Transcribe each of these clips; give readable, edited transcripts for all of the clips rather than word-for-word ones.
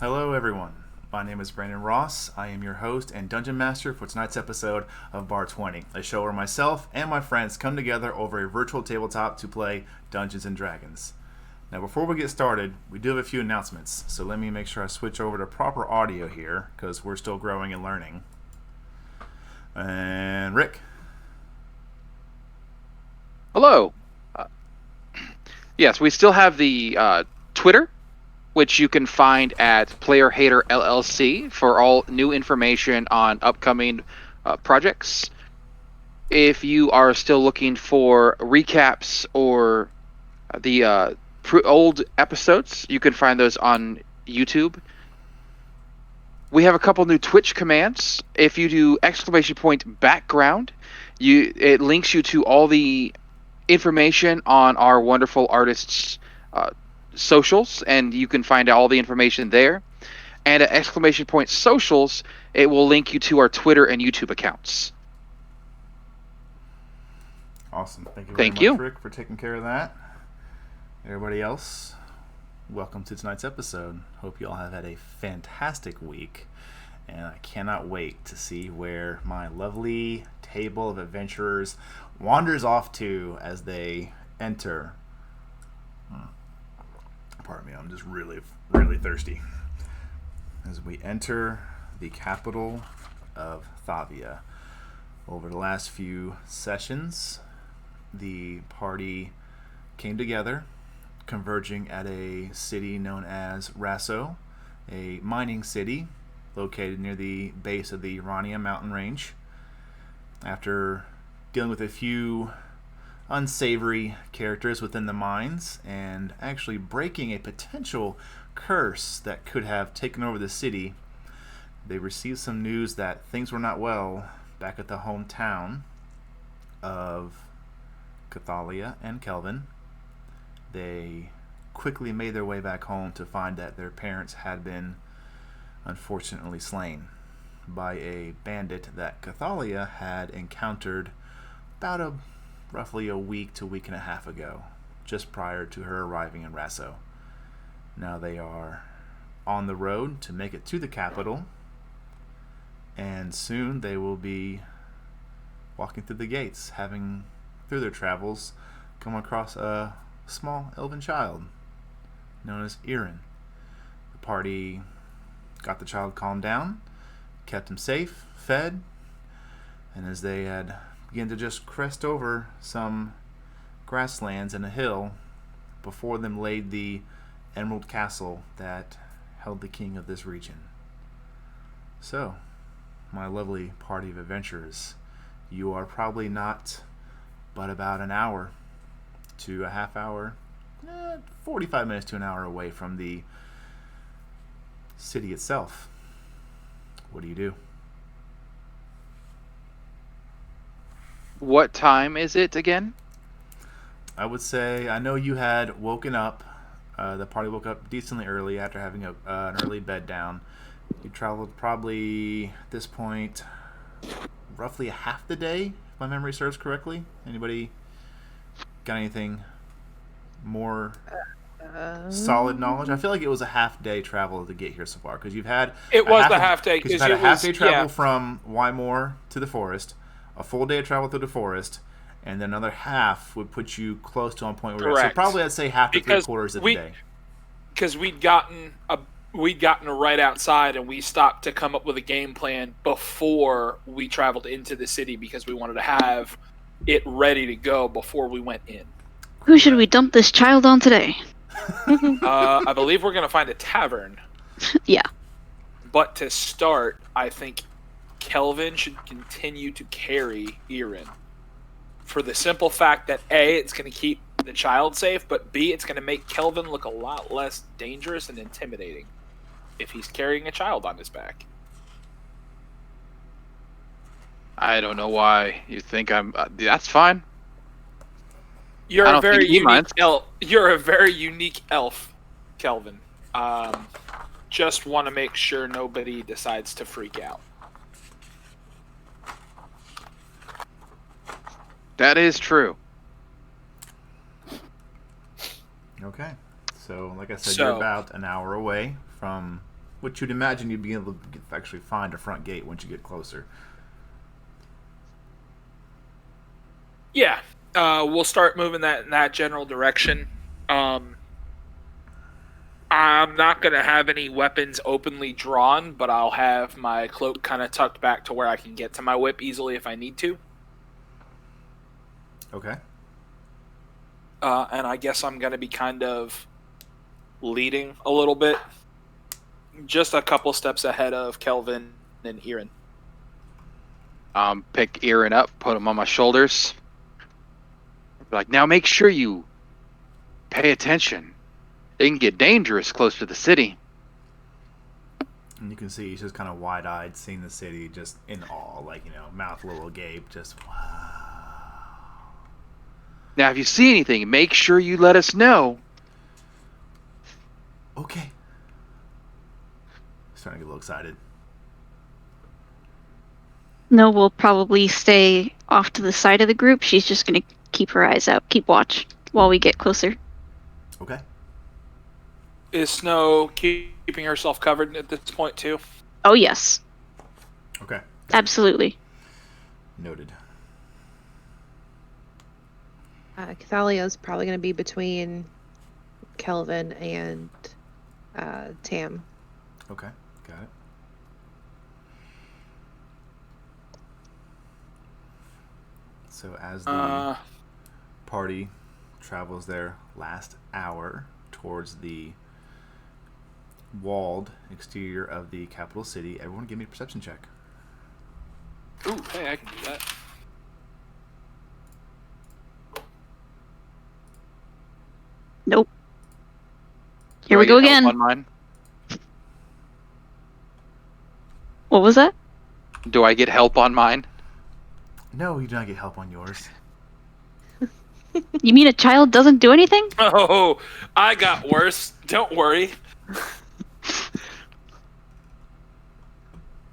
Hello, everyone. My name is Brandon Ross. I am your host and dungeon master for tonight's episode of BAR20, a show where myself and my friends come together over a virtual tabletop to play Dungeons and Dragons. Now, before we get started, we do have a few announcements, so let me make sure I switch over to proper audio here because we're still growing and learning. And Rick. Hello. Yes, we still have the Twitter, which you can find at Player Hater LLC for all new information on upcoming projects. If you are still looking for recaps or the old episodes, you can find those on YouTube. We have a couple new Twitch commands. If you do !background, it links you to all the information on our wonderful artists' socials, and you can find all the information there. And at !socials, it will link you to our Twitter and YouTube accounts. Awesome. Thank you very much, Rick, for taking care of that. Everybody else, welcome to tonight's episode. Hope you all have had a fantastic week, and I cannot wait to see where my lovely table of adventurers wanders off to as they enter. Pardon me, I'm just really thirsty. As we enter the capital of Thavia. Over the last few sessions, the party came together, converging at a city known as Rasso, a mining city located near the base of the Irania mountain range. After dealing with a few unsavory characters within the mines and actually breaking a potential curse that could have taken over the city, they received some news that things were not well back at the hometown of Cathalia and Kelvin. They quickly made their way back home to find that their parents had been unfortunately slain by a bandit that Cathalia had encountered about roughly a week to week and a half ago, just prior to her arriving in Rasso. Now they are on the road to make it to the capital, and soon they will be walking through the gates, having, through their travels, come across a small elven child known as Irin. The party got the child calmed down, kept him safe, fed, and as they had began to just crest over some grasslands and a hill, before them laid the emerald castle that held the king of this region. So, my lovely party of adventurers, you are probably not but about an hour to a half hour, 45 minutes to an hour away from the city itself. What do you do? What time is it again? I would say, I know you had woken up. The party woke up decently early after having an early bed down. You traveled probably, at this point, roughly a half the day, if my memory serves correctly. Anybody got anything more solid knowledge? I feel like it was a half day travel to get here so far, because you've had the half day. Because you've had a half day travel from Wymore to the forest, a full day of travel through the forest, and then another half would put you close to on point where you're at. So probably I'd say half to 3/4 of the day. Because we'd gotten right outside, and we stopped to come up with a game plan before we traveled into the city because we wanted to have it ready to go before we went in. Who should we dump this child on today? I believe we're going to find a tavern. Yeah. But to start, I think Kelvin should continue to carry Irin. For the simple fact that A, it's going to keep the child safe, but B, it's going to make Kelvin look a lot less dangerous and intimidating if he's carrying a child on his back. I don't know why you think I'm... that's fine. You're a very unique elf. You're a very unique elf, Kelvin. Just want to make sure nobody decides to freak out. That is true. Okay. So, like I said, you're about an hour away from which you'd imagine you'd be able to actually find a front gate once you get closer. Yeah, we'll start moving that in that general direction. I'm not going to have any weapons openly drawn, but I'll have my cloak kind of tucked back to where I can get to my whip easily if I need to. Okay. And I guess I'm going to be kind of leading a little bit. Just a couple steps ahead of Kelvin and Irin. Pick Irin up, put him on my shoulders. Like, now make sure you pay attention. It can get dangerous close to the city. And you can see he's just kind of wide-eyed, seeing the city, just in awe, like, mouth a little agape, just wow. Now, if you see anything, make sure you let us know. Okay. He's starting to get a little excited. No, we'll probably stay off to the side of the group. She's just going to keep her eyes out, keep watch while we get closer. Okay. Is Snow keeping herself covered at this point, too? Oh, yes. Okay. Absolutely. Noted. Cathalio's probably going to be between Kelvin and Tam. Okay. Got it. So as the party travels their last hour towards the walled exterior of the capital city, everyone give me a perception check. Ooh, hey, I can do that. Nope. Do Here I we go get help again. on mine? What was that? Do I get help on mine? No, you do not get help on yours. You mean a child doesn't do anything? Oh, I got worse. Don't worry.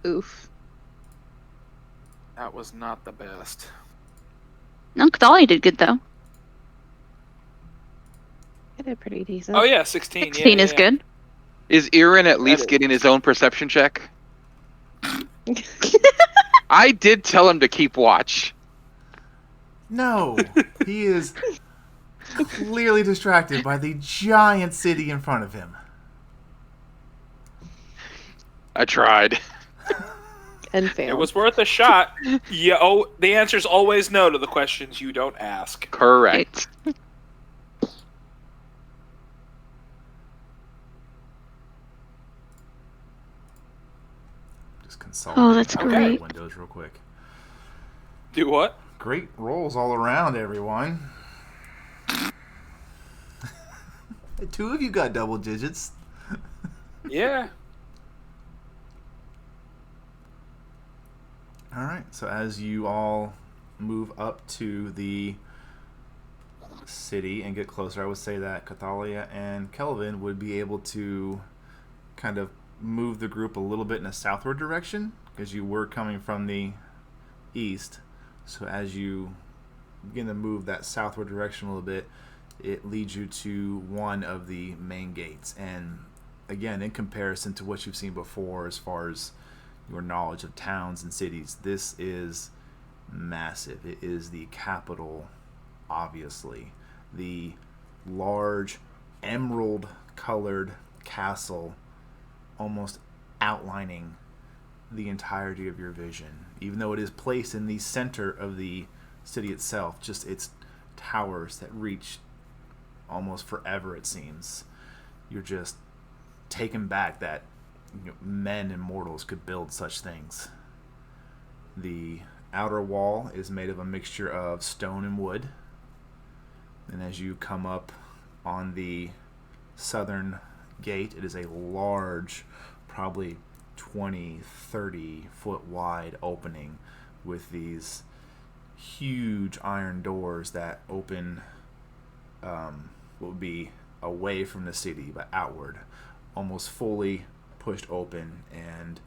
Oof. That was not the best. No, Cathalia did good, though. I did pretty decent. Oh, yeah, 16. 16 yeah, is good. Is Irin at least is. getting his own perception check? I did tell him to keep watch. No, he is clearly distracted by the giant city in front of him. I tried. And failed. It was worth a shot. Yeah. Oh, the answer's always no to the questions you don't ask. Correct. Just consolidate. Oh, that's great. Windows real quick. Do what? Great rolls all around, everyone. The two of you got double digits. Yeah. All right, so as you all move up to the city and get closer, I would say that Cathalia and Kelvin would be able to kind of move the group a little bit in a southward direction because you were coming from the east. So as you begin to move that southward direction a little bit, it leads you to one of the main gates. And again, in comparison to what you've seen before as far as your knowledge of towns and cities, this is massive. It is the capital, obviously. The large emerald colored castle almost outlining the entirety of your vision, even though it is placed in the center of the city itself. Just its towers that reach almost forever, it seems. You're just taken back that men and mortals could build such things. The outer wall is made of a mixture of stone and wood, and as you come up on the southern gate, it is a large, probably 20-30 foot wide opening with these huge iron doors that open what would be away from the city but outward, almost fully pushed open and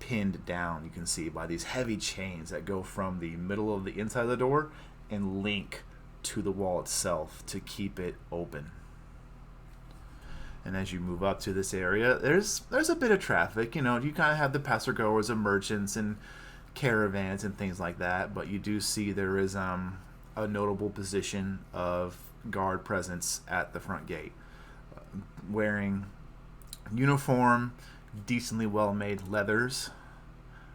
pinned down, you can see, by these heavy chains that go from the middle of the inside of the door and link to the wall itself to keep it open. And as you move up to this area, there's a bit of traffic. You know, you kind of have the passer goers of merchants and caravans and things like that. But you do see there is a notable position of guard presence at the front gate, wearing uniform, decently well-made leathers.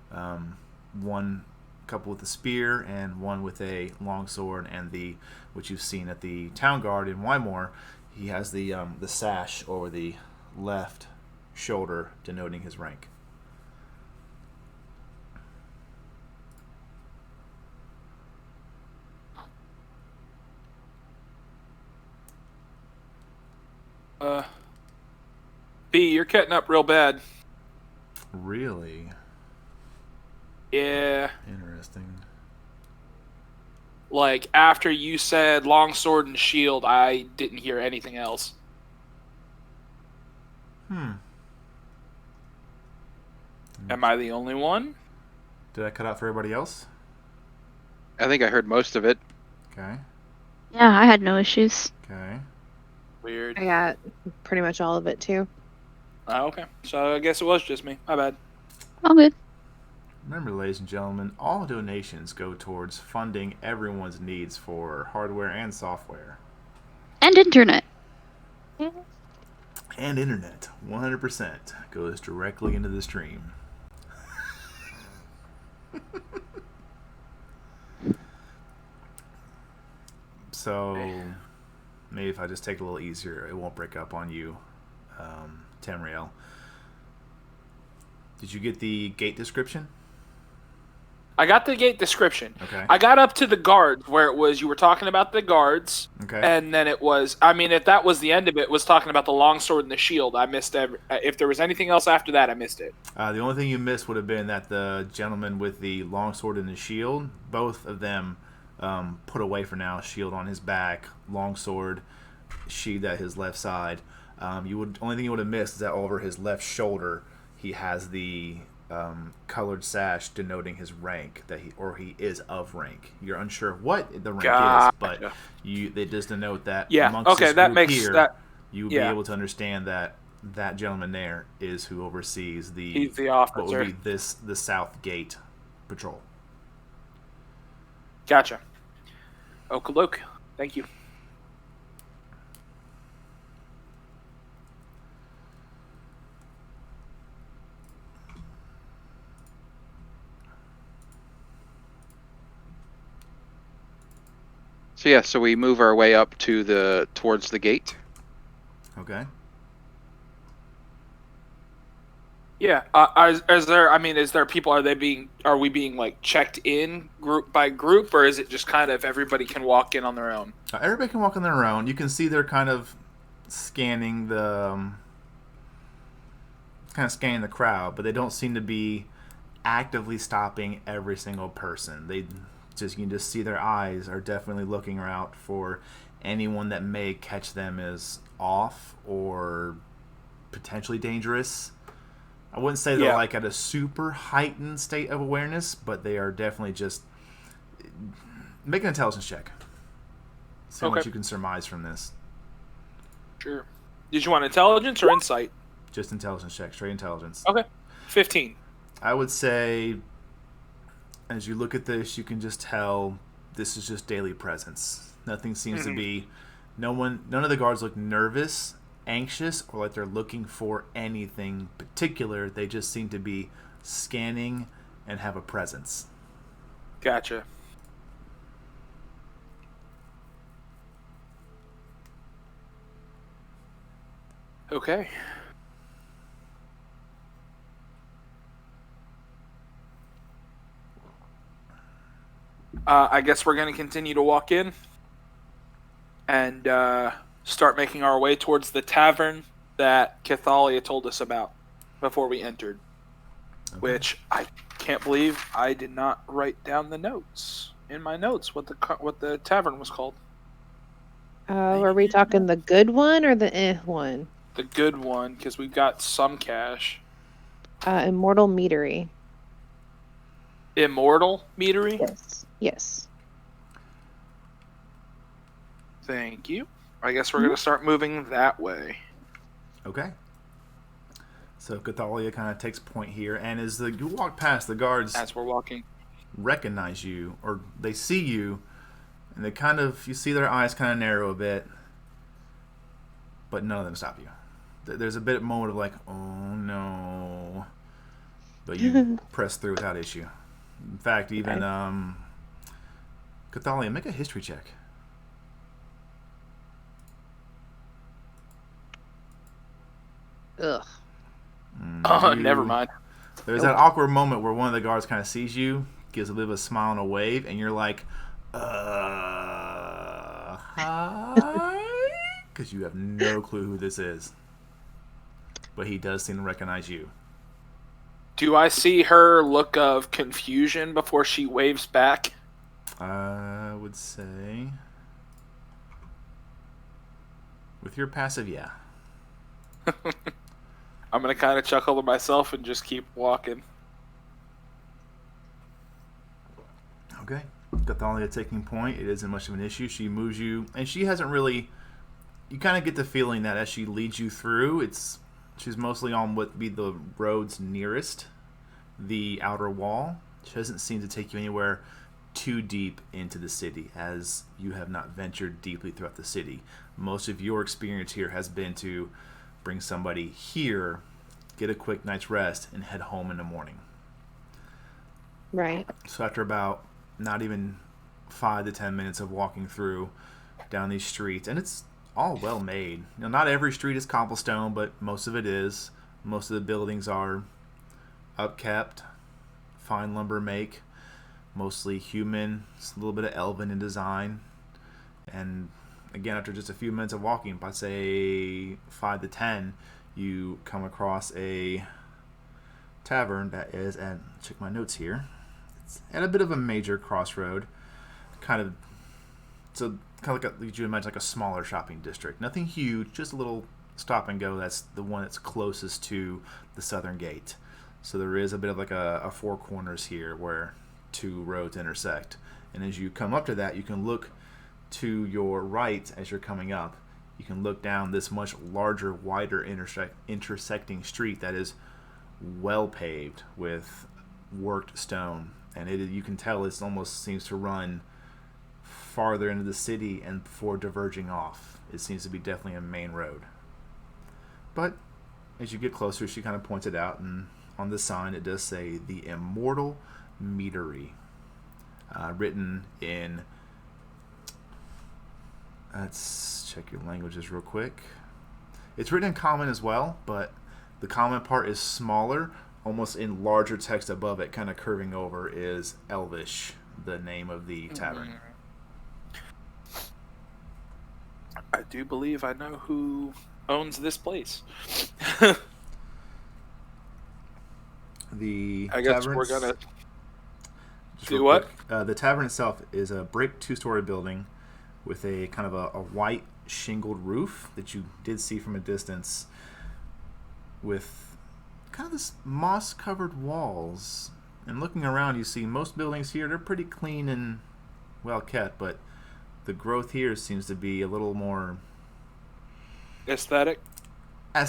One couple with a spear and one with a long sword, and the which you've seen at the town guard in Wymore. He has the sash over the left shoulder, denoting his rank. B, you're cutting up real bad. Really Yeah. interesting. Like, after you said longsword and shield, I didn't hear anything else. Am I the only one? Did I cut out for everybody else? I think I heard most of it. Okay. Yeah, I had no issues. Okay. Weird. I got pretty much all of it too. Okay. So I guess it was just me. My bad. All good. Remember, ladies and gentlemen, all donations go towards funding everyone's needs for hardware and software. And internet. And internet. 100% goes directly into the stream. So, maybe if I just take it a little easier, it won't break up on you, Tamriel. Did you get the gate description? I got the gate description. Okay. I got up to the guards where it was, you were talking about the guards. Okay. And then it was, I mean, if that was the end of it, was talking about the longsword and the shield. I missed if there was anything else after that, I missed it. The only thing you missed would have been that the gentleman with the longsword and the shield, both of them put away for now, shield on his back, longsword sheathed at his left side. Only thing you would have missed is that over his left shoulder, he has the colored sash denoting his rank, he is of rank. You're unsure of what the rank is, but they just denote that amongst this that group makes here, that. You would be able to understand that that gentleman there is who oversees He's the officer. what would be the South Gate Patrol. Gotcha. Okaloke. Thank you. So yeah, so we move our way up to towards the gate. Okay. Yeah. Is there people? Are we being like checked in group by group, or is it just kind of everybody can walk in on their own? Everybody can walk on their own. You can see they're kind of scanning the crowd, but they don't seem to be actively stopping every single person. You can just see their eyes are definitely looking out for anyone that may catch them as off or potentially dangerous. I wouldn't say they're like at a super heightened state of awareness, but they are definitely just make an intelligence check. See what you can surmise from this. Sure. Did you want intelligence or insight? Just intelligence check, straight intelligence. Okay. 15. I would say, as you look at this, you can just tell this is just daily presence. Nothing seems to be, none of the guards look nervous, anxious, or like they're looking for anything particular. They just seem to be scanning and have a presence. Gotcha. Okay. I guess we're going to continue to walk in and start making our way towards the tavern that Cathalia told us about before we entered. Okay. Which I can't believe I did not write down the notes in my notes what the tavern was called. Were we talking the good one or the one? The good one, because we've got some cash. Immortal Meadery. Immortal Meadery? Yes. Thank you. I guess we're going to start moving that way. Okay. So Cathalia kind of takes point here, and as you walk past, the guards As we're walking. recognize you, or they see you, and they kind of, you see their eyes kind of narrow a bit, but none of them stop you. There's a bit of moment of like, oh no, but you press through without issue. In fact, even Cathalia, make a history check. Ugh. Never mind. There's that awkward moment where one of the guards kind of sees you, gives a bit of a smile and a wave, and you're like, hi? Because you have no clue who this is. But he does seem to recognize you. Do I see her look of confusion before she waves back? I would say, with your passive, yeah. I'm going to kind of chuckle to myself and just keep walking. Okay. Cathalia taking point. It isn't much of an issue. She moves you, and she hasn't really. You kind of get the feeling that as she leads you through, she's mostly on what would be the roads nearest the outer wall. She doesn't seem to take you anywhere too deep into the city, as you have not ventured deeply throughout the city. Most of your experience here has been to bring somebody here, get a quick night's rest, and head home in the morning. Right. So after about not even 5 to 10 minutes of walking through down these streets, and it's all well made. Not every street is cobblestone, but most of it is. Most of the buildings are upkept, fine lumber make, mostly human, it's a little bit of elven in design. And again, after just a few minutes of walking, by say 5 to 10, you come across a tavern that is at, check my notes here, it's at a bit of a major crossroad, kind of like you imagine like a smaller shopping district. Nothing huge, just a little stop and go. That's the one that's closest to the southern gate. So there is a bit of like a four corners here where two roads intersect. And as you come up to that, you can look to your right as you're coming up. You can look down this much larger, wider intersecting street that is well paved with worked stone. And you can tell it almost seems to run farther into the city and before diverging off. It seems to be definitely a main road. But as you get closer, she kind of points it out, and on the sign it does say the Immortal Meadery, written in, let's check your languages real quick. It's written in Common as well, but the Common part is smaller, almost in larger text above it, kind of curving over, is Elvish, the name of the tavern. I do believe I know who owns this place. I guess we're gonna do what? The tavern itself is a brick 2-story building with a kind of a white shingled roof that you did see from a distance, with kind of this moss-covered walls. And looking around, you see most buildings here, they're pretty clean and well kept, but the growth here seems to be a little more aesthetic. I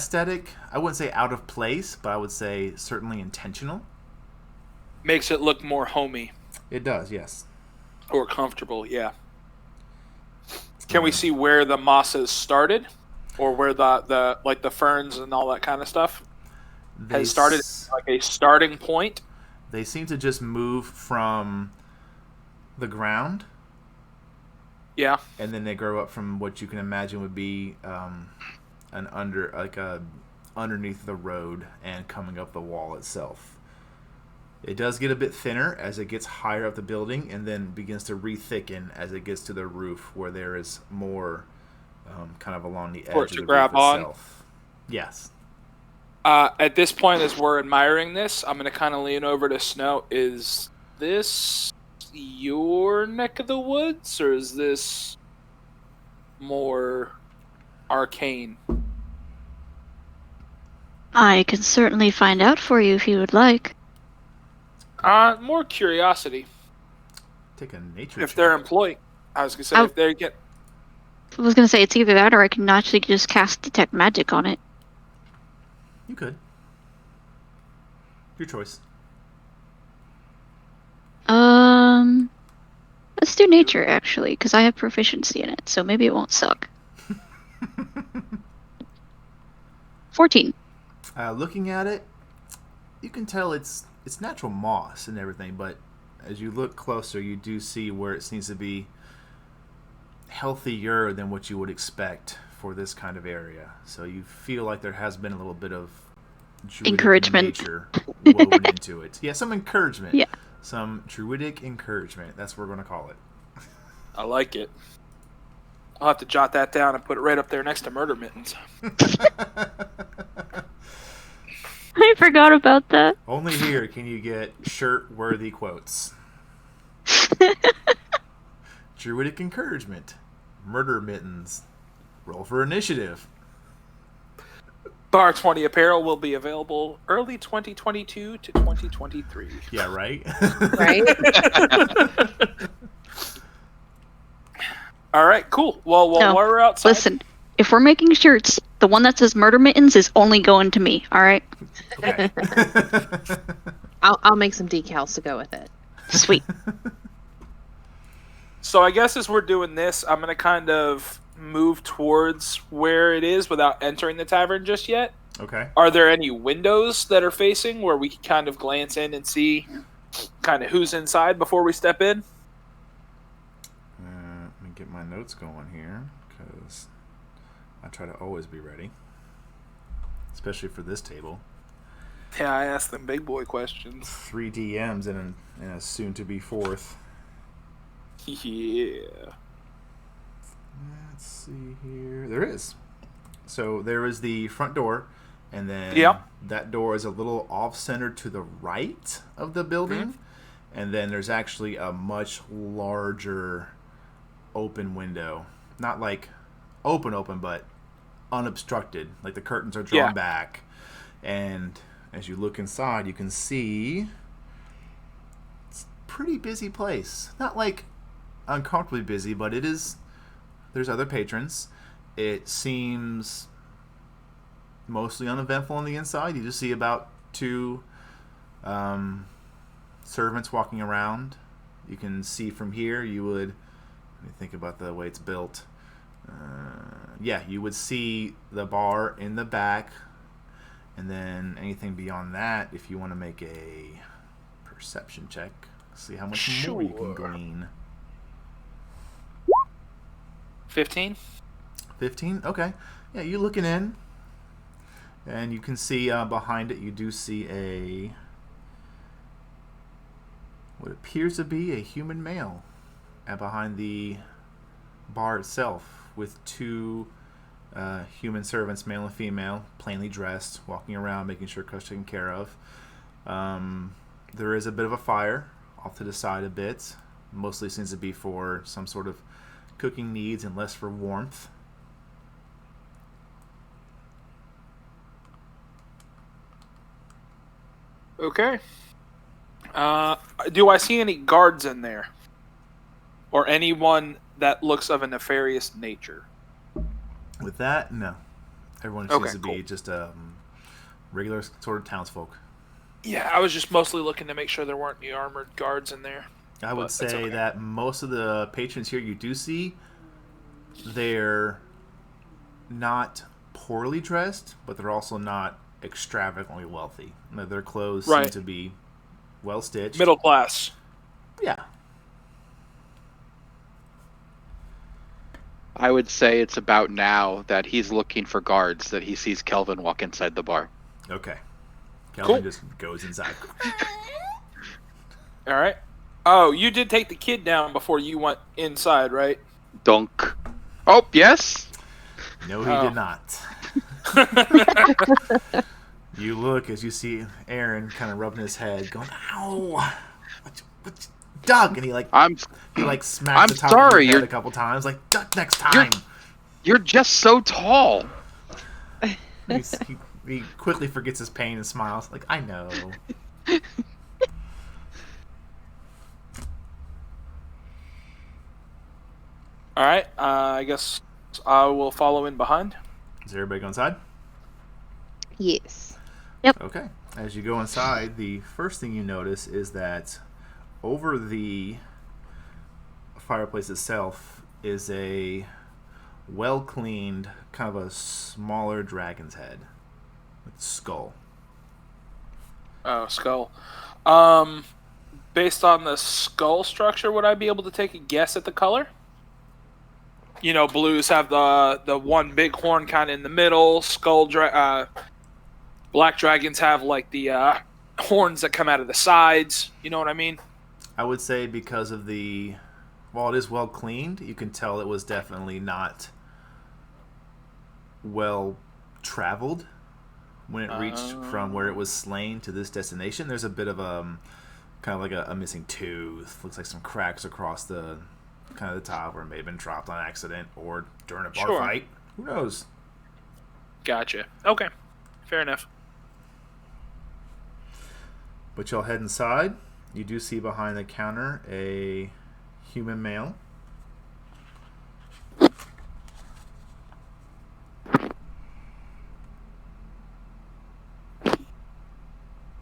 wouldn't say out of place, but I would say certainly intentional. Makes it look more homey. It does, yes. Or comfortable, yeah. Can we see where the mosses started? Or where the like the ferns and all that kind of stuff has started, like a starting point? They seem to just move from the ground. Yeah. And then they grow up from what you can imagine would be underneath the road and coming up the wall itself. It does get a bit thinner as it gets higher up the building, and then begins to re-thicken as it gets to the roof, where there is more kind of along the edge of the roof itself. Yes. At this point, as we're admiring this, I'm going to kind of lean over to Snow. Is this your neck of the woods, or is this more arcane? I can certainly find out for you if you would like. More curiosity. Take a nature if check. They're employed. I was gonna say if they get. I was gonna say it's either that or I can actually just cast detect magic on it. You could. Your choice. Let's do nature actually, because I have proficiency in it, so maybe it won't suck. 14. Looking at it, you can tell it's natural moss and everything, but as you look closer, you do see where it seems to be healthier than what you would expect for this kind of area. So you feel like there has been a little bit of druidic Encouragement. nature woven into it. Yeah, some encouragement. Yeah. Some druidic encouragement. That's what we're going to call it. I like it. I'll have to jot that down and put it right up there next to Murder Mittens. I forgot about that. Only here can you get shirt-worthy quotes. Druidic encouragement. Murder Mittens. Roll for initiative. BAR20 apparel will be available early 2022 to 2023. Yeah, right? Right? All right, cool. Well, while No, we're outside... Listen, if we're making shirts, the one that says Murder Mittens is only going to me, alright? Okay. I'll make some decals to go with it. Sweet. So I guess as we're doing this, I'm going to kind of move towards where it is without entering the tavern just yet. Okay. Are there any windows that are facing where we can kind of glance in and see kind of who's inside before we step in? Let me get my notes going here, because I try to always be ready. Especially for this table. Yeah, I asked them big boy questions. 3 DMs and a soon-to-be 4th. Yeah. Let's see here. There is. So there is the front door, and then that door is a little off-center to the right of the building. And then there's actually a much larger open window. Not like open, but unobstructed. Like the curtains are drawn back. And as you look inside, you can see it's a pretty busy place. Not like uncomfortably busy, but it is. There's other patrons. It seems mostly uneventful on the inside. You just see about 2 servants walking around. You can see from here, you would, let me think about the way it's built. You would see the bar in the back, and then anything beyond that, if you want to make a perception check, see how much more you can glean. 15? 15? Okay. Yeah, you're looking in, and you can see behind it, you do see what appears to be a human male behind the bar itself, with 2 human servants, male and female, plainly dressed, walking around, making sure Cook's taken care of. There is a bit of a fire off to the side a bit. Mostly seems to be for some sort of cooking needs and less for warmth. Okay. Do I see any guards in there? Or anyone that looks of a nefarious nature? With that, no. Everyone seems to be just regular sort of townsfolk. Yeah, I was just mostly looking to make sure there weren't any armored guards in there. I would say that most of the patrons here you do see, they're not poorly dressed, but they're also not extravagantly wealthy. Their clothes seem to be well stitched. Middle class. Yeah. I would say it's about now that he's looking for guards that he sees Kelvin walk inside the bar. Okay. Kelvin just goes inside. All right. Oh, you did take the kid down before you went inside, right? Dunk. Oh, yes? No, he did not. You look as you see Aaron kind of rubbing his head, going, "Ow! What, duck!" And he smacks the top of his head a couple times, like, "Duck next time." You're just so tall. He quickly forgets his pain and smiles, like, "I know." All right. I guess I will follow in behind. Is everybody going inside? Yes. Okay. As you go inside, the first thing you notice is that over the fireplace itself is a well-cleaned, kind of a smaller dragon's head with skull. Oh, skull. Based on the skull structure, would I be able to take a guess at the color? You know, blues have the one big horn kind of in the middle. Black dragons have like the horns that come out of the sides. You know what I mean? I would say because of while it is well cleaned, you can tell it was definitely not well traveled when it reached from where it was slain to this destination. There's a bit of kind of like a missing tooth. Looks like some cracks across the kind of the top where it may have been dropped on accident or during a bar fight. Who knows? Gotcha. Okay. Fair enough. But y'all head inside. You do see behind the counter a human male.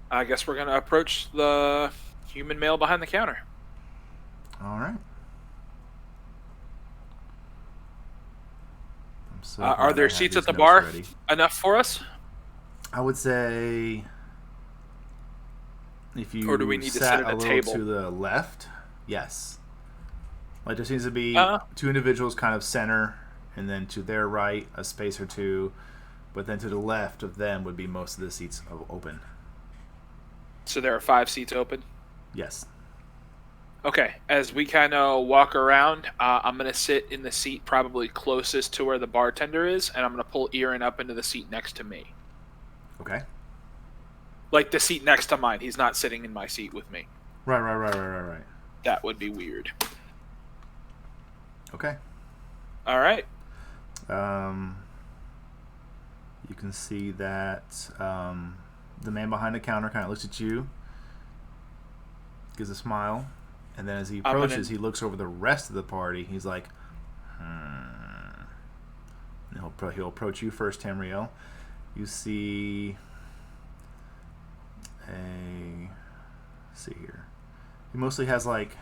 I guess we're gonna approach the human male behind the counter. All right. Are there seats at the bar enough for us? I would say if you or do we need to sit sat at a little table? to the left, yes. Like there seems to be two individuals kind of center, and then to their right a space or two, but then to the left of them would be most of the seats open. So there are 5 seats open? Yes. Okay, as we kind of walk around, I'm going to sit in the seat probably closest to where the bartender is, and I'm going to pull Erin up into the seat next to me. Okay. Like the seat next to mine. He's not sitting in my seat with me. Right. That would be weird. Okay. All right. You can see that the man behind the counter kind of looks at you, gives a smile, and then as he approaches, he looks over the rest of the party. He's like, And he'll approach you first, Tamriel. You see let's see here. He mostly has like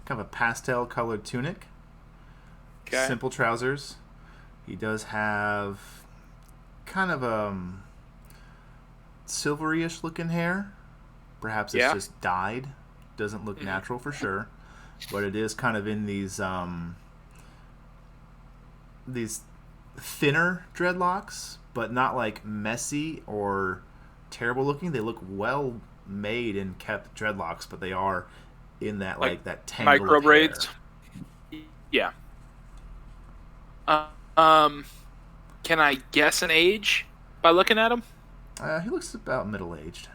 kind of a pastel colored tunic. Okay. Simple trousers. He does have kind of silvery-ish looking hair. Perhaps it's just dyed. Doesn't look natural for sure, but it is kind of in these thinner dreadlocks, but not like messy or terrible looking. They look well made and kept dreadlocks, but they are in that like that tangle micro of braids. hair. Yeah. Can I guess an age by looking at him? He looks about middle-aged.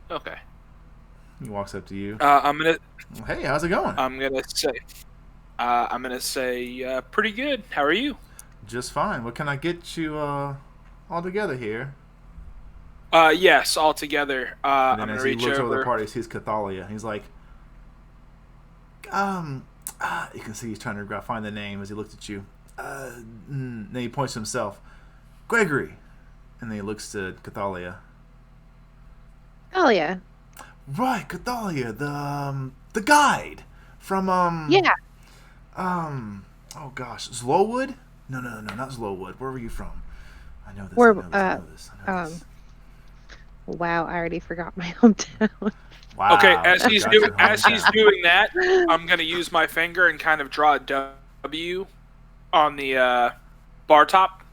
Okay. He walks up to you. I'm gonna. Hey, how's it going? I'm gonna say. Pretty good. How are you? Just fine. What can I get you all together here? Yes, all together. And then I'm as gonna he reach looks over over. the party, he sees Cathalia. He's like, you can see he's trying to find the name as he looks at you. Then he points to himself, Gregory, and then he looks to Cathalia. Oh yeah. Right, Cathalia, the guide from Yeah. oh gosh, Zlowood? No, not Zlowood. Where were you from? I know this. We're, I know this. Wow, I already forgot my hometown. Wow. Okay, as you he's got doing your as he's hometown. doing that, I'm gonna use my finger and kind of draw a W on the bar top,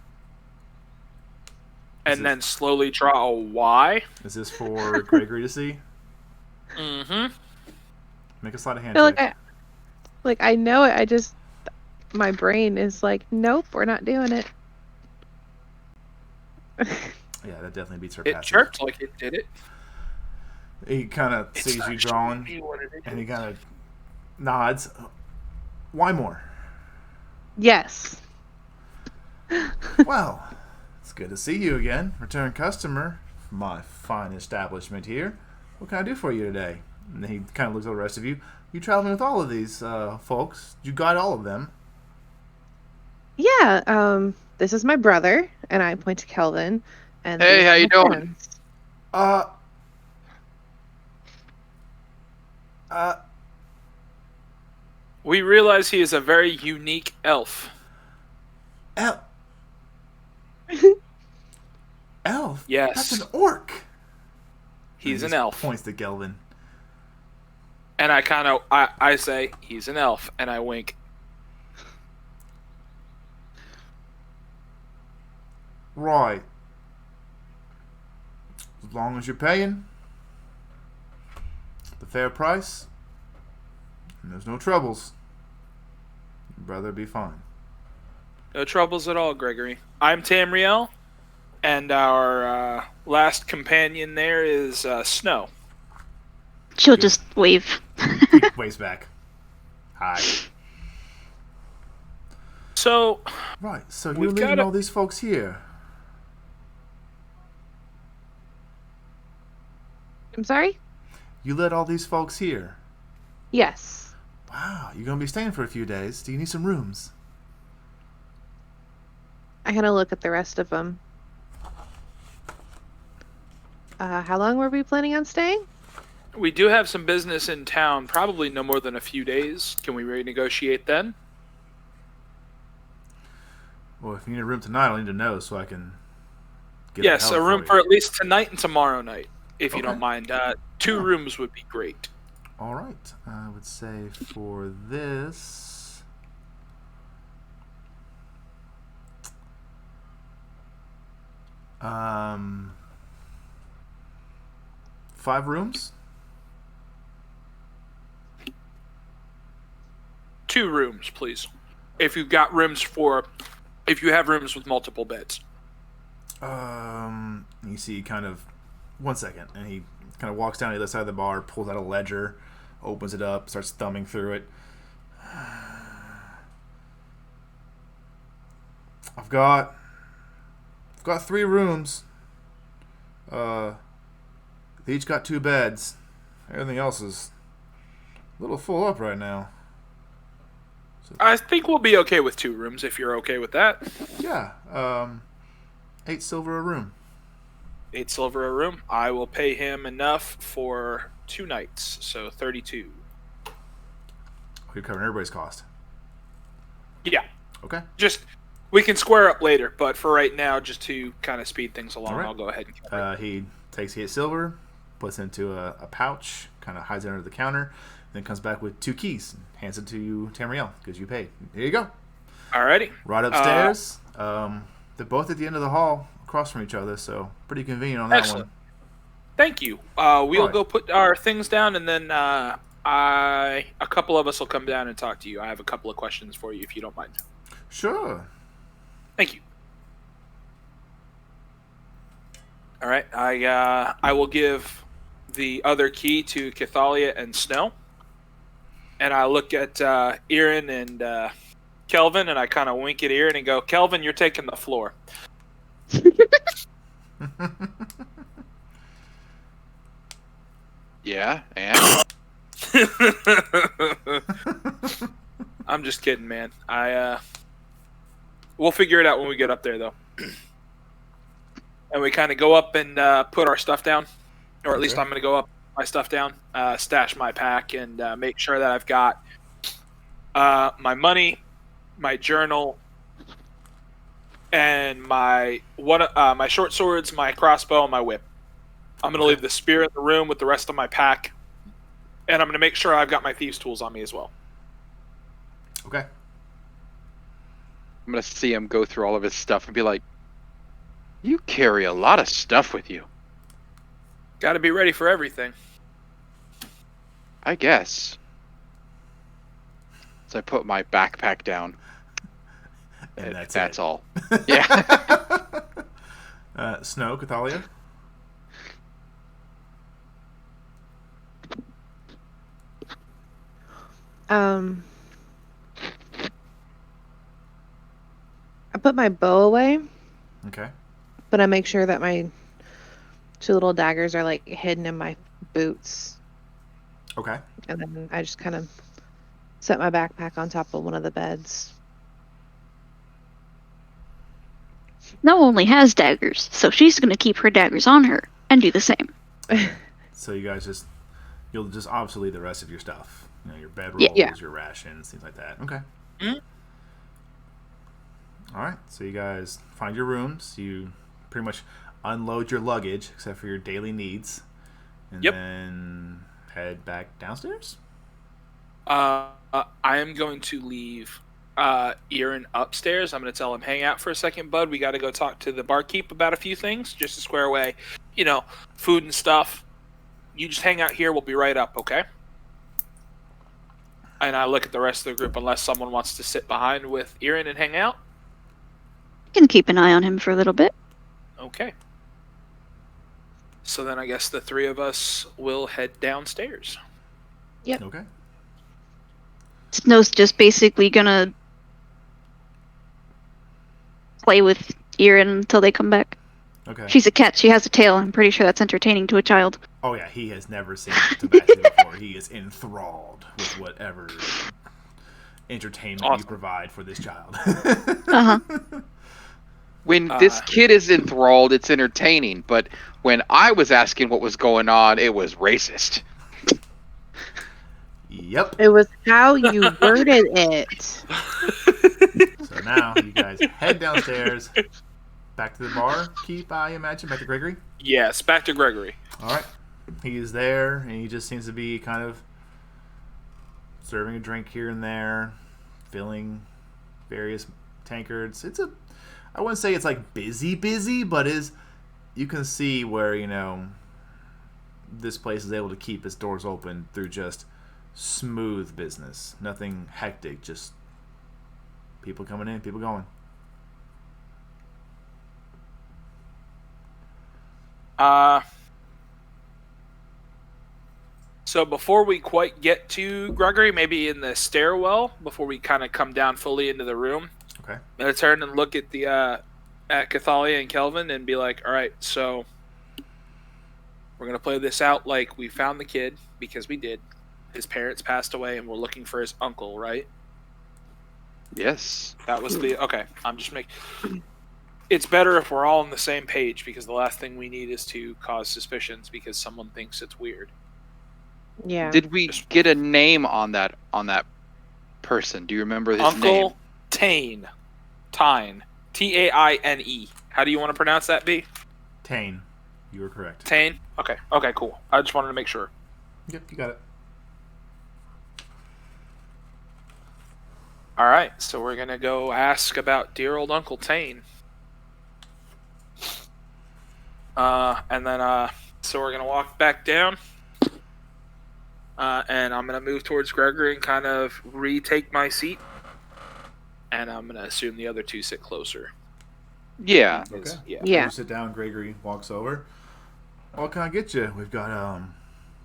and then slowly draw a Y. Is this for Gregory to see? Mm-hmm. Make a sleight of hand No, check. I know it. I just my brain is like, nope, we're not doing it. Yeah, that definitely beats her. It chirped like it did it. He kind of sees you drawing, and he kind of nods. Why more? Yes. Well, it's good to see you again. Return customer from my fine establishment here. What can I do for you today? And then he kind of looks at the rest of you. You traveling with all of these folks? You guide all of them? Yeah. This is my brother, and I point to Kelvin. And Hey, these how are you my doing? friends. Uh, We realize he is a very unique elf. elf. Elf? Yes. That's an orc. He's And an he elf. points to Gelvin. And I say, he's an elf, and I wink. Right. As long as you're paying the fair price, and there's no troubles, your brother be fine. No troubles at all, Gregory. I'm Tamriel, and our last companion there is Snow. She'll Good. just wave. He waves back. Hi. So, Right, so you're We've leaving gotta- all these folks here. I'm sorry? You let all these folks here. Yes. Wow, you're gonna be staying for a few days. Do you need some rooms? I kind of look at the rest of them. How long were we planning on staying? we do have some business in town, probably no more than a few days. Can we renegotiate then? Well, if you need a room tonight, I'll need to know so I can get Yes, it a room for for you. at least tonight and tomorrow night, if you Okay. don't mind. 2 Yeah. rooms would be great. All right, I would say for this, um, 5 rooms. 2 rooms, please. If you have rooms with multiple beds. You see, kind of, 1 second, and he kind of walks down to the other side of the bar, pulls out a ledger, opens it up, starts thumbing through it. I've got 3 rooms. They each got 2 beds. Everything else is a little full up right now. I think we'll be okay with 2 rooms if you're okay with that. Yeah, 8 silver a room. 8 silver a room. I will pay him enough for 2 nights, so 32. You're covering everybody's cost. Yeah, Okay. just we can square up later, but for right now, just to kind of speed things along, All right. I'll go ahead and cover it. He takes the 8 silver, puts it into a pouch, kind of hides it under the counter, then comes back with 2 keys, and hands it to you, Tamriel, because you paid. Here you go. Alrighty. Right upstairs. They're both at the end of the hall, across from each other, so pretty convenient on that Excellent. one. Thank you. We'll Right. go put our things down, and then a couple of us will come down and talk to you. I have a couple of questions for you, if you don't mind. Sure. Thank you. All right. I will give the other key to Cathalia and Snow, and I look at Erin and Kelvin, and I kind of wink at Erin and go, "Kelvin, you're taking the floor." Yeah, and I'm just kidding, man. We'll figure it out when we get up there, though. And we kind of go up and put our stuff down, or at least Okay. I'm going to go up, my stuff down, stash my pack, and make sure that I've got my money, my journal, and my short swords, my crossbow, and my whip. I'm going to leave the spear in the room with the rest of my pack, and I'm going to make sure I've got my thieves' tools on me as well. Okay. I'm gonna see him go through all of his stuff and be like, "You carry a lot of stuff with you." Got to be ready for everything. I guess. So I put my backpack down. And That's it. all. Yeah. Snow, Cathalia. I put my bow away, Okay. but I make sure that my 2 little daggers are like hidden in my boots. Okay. And then I just kind of set my backpack on top of one of the beds. Snow only has daggers, so she's going to keep her daggers on her and do the same. So you guys you'll just obsolete the rest of your stuff. Your bedrolls, Yeah. your rations, things like that. Okay. Mhm. All right. So you guys find your rooms. You pretty much unload your luggage except for your daily needs, and Yep. then head back downstairs. I am going to leave Ian upstairs. I'm going to tell him, hang out for a second, bud. We got to go talk to the barkeep about a few things just to square away, food and stuff. You just hang out here. We'll be right up, okay? And I look at the rest of the group unless someone wants to sit behind with Ian and hang out. You can keep an eye on him for a little bit. Okay. So then I guess the three of us will head downstairs. Yep. Okay. Snow's just basically gonna play with Ian until they come back. Okay. She's a cat. She has a tail. I'm pretty sure that's entertaining to a child. Oh yeah, he has never seen Sebastian before. He is enthralled with whatever entertainment you Awesome. provide for this child. Uh-huh. When this kid is enthralled, it's entertaining. But when I was asking what was going on, it was racist. Yep. It was how you worded it. So now you guys head downstairs, back to the bar. I imagine, back to Gregory. Yes, back to Gregory. All right. He is there, and he just seems to be kind of serving a drink here and there, filling various tankards. I wouldn't say it's like busy, but you can see where, this place is able to keep its doors open through just smooth business. Nothing hectic, just people coming in, people going. So before we quite get to Gregory, maybe in the stairwell, before we kind of come down fully into the room, Okay. I'm gonna turn and look at at Cathalia and Kelvin and be like, all right, so we're gonna play this out like we found the kid, because we did. His parents passed away and we're looking for his uncle, right? Yes. That was okay. I'm just making. It's better if we're all on the same page, because the last thing we need is to cause suspicions because someone thinks it's weird. Yeah. Did we get a name on that person? Do you remember his name? Uncle Taine. Taine. Taine. How do you want to pronounce that, B? Tane. You were correct. Taine? Okay. Okay, cool. I just wanted to make sure. Yep, you got it. All right, so we're going to go ask about dear old Uncle Taine. And then, so we're going to walk back down. And I'm going to move towards Gregory and kind of retake my seat. And I'm going to assume the other two sit closer. Yeah. Okay. Yeah. Yeah. You sit down, Gregory walks over. What can I get you? We've got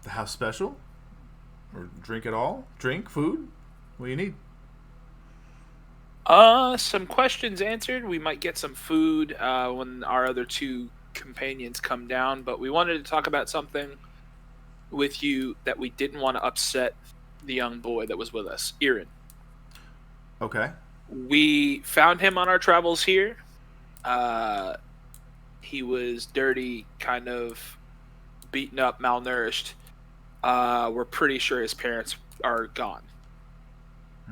the house special. Or drink at all. Drink, food. What do you need? Some questions answered. We might get some food when our other two companions come down, but we wanted to talk about something with you that we didn't want to upset the young boy that was with us, Ian. Okay. We found him on our travels here. He was dirty, kind of beaten up, malnourished. We're pretty sure his parents are gone.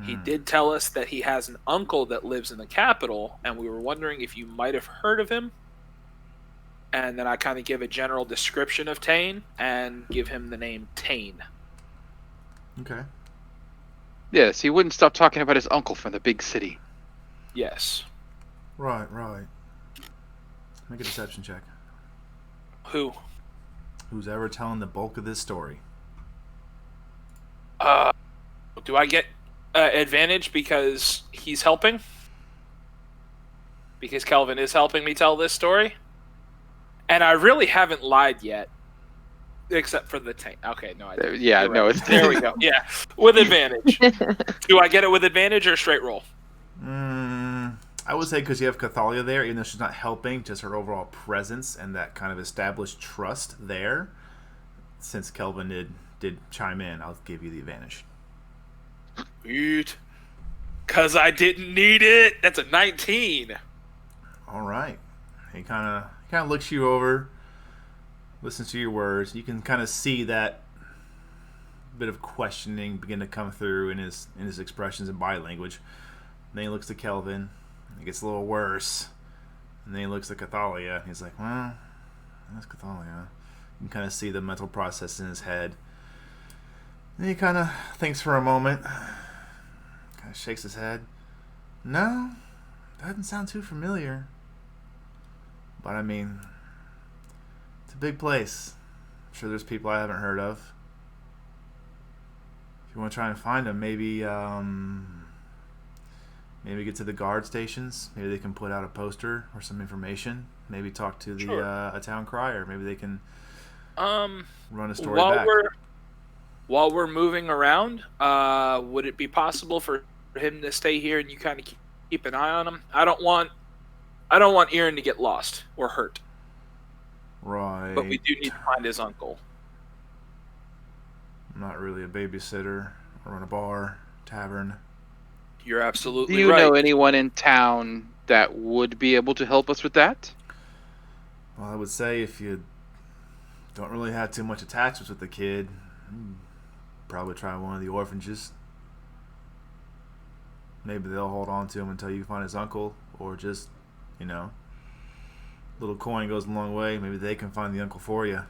He did tell us that he has an uncle that lives in the capital, and we were wondering if you might have heard of him. And then I kind of give a general description of Taine and give him the name Taine. Okay. Yes, he wouldn't stop talking about his uncle from the big city. Yes. Right. Make a deception check. Who? Who's ever telling the bulk of this story? Do I get advantage because he's helping? Because Kelvin is helping me tell this story? And I really haven't lied yet. Except for the Taine. Okay, no, I didn't. Yeah, You're no, right. it's There we go. Yeah, with advantage. Do I get it with advantage or straight roll? I would say because you have Cathalia there, even though she's not helping, just her overall presence and that kind of established trust there. Since Kelvin did chime in, I'll give you the advantage. Because I didn't need it. That's a 19. All right. He kind of looks you over, listens to your words. You can kind of see that bit of questioning begin to come through in his expressions and body language. And then he looks to Kelvin. It gets a little worse. And then he looks at Cathalia. He's like, well, that's Cathalia. You can kind of see the mental process in his head. Then he kind of thinks for a moment. Kind of shakes his head. No, doesn't sound too familiar. But I mean, it's a big place. I'm sure there's people I haven't heard of. If you want to try and find them, maybe get to the guard stations. Maybe they can put out a poster or some information. Maybe talk to the a town crier. Maybe they can run a story back. While we're moving around, would it be possible for him to stay here and you kind of keep an eye on him? I don't want Aaron to get lost or hurt. Right. But we do need to find his uncle. I'm not really a babysitter. I run a bar, tavern. You're absolutely right. Do you right. know anyone in town that would be able to help us with that? Well, I would say if you don't really have too much attachments with the kid, probably try one of the orphanages. Maybe they'll hold on to him until you find his uncle, or just, little coin goes a long way. Maybe they can find the uncle for you.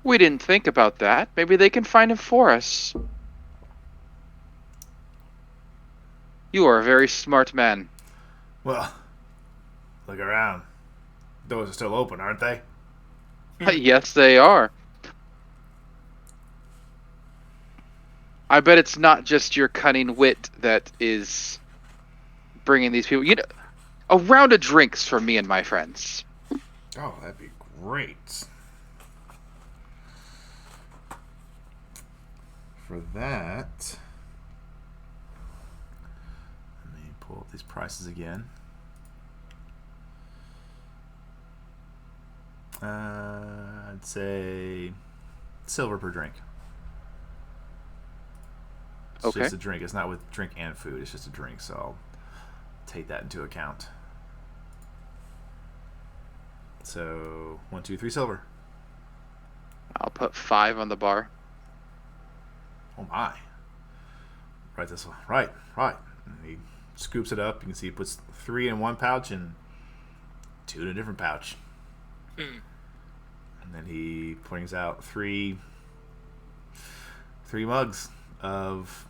We didn't think about that. Maybe they can find him for us. You are a very smart man. Well, look around. Doors are still open, aren't they? Yes, they are. I bet it's not just your cunning wit that is bringing these people. A round of drinks for me and my friends. Oh, that'd be great. For that, let me pull up these prices again. I'd say silver per drink. It's just a drink. It's not with drink and food. It's just a drink, so I'll take that into account. So 1, 2, 3 silver. I'll put 5 on the bar. Oh my. Right this one. Right. And he scoops it up. You can see he puts 3 in one pouch and 2 in a different pouch. And then he brings out three mugs of,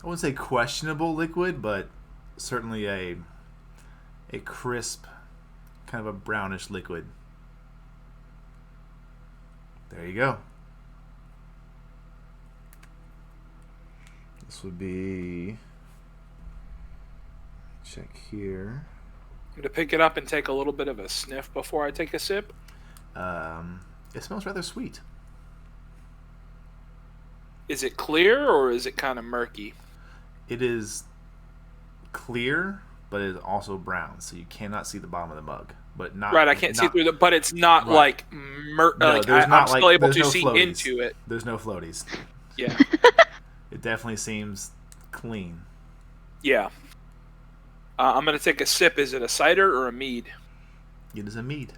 I wouldn't say questionable liquid, but certainly a crisp, kind of a brownish liquid. There you go. This would be, check here. I'm going to pick it up and take a little bit of a sniff before I take a sip. It smells rather sweet. Is it clear or is it kind of murky? It is clear, but it is also brown, so you cannot see the bottom of the mug. But not right. I can't see through but it's not right. I'm still able to see floaties. Into it. There's no floaties. Yeah. It definitely seems clean. Yeah. I'm going to take a sip. Is it a cider or a mead? It is a mead.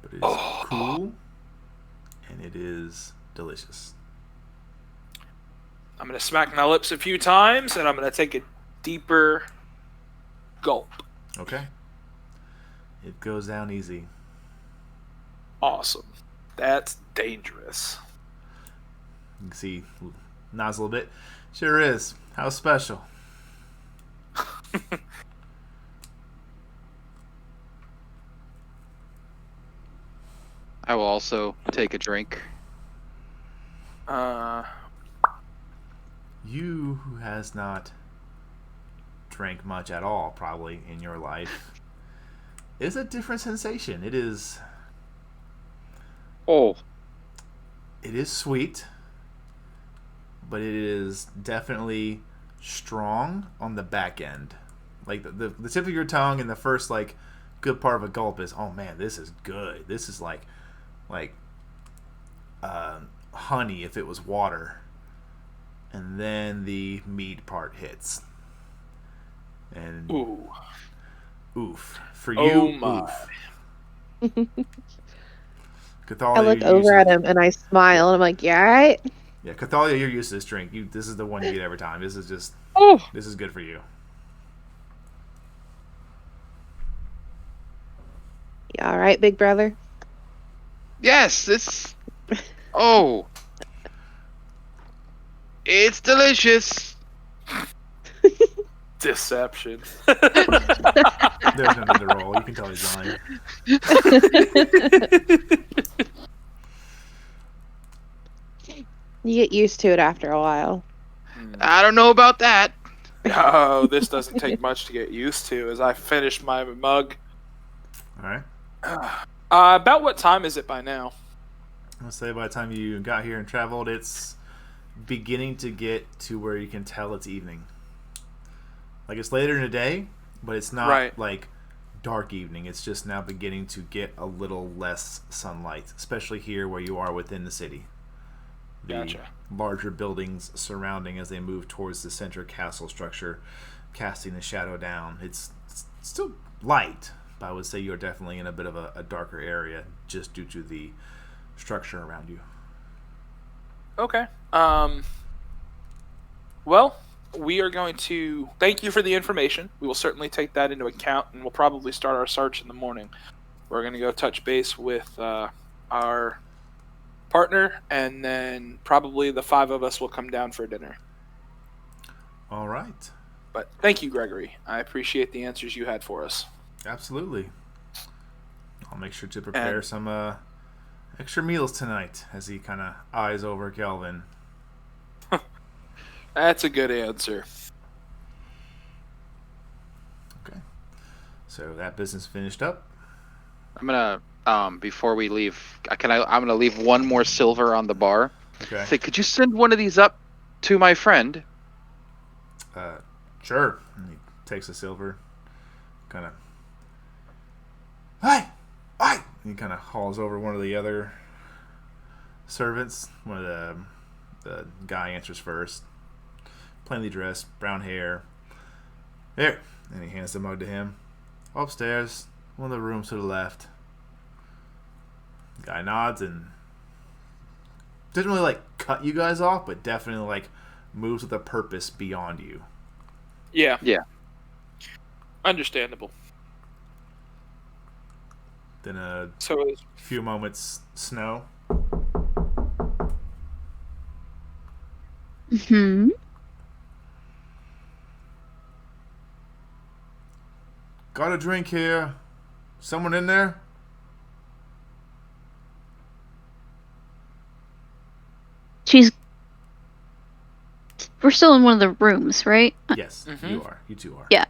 But it is cool, and it is delicious. I'm going to smack my lips a few times, and I'm going to take a deeper gulp. Okay. It goes down easy. Awesome. That's dangerous. You can see nods a little bit. Sure is. How special. I will also take a drink. You, who has not drank much at all, probably, in your life, is a different sensation. It is... Oh. It is sweet, but it is definitely strong on the back end. Like, the tip of your tongue and the first, like, good part of a gulp is, oh man, this is good. This is like honey if it was water. And then the mead part hits. And Ooh. oof. For you, Oh my. oof. I Cathalia, look you're over used at to, him and I smile and I'm like, "You all right?" yeah, Cathalia, you're used to this drink. This is the one you get every time. This is good for you. You all right, big brother? Yes, this. Oh, it's delicious. Deception. There's no need to roll. You can tell he's lying. You get used to it after a while. I don't know about that. Oh, this doesn't take much to get used to as I finish my mug. All right. About what time is it by now? I'll say by the time you got here and traveled, it's beginning to get to where you can tell it's evening. Like, it's later in the day, but it's not Right. like dark evening. It's just now beginning to get a little less sunlight, especially here where you are within the city. The Gotcha. larger buildings surrounding as they move towards the center castle structure, casting the shadow down. It's still light, but I would say you're definitely in a bit of a darker area just due to the structure around you. Okay. Well, we are going to thank you for the information. We will certainly take that into account, and we'll probably start our search in the morning. We're going to go touch base with our partner, and then probably the 5 of us will come down for dinner. All right. But thank you, Gregory. I appreciate the answers you had for us. Absolutely. I'll make sure to prepare And- some extra meals tonight as he kind of eyes over Kelvin. That's a good answer. Okay. So that business finished up. I'm gonna before we leave, I'm gonna leave one more silver on the bar. Okay. Say, could you send one of these up to my friend? Sure. And he takes a silver, kind of. Hey! Hey! And he kind of hauls over one of the other servants. One of the guy answers first. Plainly dressed, brown hair. Here. And he hands the mug to him. Upstairs, one of the rooms to the left. The guy nods and doesn't really like cut you guys off, but definitely like moves with a purpose beyond you. Yeah. Yeah. Understandable. Then a So it's few moments, snow. Hmm. Got a drink here. Someone in there? We're still in one of the rooms, right? Yes, Mhm. you are. You two are. Yeah.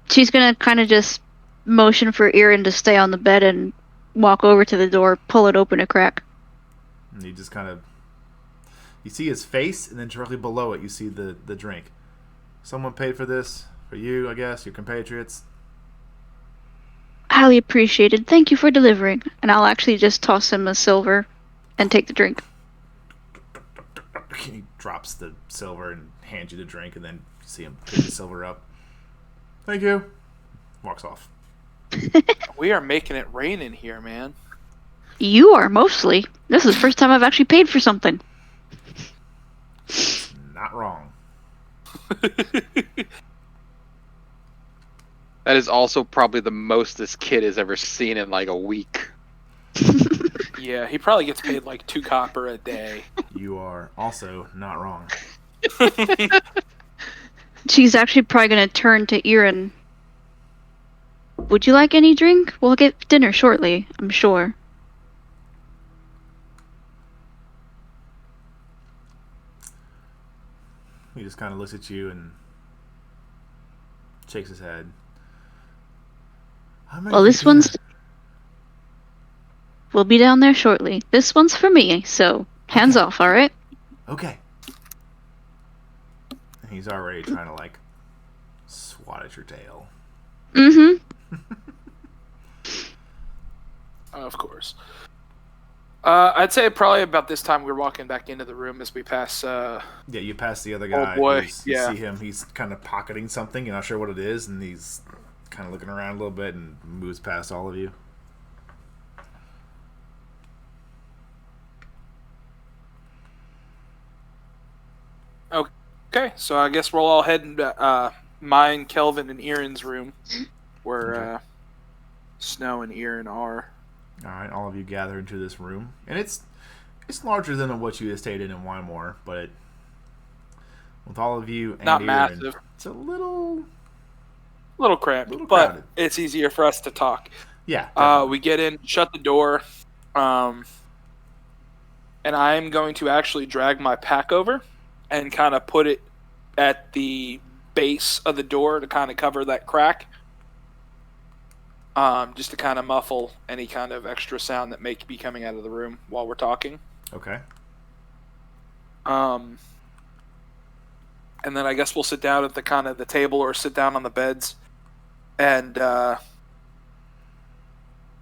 She's gonna kind of just motion for Erin to stay on the bed and walk over to the door, pull it open a crack. And you just kind of... You see his face, and then directly below it, you see the drink. Someone paid for this. For you, I guess. Your compatriots. Highly appreciated. Thank you for delivering. And I'll actually just toss him a silver and take the drink. He drops the silver and hands you the drink, and then you see him pick the silver up. Thank you. Walks off. we are making it rain in here, man. You are mostly. This is the first time I've actually paid for something. Not wrong. That is also probably the most this kid has ever seen in like a week. Yeah, he probably gets paid like 2 copper a day. You are also not wrong. She's actually probably gonna turn to Erin. Would you like any drink? We'll get dinner shortly, I'm sure. He just kind of looks at you and shakes his head. Well, this one's... We'll be down there shortly. This one's for me, so hands Okay. off, alright? Okay. And he's already trying to, like, swat at your tail. Mm-hmm. Of course. I'd say probably about this time we're walking back into the room as we pass. Yeah, you pass the other guy. boy, You yeah. see him. He's kind of pocketing something. You're not sure what it is, and he's kind of looking around a little bit and moves past all of you. Okay, so I guess we'll all head into mine, Kelvin, and Erin's room, where Snow and Erin are. All right, all of you gather into this room, and it's larger than what you had stayed in Wymore, but with all of you and Not Erin, massive. it's a little Cramped, Little but crowded. it's easier for us to talk. Yeah. Definitely. We get in, shut the door, and I'm going to actually drag my pack over and kind of put it at the base of the door to kind of cover that crack, just to kind of muffle any kind of extra sound that may be coming out of the room while we're talking. Okay. And then I guess we'll sit down at the table or sit down on the beds and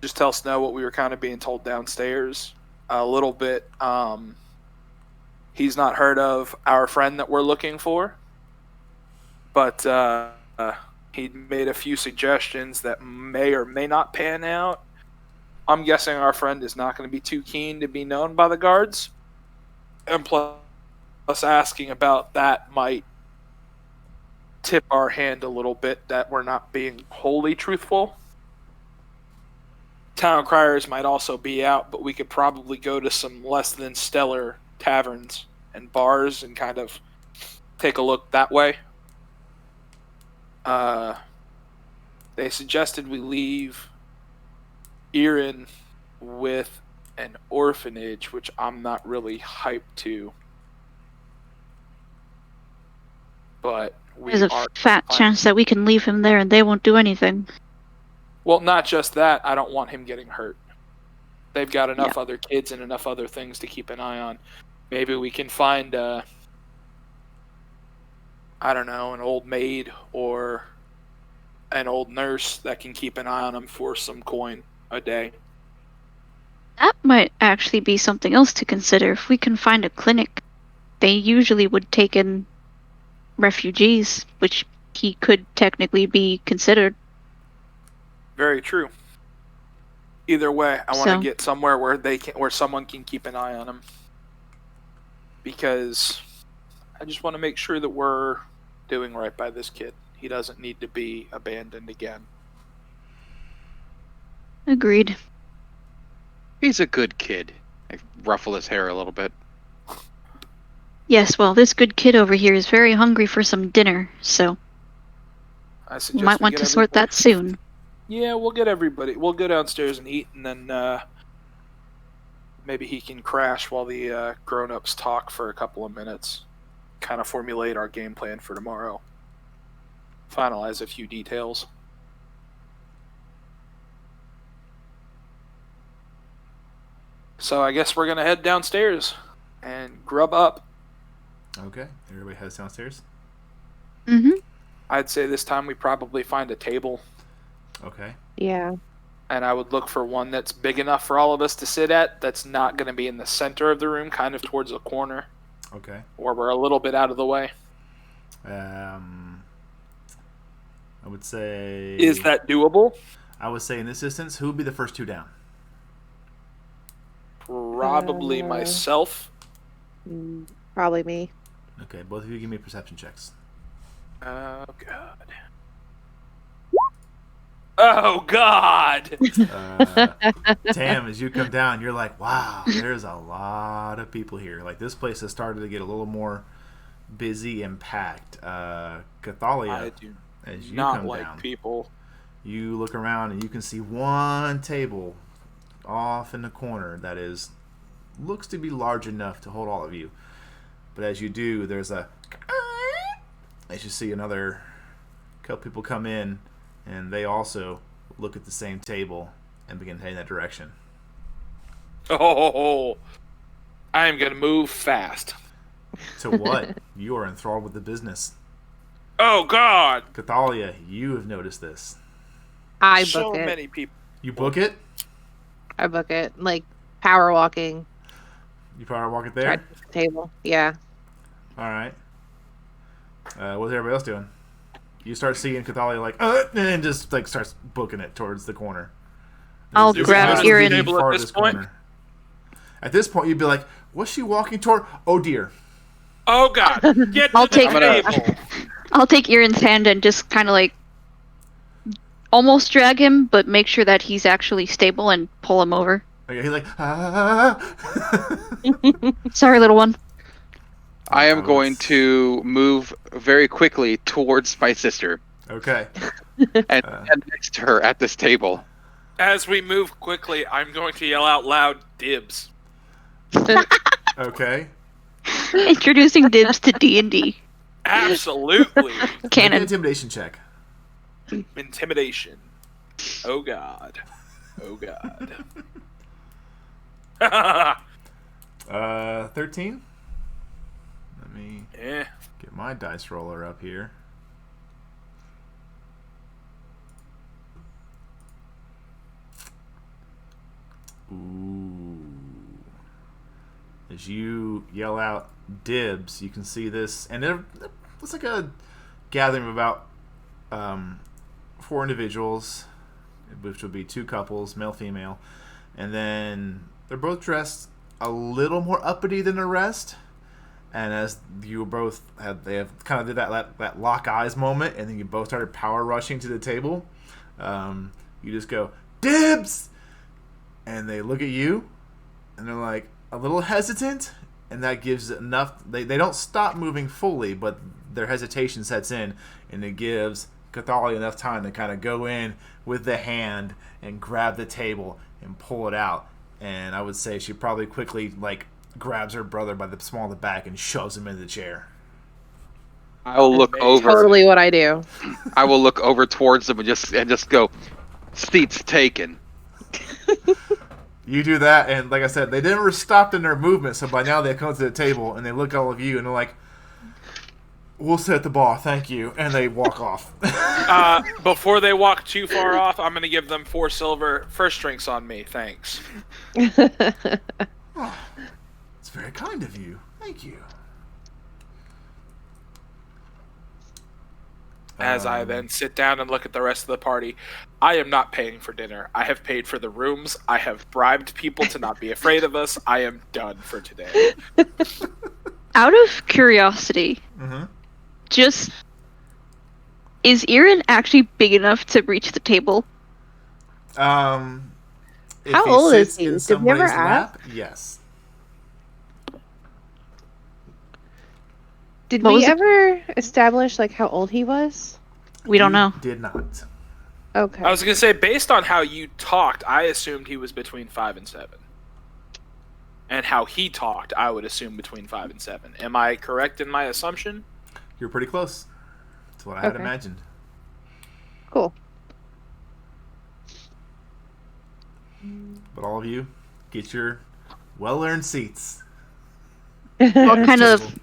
just tell Snow what we were kind of being told downstairs a little bit. He's not heard of our friend that we're looking for, but he made a few suggestions that may or may not pan out. I'm guessing our friend is not going to be too keen to be known by the guards, and plus asking about that might tip our hand a little bit that we're not being wholly truthful. Town criers might also be out, but we could probably go to some less than stellar taverns and bars and kind of take a look that way. They suggested we leave Erin with an orphanage, which I'm not really hyped to. But There's a fat chance that we can leave him there and they won't do anything. Well, not just that. I don't want him getting hurt. They've got enough other kids and enough other things to keep an eye on. Maybe we can find, I don't know, an old maid or an old nurse that can keep an eye on him for some coin a day. That might actually be something else to consider. If we can find a clinic, they usually would take in refugees, which he could technically be considered. Very true. Either way, I want to get somewhere where someone can keep an eye on him, because I just want to make sure that we're doing right by this kid. He doesn't need to be abandoned again. Agreed. He's a good kid. I ruffle his hair a little bit. Yes, well, this good kid over here is very hungry for some dinner, so we might want to sort that soon. Yeah, we'll get everybody. We'll go downstairs and eat, and then maybe he can crash while the grown-ups talk for a couple of minutes. Kind of formulate our game plan for tomorrow. Finalize a few details. So I guess we're going to head downstairs and grub up. Okay. Everybody heads downstairs? Mm-hmm. I'd say this time we probably find a table. Okay. Yeah. And I would look for one that's big enough for all of us to sit at, that's not going to be in the center of the room, kind of towards the corner. Okay. Or we're a little bit out of the way. I would say... Is that doable? I would say in this instance, who would be the first two down? Probably myself. Probably me. Okay, both of you give me perception checks. Oh, God. Oh, God! Tam, as you come down, you're like, wow, there's a lot of people here. Like, this place has started to get a little more busy and packed. Cathalia, I do as you not come like down, people. you look around and you can see one table off in the corner that looks to be large enough to hold all of you. But as you do, there's as you see another couple people come in, and they also look at the same table and begin heading that direction. Oh, I am going to move fast. To what? You are enthralled with the business. Oh, God! Cathalia, you have noticed this. I So book it. many people. You book it? I book it. Like, power walking. You power walk it Try there? to get the table. Yeah. All right. What's everybody else doing? You start seeing Cathalia like, and just like starts booking it towards the corner. I'll This grab happens to Erin. be the Table at this farthest point? corner. At this point, you'd be like, "What's she walking toward? Oh dear!" Oh God! Get I'll to the take- table. I'll take Erin's hand and just kind of like almost drag him, but make sure that he's actually stable and pull him over. Okay, he's like, "Ah." Sorry, little one. I am Oh, going it's- to move very quickly towards my sister Okay. and stand next to her at this table. As we move quickly, I'm going to yell out loud, "Dibs!" Okay. Introducing Dibs to D&D. Absolutely. Make an Canon. intimidation check. Intimidation. Oh God. Oh God. 13. Let me Eh. get my dice roller up here. Ooh. As you yell out "dibs," you can see this, and it's like a gathering of about 4 individuals, which would be 2 couples, male, female, and then they're both dressed a little more uppity than the rest. And as you both they have kind of did that lock eyes moment, and then you both started power rushing to the table. You just go "dibs," and they look at you, and they're like a little hesitant, and that gives enough. They don't stop moving fully, but their hesitation sets in, and it gives Cathalia enough time to kind of go in with the hand and grab the table and pull it out. And I would say she probably quickly like grabs her brother by the small of the back and shoves him into the chair. I'll look over. Totally what I do. I will look over towards them and just go, "Seats taken." You do that, and like I said, they never stopped in their movement, so by now they come to the table and they look at all of you and they're like, "We'll set the bar, thank you," and they walk off. Before they walk too far off, I'm going to give them 4 silver. First drinks on me, thanks. Oh, it's very kind of you. Thank you. As I then sit down and look at the rest of the party, I am not paying for dinner. I have paid for the rooms. I have bribed people to not be afraid of us. I am done for today. Out of curiosity, Mm-hmm. just is Erin actually big enough to reach the table? If How he old is sits he? in Did we ever somebody's lap, yes. Did What we was it? ever establish like how old he was? We don't You know. Did not. Okay. I was going to say, based on how you talked, I assumed he was between 5 and 7. And how he talked, I would assume between 5 and 7. Am I correct in my assumption? You're pretty close to what I had Okay. imagined. Cool. But all of you, get your well-earned seats. What kind of?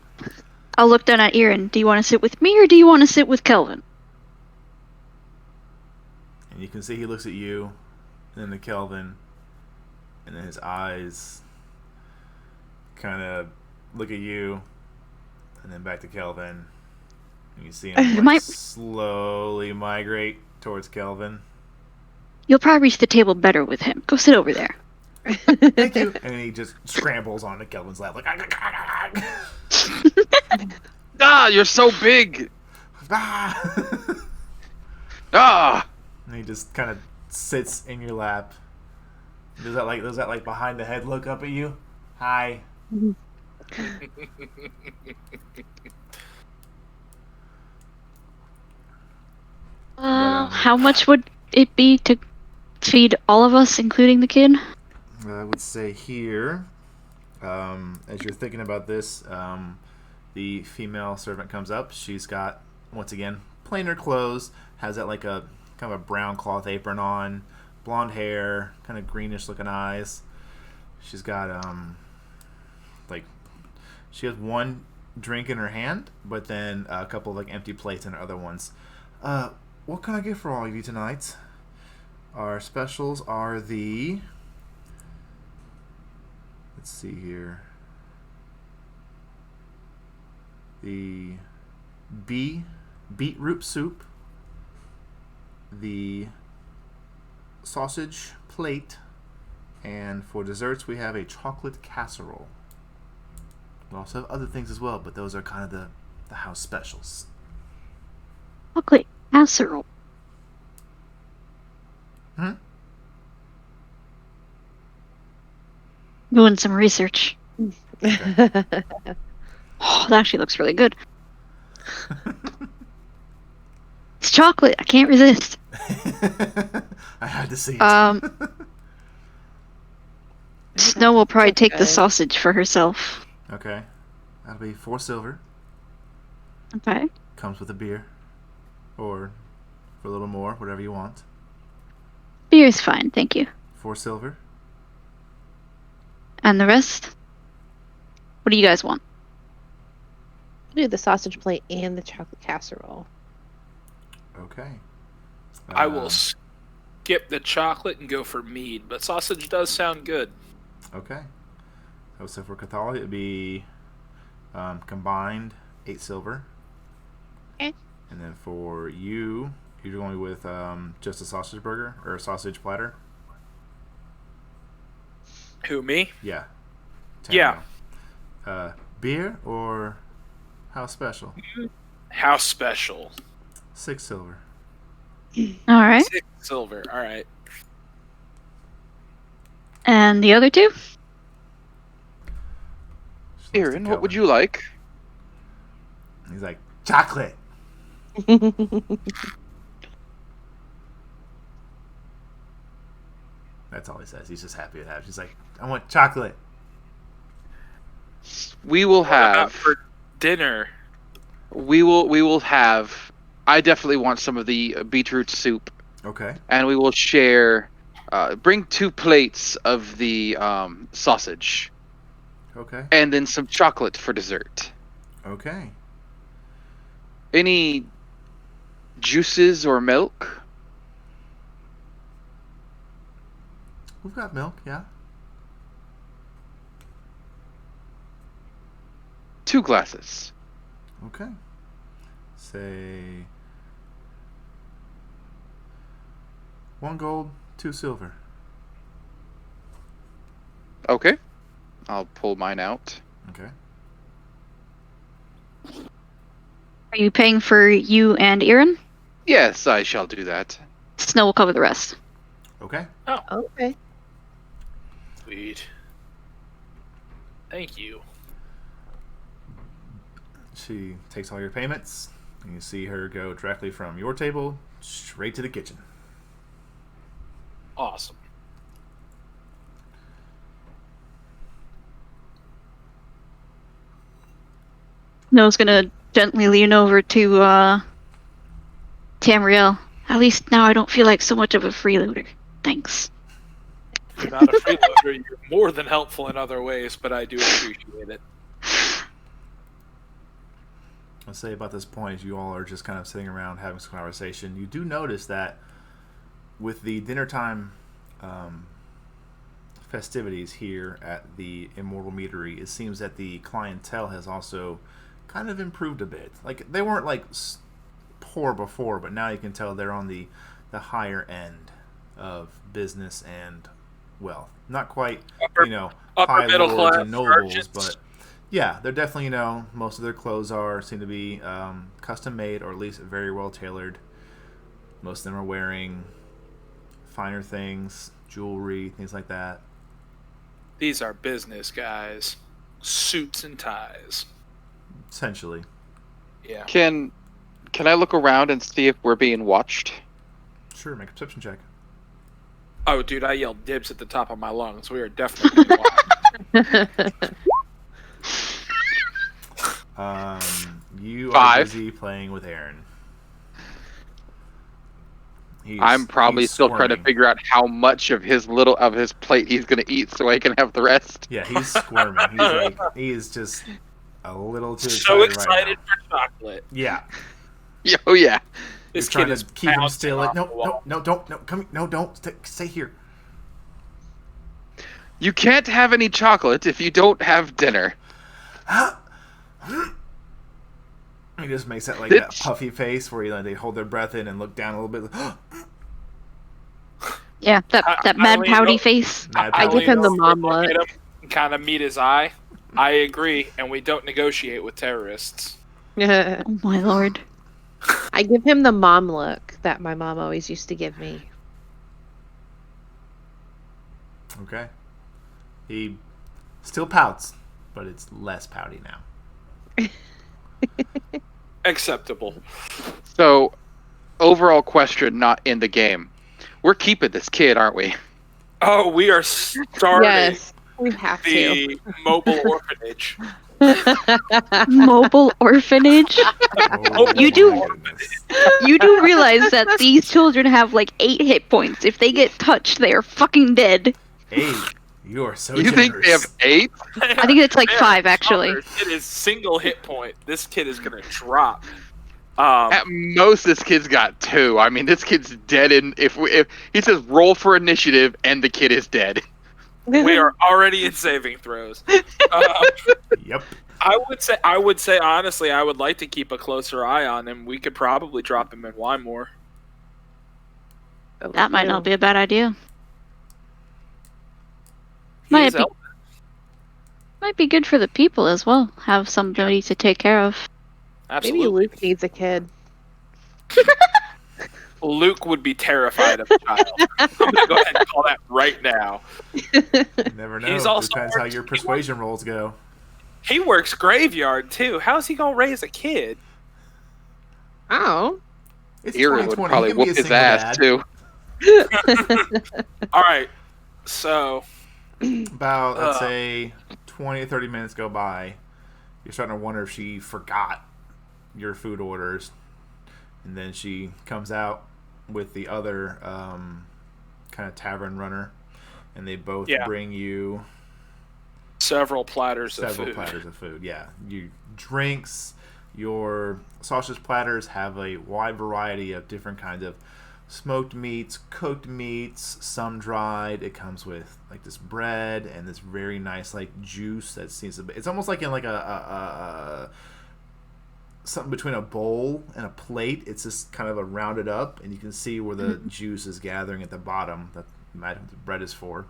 I'll look down at Erin. Do you want to sit with me or do you want to sit with Kelvin? And you can see he looks at you, and then to Kelvin, and then his eyes kind of look at you, and then back to Kelvin. And you see him like, slowly migrate towards Kelvin. You'll probably reach the table better with him. Go sit over there. Thank you. And he just scrambles onto Kelvin's lap like, Ah, you're so big. ah! Ah. And he just kind of sits in your lap. Does that like behind the head look up at you? Hi. How much would it be to feed all of us, including the kid? I would say here, as you're thinking about this, the female servant comes up. She's got, once again, plainer clothes, has that like a kind of a brown cloth apron on, blonde hair, kind of greenish looking eyes. She's got she has one drink in her hand, but then a couple of like empty plates in her other ones. What can I get for all of you tonight? Our specials are the Let's see here. The beetroot soup, the sausage plate, and for desserts we have a chocolate casserole. We also have other things as well, but those are kind of the house specials. Chocolate casserole. Doing some research. Okay. Oh, that actually looks really good. It's chocolate. I can't resist. I had to see it. Snow will probably take the Okay. sausage for herself. Okay. That'll be 4 silver. Okay. Comes with a beer. Or for a little more, whatever you want. Beer's fine, thank you. 4 silver. And the rest? What do you guys want? Do the sausage plate and the chocolate casserole. Okay. I will skip the chocolate and go for mead, but sausage does sound good. Okay. So for Cathali, it'd be combined 8 silver. Okay. And then for you, you're going with just a sausage burger or a sausage platter. Who, me? Yeah. Yeah. Beer or house special? House special. 6 silver. All right. 6 silver. All right. And the other two? She looks to Aaron, what would Kelvin. you like? He's like, chocolate. That's all he says. He's just happy to have. She's like, I want chocolate. We will What about have. for dinner? We will have. I definitely want some of the beetroot soup, Okay. and we will share. Bring 2 plates of the sausage, Okay. and then some chocolate for dessert. Okay. Any juices or milk? We've got milk, yeah. 2 glasses. Okay. Say 1 gold, 2 silver. Okay. I'll pull mine out. Okay. Are you paying for you and Erin? Yes, I shall do that. Snow will cover the rest. Okay. Okay. Sweet. Thank you. She takes all your payments, and you see her go directly from your table straight to the kitchen. Awesome. Snow's gonna gently lean over to Tamriel. At least now I don't feel like so much of a freeloader. Thanks. You're not a freeloader. You're more than helpful in other ways, but I do appreciate it. I'll say about this point, as you all are just kind of sitting around having some conversation, you do notice that with the dinner time festivities here at the Immortal Meadery, it seems that the clientele has also kind of improved a bit. Like, they weren't like poor before, but now you can tell they're on the higher end of business and wealth. Not quite, Upper high middle lords class and nobles, merchants. but yeah, they're definitely, most of their clothes seem to be custom made, or at least very well tailored. Most of them are wearing finer things, jewelry, things like that. These are business guys. Suits and ties. Essentially. Yeah. Can I look around and see if we're being watched? Sure, make a perception check. Oh, dude, I yelled dibs at the top of my lungs. We are definitely being watched. You are 5. busy playing with Aaron. I'm probably he's still trying to squirming. figure out how much of his plate he's gonna eat so I can have the rest. Yeah, he's squirming. He is just a little too So excited excited right for chocolate. now. Yeah, Oh yeah. This you're trying kid is to keep him bouncing still. off Like, the wall. no, don't, stay here. You can't have any chocolate if you don't have dinner. He just makes that like This- that puffy face where they hold their breath in and look down a little bit. Yeah, that I mad lean pouty over- face. Mad I pouty give him the face. mom Look look. at him and kind of meet his eye. I agree, and we don't negotiate with terrorists. I Oh my lord. give him the mom look that my mom always used to give me. Okay. He still pouts, but it's less pouty now. Acceptable. So, overall question, not in the game. We're keeping this kid, aren't we? Oh, we are starting Yes, we have to. the mobile orphanage. Mobile orphanage? Oh, You do- my goodness. You do realize that these children have like 8 hit points. If they get touched, they are fucking dead. Hey, you are so You generous. think they have 8? I think it's like They are 5 actually. numbers. It is single hit point. This kid is gonna drop. Um, At most, this kid's got 2. I mean, this kid's dead. If he says roll for initiative, and the kid is dead. we are already in saving throws. Yep. I would say honestly, I would like to keep a closer eye on him. We could probably drop him in Wymore. That might not be a bad idea. He Might is be- Might be good for the people as well. Have somebody to take care of. absolutely. Maybe Luke needs a kid. Luke would be terrified of a child. I'm gonna go ahead and call that right now. You never know. He's also Depends how works- your persuasion rolls go. He works graveyard too. How's he gonna raise a kid? Oh. It's Aaron would 2020. probably He can be whoop a his single ass, dad. too. All right, so About, let's Uh. say, 20 to 30 minutes go by. You're starting to wonder if she forgot your food orders. And then she comes out with the other kind of tavern runner. And they both Yeah. bring you several platters of several food. platters of food. Yeah. You drinks, your sausage platters have a wide variety of different kinds of smoked meats, cooked meats, some dried. It comes with like this bread and this very nice like juice that seems to be, it's almost like in like a something between a bowl and a plate. It's just kind of a rounded up, and you can see where the juice is gathering at the bottom. That imagine what the bread is for.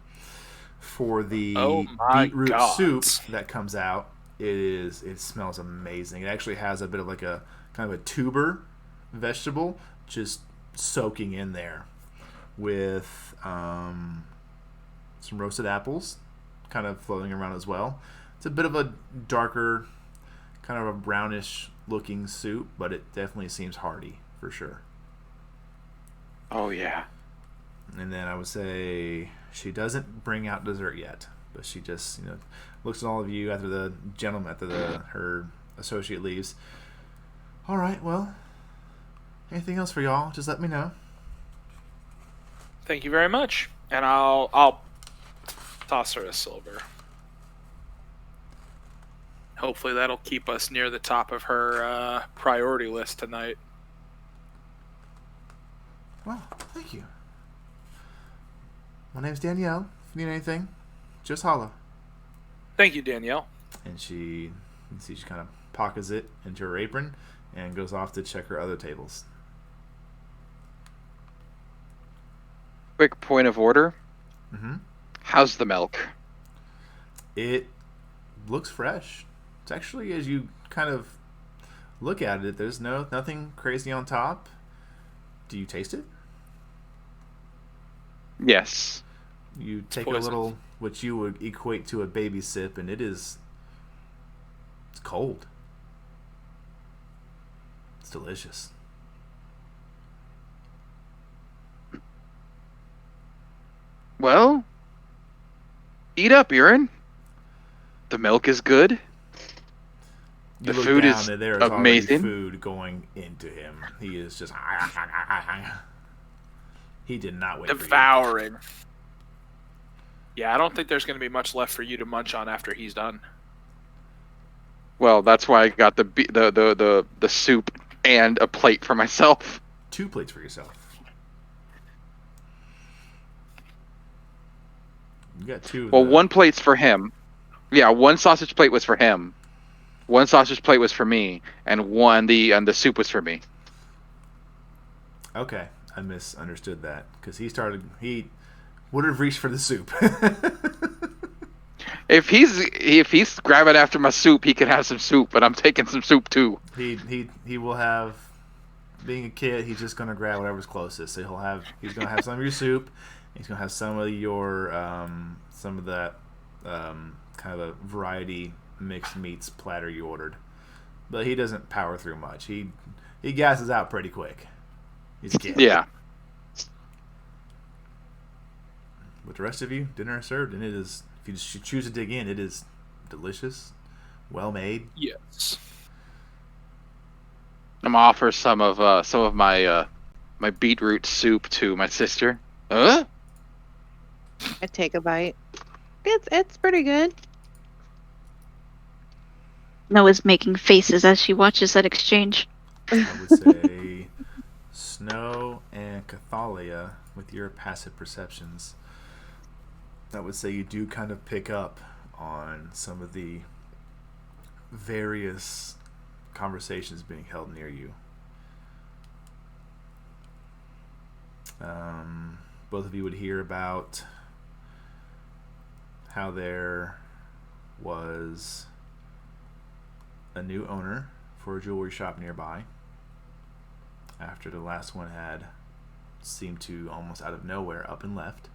For the Oh my beetroot God. soup that comes out, it smells amazing. It actually has a bit of like a kind of a tuber vegetable just soaking in there with some roasted apples kind of floating around as well. It's a bit of a darker, kind of a brownish looking soup, but it definitely seems hearty for sure. Oh, yeah. And then I would say she doesn't bring out dessert yet, but she just looks at all of you after the gentleman, her associate leaves. All right, well, anything else for y'all? Just let me know. Thank you very much, and I'll toss her a silver. Hopefully that'll keep us near the top of her priority list tonight. Well, thank you. My name's Danielle. If you need anything, just holla. Thank you, Danielle. And she kind of pockets it into her apron and goes off to check her other tables. Quick point of order. Mm-hmm. How's the milk? It looks fresh. It's actually, as you kind of look at it, there's nothing crazy on top. Do you taste it? Yes. You take a poison. little, which you would equate to a baby sip, and it's cold. It's delicious. Well, eat up, Aaron. The milk is good. You The look food down is and there is already amazing. food going into him. He is just he did not wait for you. Devouring. Yeah, I don't think there's going to be much left for you to munch on after he's done. Well, that's why I got the soup and a plate for myself. 2 plates for yourself. You got two of Well, the... one plate's for him. Yeah, one sausage plate was for him. One sausage plate was for me, and the soup was for me. Okay, I misunderstood that because he would have reached for the soup. If he's grabbing after my soup, he can have some soup, but I'm taking some soup too. He will have. Being a kid, he's just gonna grab whatever's closest. So he's gonna have some of your soup. He's gonna have some of your some of that kind of a variety mixed meats platter you ordered. But he doesn't power through much. He gasses out pretty quick. He's a kid. Yeah. With the rest of you, dinner is served, and it is. If you just choose to dig in, it is delicious, well made. Yes. I'm gonna offer some of my my beetroot soup to my sister. Huh? I take a bite. It's pretty good. Noah's making faces as she watches that exchange. I would say Snow and Cathalia, with your passive perceptions, I would say you do kind of pick up on some of the various conversations being held near you. Both of you would hear about how there was a new owner for a jewelry shop nearby after the last one had seemed to almost out of nowhere up and left.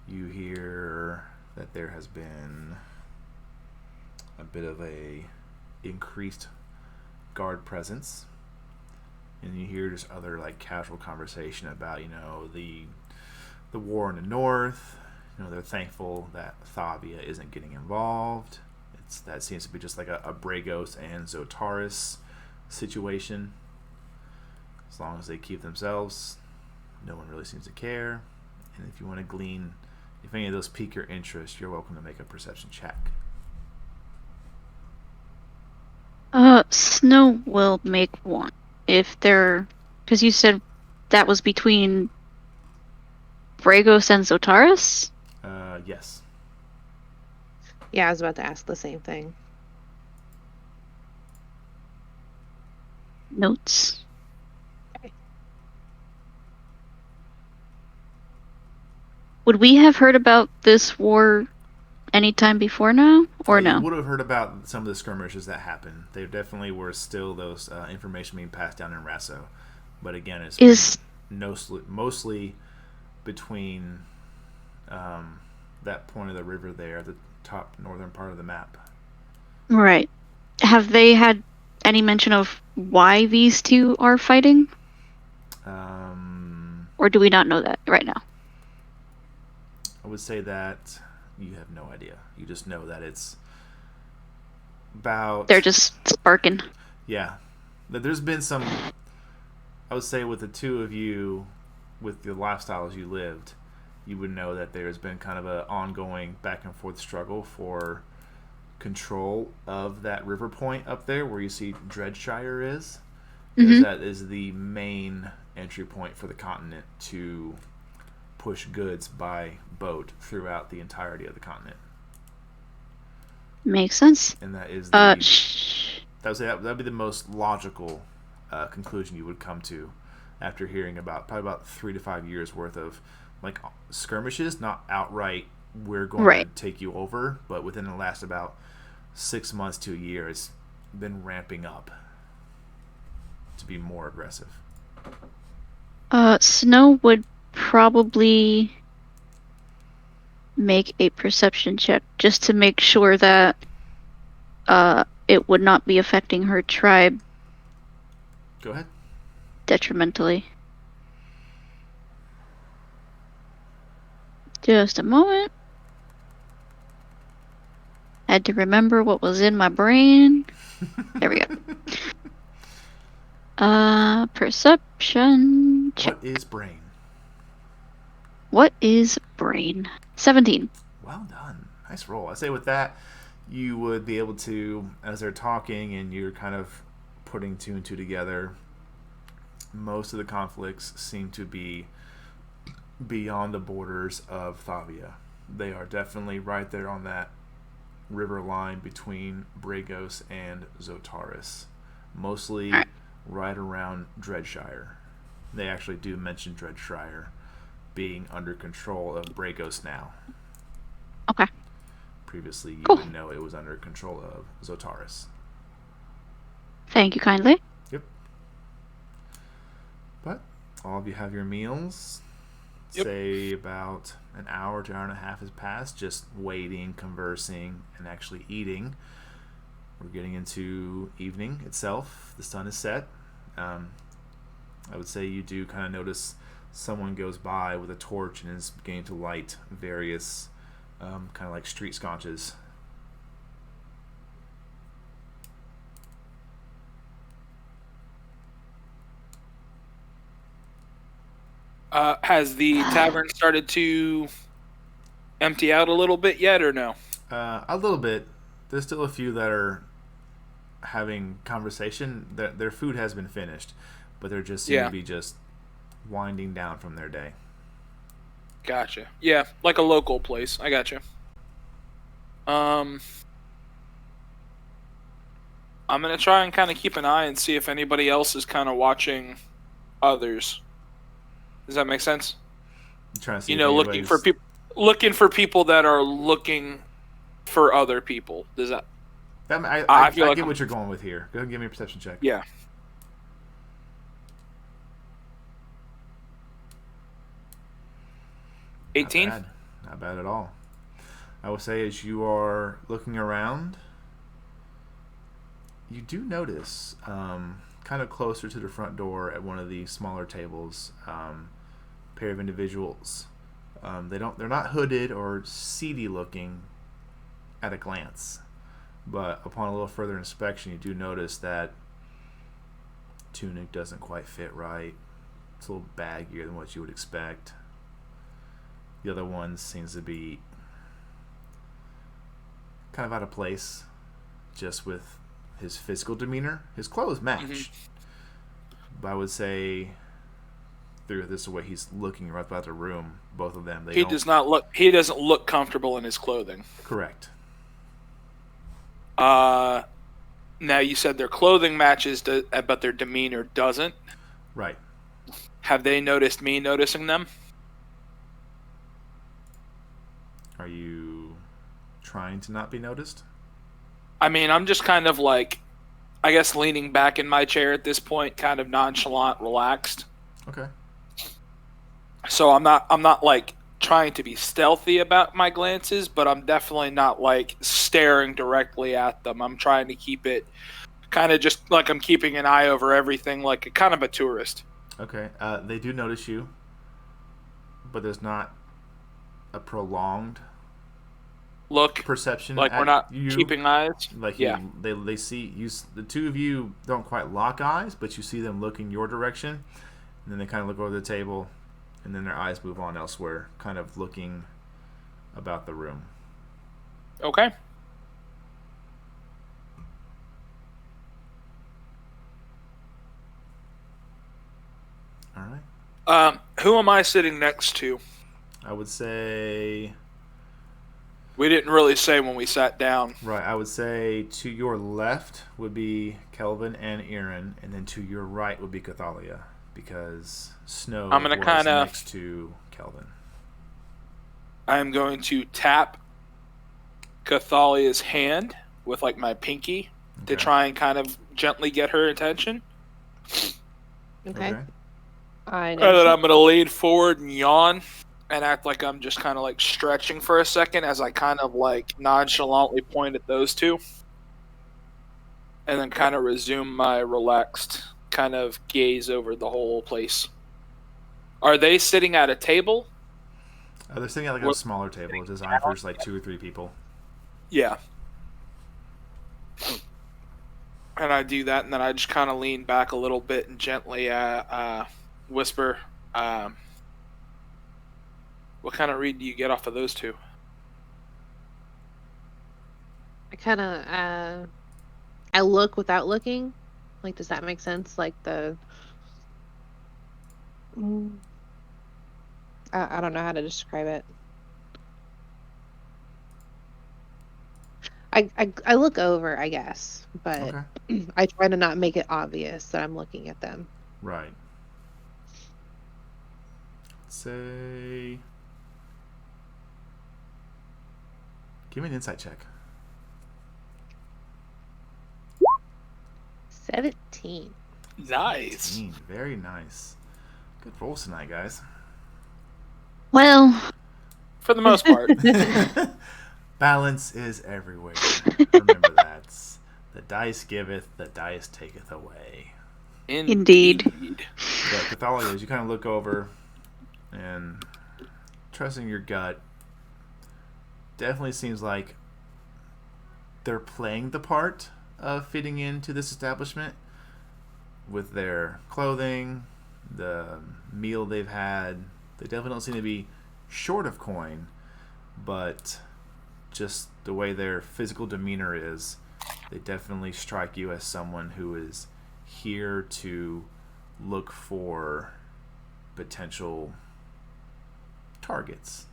You hear that there has been a bit of a increased guard presence, and you hear just other like casual conversation about the war in the north. They're thankful that Thavia isn't getting involved. That seems to be just like a Bragos and Zotaris situation. As long as they keep themselves, no one really seems to care. And if you want to glean, if any of those pique your interest, you're welcome to make a perception check. Snow will make one. Because you said that was between Bragos and Zotaris? Yes. Yeah, I was about to ask the same thing. Notes. Okay. Would we have heard about this war anytime before now, or no? You would have heard about some of the skirmishes that happened. There definitely were still those information being passed down in Rasso. But again, it's mostly between that point of the river there, the top northern part of the map. Right. Have they had any mention of why these two are fighting? Or do we not know that right now? I would say that you have no idea. You just know that it's about... They're just sparking. Yeah. There's been some... I would say with the two of you, with the lifestyles you lived, you would know that there's been kind of an ongoing back and forth struggle for control of that river point up there where you see Dreadshire is. Mm-hmm. That is the main entry point for the continent to push goods by boat throughout the entirety of the continent. Makes sense. And that is that would be the most logical conclusion you would come to after hearing about probably about 3 to 5 years worth of like skirmishes, not outright we're going to take you over, but within the last about 6 months to a year, it's been ramping up to be more aggressive. Snow would probably make a perception check just to make sure that it would not be affecting her tribe. Go ahead. Detrimentally. Just a moment. Had to remember what was in my brain. There we go. Perception check. What is brain? What is brain? 17. Well done. Nice roll. I say with that, you would be able to, as they're talking and you're kind of putting two and two together, most of the conflicts seem to be beyond the borders of Thavia. They are definitely right there on that river line between Bragos and Zotaris. Mostly right around Dreadshire. They actually do mention Dreadshire being under control of Bragos now. Okay. Previously, you Cool. would know it was under control of Zotaris. Thank you kindly. Yep. But all of you have your meals. Yep. Say about an hour to hour and a half has passed, just waiting, conversing, and actually eating. We're getting into evening itself. The sun is set. I would say you do kind of notice someone goes by with a torch and is beginning to light various kind of like street sconces. Has the tavern started to empty out a little bit yet, or no? A little bit. There's still a few that are having conversation. Their food has been finished, but they're just seem to be just winding down from their day. Gotcha. Yeah, like a local place. I gotcha. I'm gonna try and kind of keep an eye and see if anybody else is kind of watching others. Does that make sense? I'm trying to see You if know, looking for people that are looking for other people. Does that? I feel like get what you're going with here. Go ahead and give me a perception check. Yeah. Not 18. bad. Not bad at all. I will say, as you are looking around, you do notice, kind of closer to the front door at one of the smaller tables, a pair of individuals. They're not hooded or seedy looking at a glance, but upon a little further inspection, you do notice that tunic doesn't quite fit right. It's a little baggier than what you would expect. The other one seems to be kind of out of place, just with his physical demeanor. His clothes match, but I would say through this way he's looking right about the room. Both of them, He doesn't look comfortable in his clothing. Correct. Now you said their clothing matches, but their demeanor doesn't. Right. Have they noticed me noticing them? Are you trying to not be noticed? I mean, I'm just kind of like, I guess, leaning back in my chair at this point, kind of nonchalant, relaxed. Okay. So I'm not like trying to be stealthy about my glances, but I'm definitely not like staring directly at them. I'm trying to keep it kind of just like I'm keeping an eye over everything, like a kind of a tourist. Okay. They do notice you, but there's not a prolonged Look, perception. like we're not keeping eyes. Like yeah, they see you. The two of you don't quite lock eyes, but you see them looking your direction, and then they kind of look over the table, and then their eyes move on elsewhere, kind of looking about the room. Okay. All right. Who am I sitting next to? I would say. We didn't really say when we sat down. Right. I would say to your left would be Kelvin and Aaron, and then to your right would be Cathalia, because Snow I'm gonna was kinda- next to Kelvin. I'm going to tap Cathalia's hand with like my pinky to Okay. try and kind of gently get her attention. Okay. I And know. then I'm going to lean forward and yawn and act like I'm just kind of like stretching for a second as I kind of like nonchalantly point at those two. And then kind of resume my relaxed kind of gaze over the whole place. Are they sitting at a table? They're sitting at like a smaller table, designed for just like 2 or 3 people. Yeah. And I do that, and then I just kind of lean back a little bit and gently whisper, what kind of read do you get off of those two? I kind of I look without looking. Like, does that make sense? Like I don't know how to describe it. I look over, I guess, but Okay. I try to not make it obvious that I'm looking at them. Right. Say. Give me an insight check. 17. Nice. 17. Very nice. Good rolls tonight, guys. Well, For the most part. Balance is everywhere. Remember that. The dice giveth, the dice taketh away. Indeed. But Cathalia, as you kind of look over and trusting your gut, definitely seems like they're playing the part of fitting into this establishment with their clothing, the meal they've had. They definitely don't seem to be short of coin, but just the way their physical demeanor is, they definitely strike you as someone who is here to look for potential targets.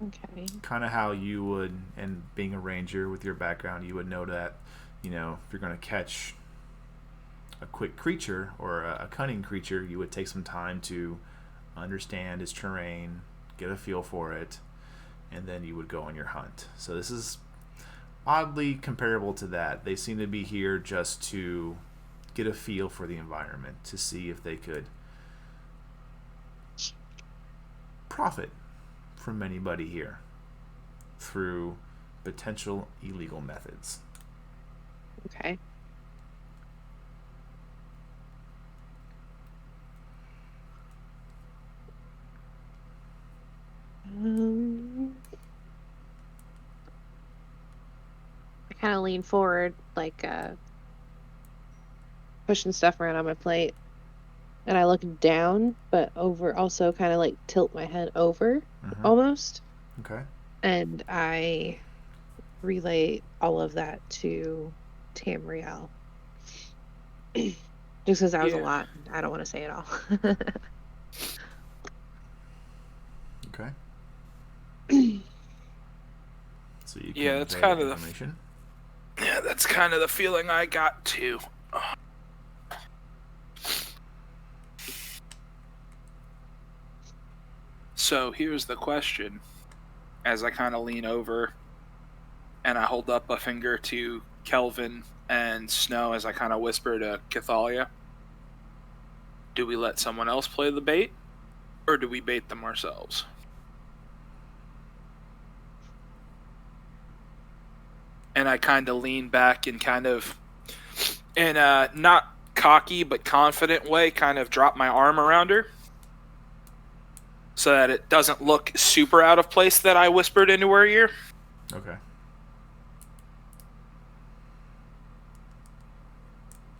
Okay. Kind of how you would, and being a ranger with your background, you would know that, if you're going to catch a quick creature or a cunning creature, you would take some time to understand its terrain, get a feel for it, and then you would go on your hunt. So this is oddly comparable to that. They seem to be here just to get a feel for the environment, to see if they could profit from anybody here through potential illegal methods. Okay. I kind of lean forward, like pushing stuff around on my plate, and I look down, but over, also kind of like tilt my head over, almost. Okay. And I relay all of that to Tamriel. Just because that was a lot. I don't want to say it all. Okay. So you can Yeah, that's convey kind that of information. Yeah, that's kind of the feeling I got too. So here's the question. As I kind of lean over and I hold up a finger to Kelvin and Snow as I kind of whisper to Cathalia, do we let someone else play the bait, or do we bait them ourselves? And I kind of lean back and kind of, in a not cocky but confident way, kind of drop my arm around her so that it doesn't look super out of place that I whispered into her ear. Okay. Are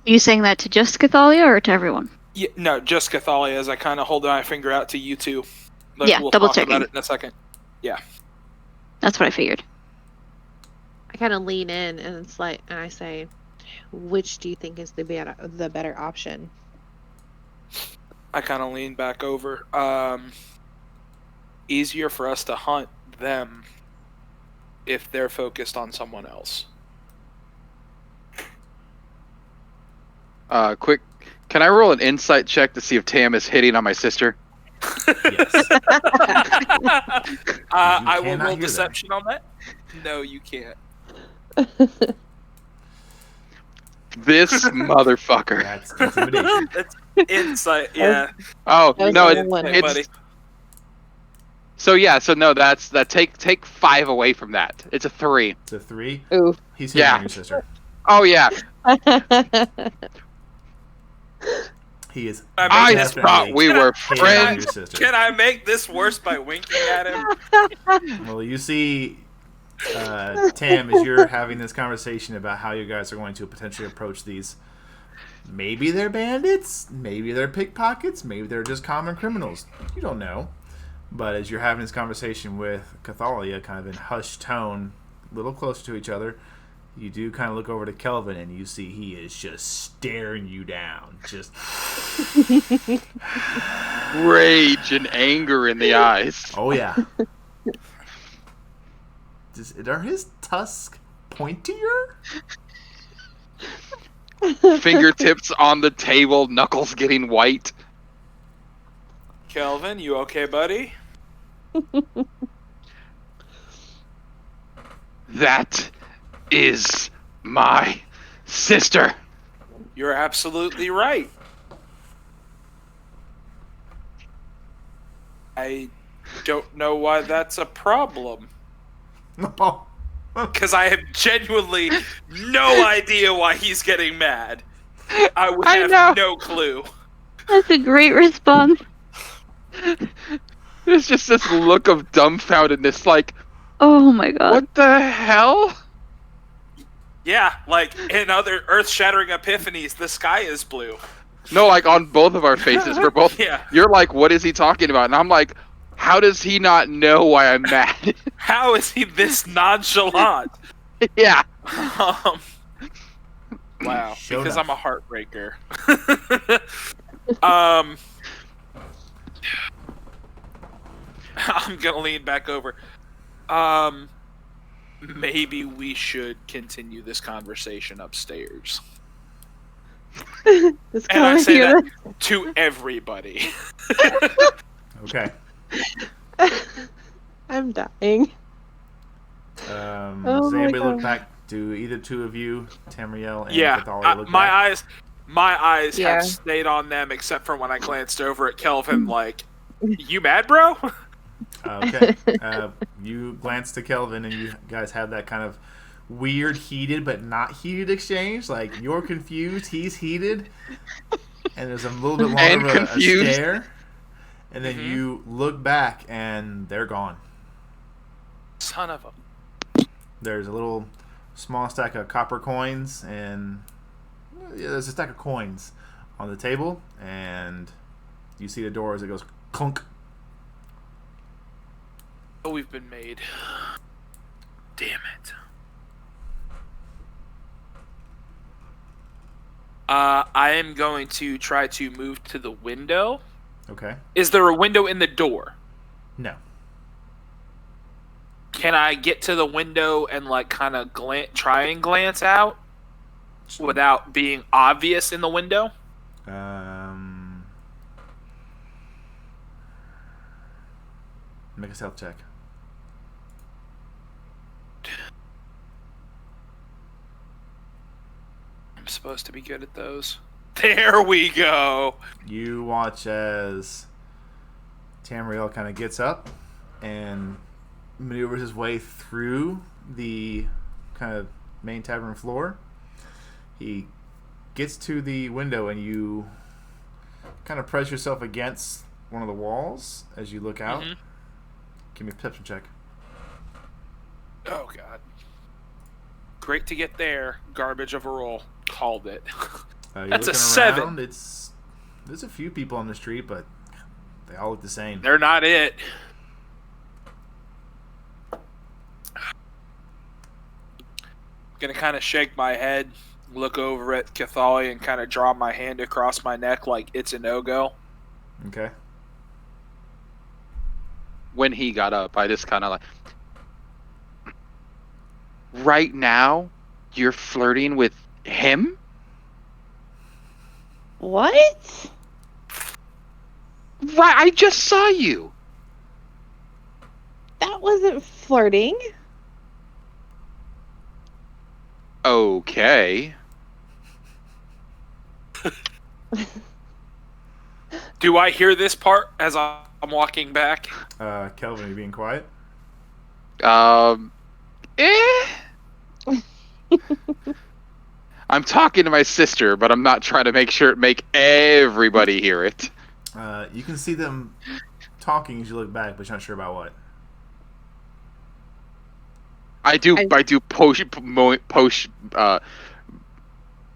you saying that to just Cathalia or to everyone? Yeah, no, just Cathalia, as I kind of hold my finger out to you two. Yeah, we'll double talk checking. about it in a second. Yeah. That's what I figured. I kind of lean in, and it's like, and I say, which do you think is the better option? I kind of lean back over. Easier for us to hunt them if they're focused on someone else. Quick, can I roll an insight check to see if Tam is hitting on my sister? Yes. I will cannot roll hear deception on that. No, you can't. This motherfucker. That's intimidation. That's insight. Yeah. Oh That was no, only it's, one. Hey, buddy. it's so yeah. So no, that's that. Take 5 away from that. It's a 3. It's a 3. Ooh. He's hitting Yeah. on your sister. Oh yeah. He is. I this- thought we were hitting on friends. your sister. Can I make this worse by winking at him? Well, you see, Tam, as you're having this conversation about how you guys are going to potentially approach these. Maybe they're bandits, maybe they're pickpockets, maybe they're just common criminals. You don't know. But as you're having this conversation with Cathalia, kind of in hushed tone, a little closer to each other, You do kind of look over to Kelvin, and you see he is just staring you down. Just Rage and anger in the eyes. oh yeah. Are his tusks pointier? Fingertips on the table, knuckles getting white. Kelvin, you okay, buddy? That is my sister. You're absolutely right. I don't know why that's a problem. No. Because I have genuinely no idea why he's getting mad. I would have know. no clue. That's a great response. There's just this look of dumbfoundedness, like, Oh my god. what the hell? Yeah, like in other earth-shattering epiphanies, the sky is blue. No, like on both of our faces. We're both. Yeah. You're like, what is he talking about? And I'm like, how does he not know why I'm mad? How is he this nonchalant? Yeah. Wow, Show because enough. I'm a heartbreaker. I'm gonna lean back over. Maybe we should continue this conversation upstairs. This And I guy say here. that to everybody. Okay. I'm dying. Does Oh my anybody look God. back? Do either two of you, Tamriel and Yeah, Cathalia, look my back? eyes Yeah. have stayed on them, except for when I glanced over at Kelvin. Like, you mad, bro? Okay. You glance to Kelvin, and you guys have that kind of weird, heated but not heated exchange. Like, you're confused, he's heated, and there's a little bit And longer of a confused. stare. And then you look back, and they're gone. Son of a. There's a little small stack of copper coins, and there's a stack of coins on the table, and you see the door as it goes clunk. Oh, we've been made. Damn it. I am going to try to move to the window. Okay. Is there a window in the door? No. Can I get to the window and like kind of try and glance out without being obvious in the window? Make a stealth check. I'm supposed to be good at those. There we go. You watch as Tamriel kind of gets up and maneuvers his way through the kind of main tavern floor. He gets to the window, and you kind of press yourself against one of the walls as you look out. Mhm. Give me a perception check. Oh god. Great to get there. Garbage of a roll. Called it. You're That's a looking 7. around. There's a few people on the street, but they all look the same. They're not it. Gonna kind of shake my head, look over at Cathalia, and kind of draw my hand across my neck like it's a no-go. Okay. When he got up, I just kind of like, right now, you're flirting with him? What? Right, I just saw you. That wasn't flirting. Okay. Do I hear this part as I'm walking back? Kelvin, are you being quiet? Eh. I'm talking to my sister, but I'm not trying to make everybody hear it. You can see them talking as you look back, but you're not sure about what. I do push,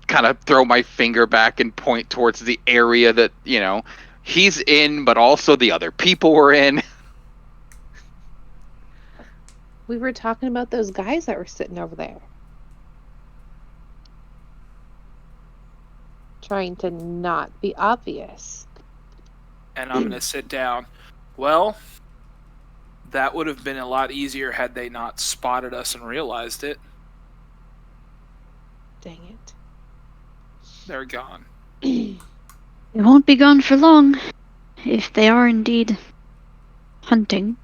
kind of throw my finger back and point towards the area that, he's in, but also the other people were in. We were talking about those guys that were sitting over there. trying to not be obvious. And I'm going to sit down. Well, that would have been a lot easier had they not spotted us and realized it. Dang it. They're gone. They won't be gone for long. If they are indeed hunting,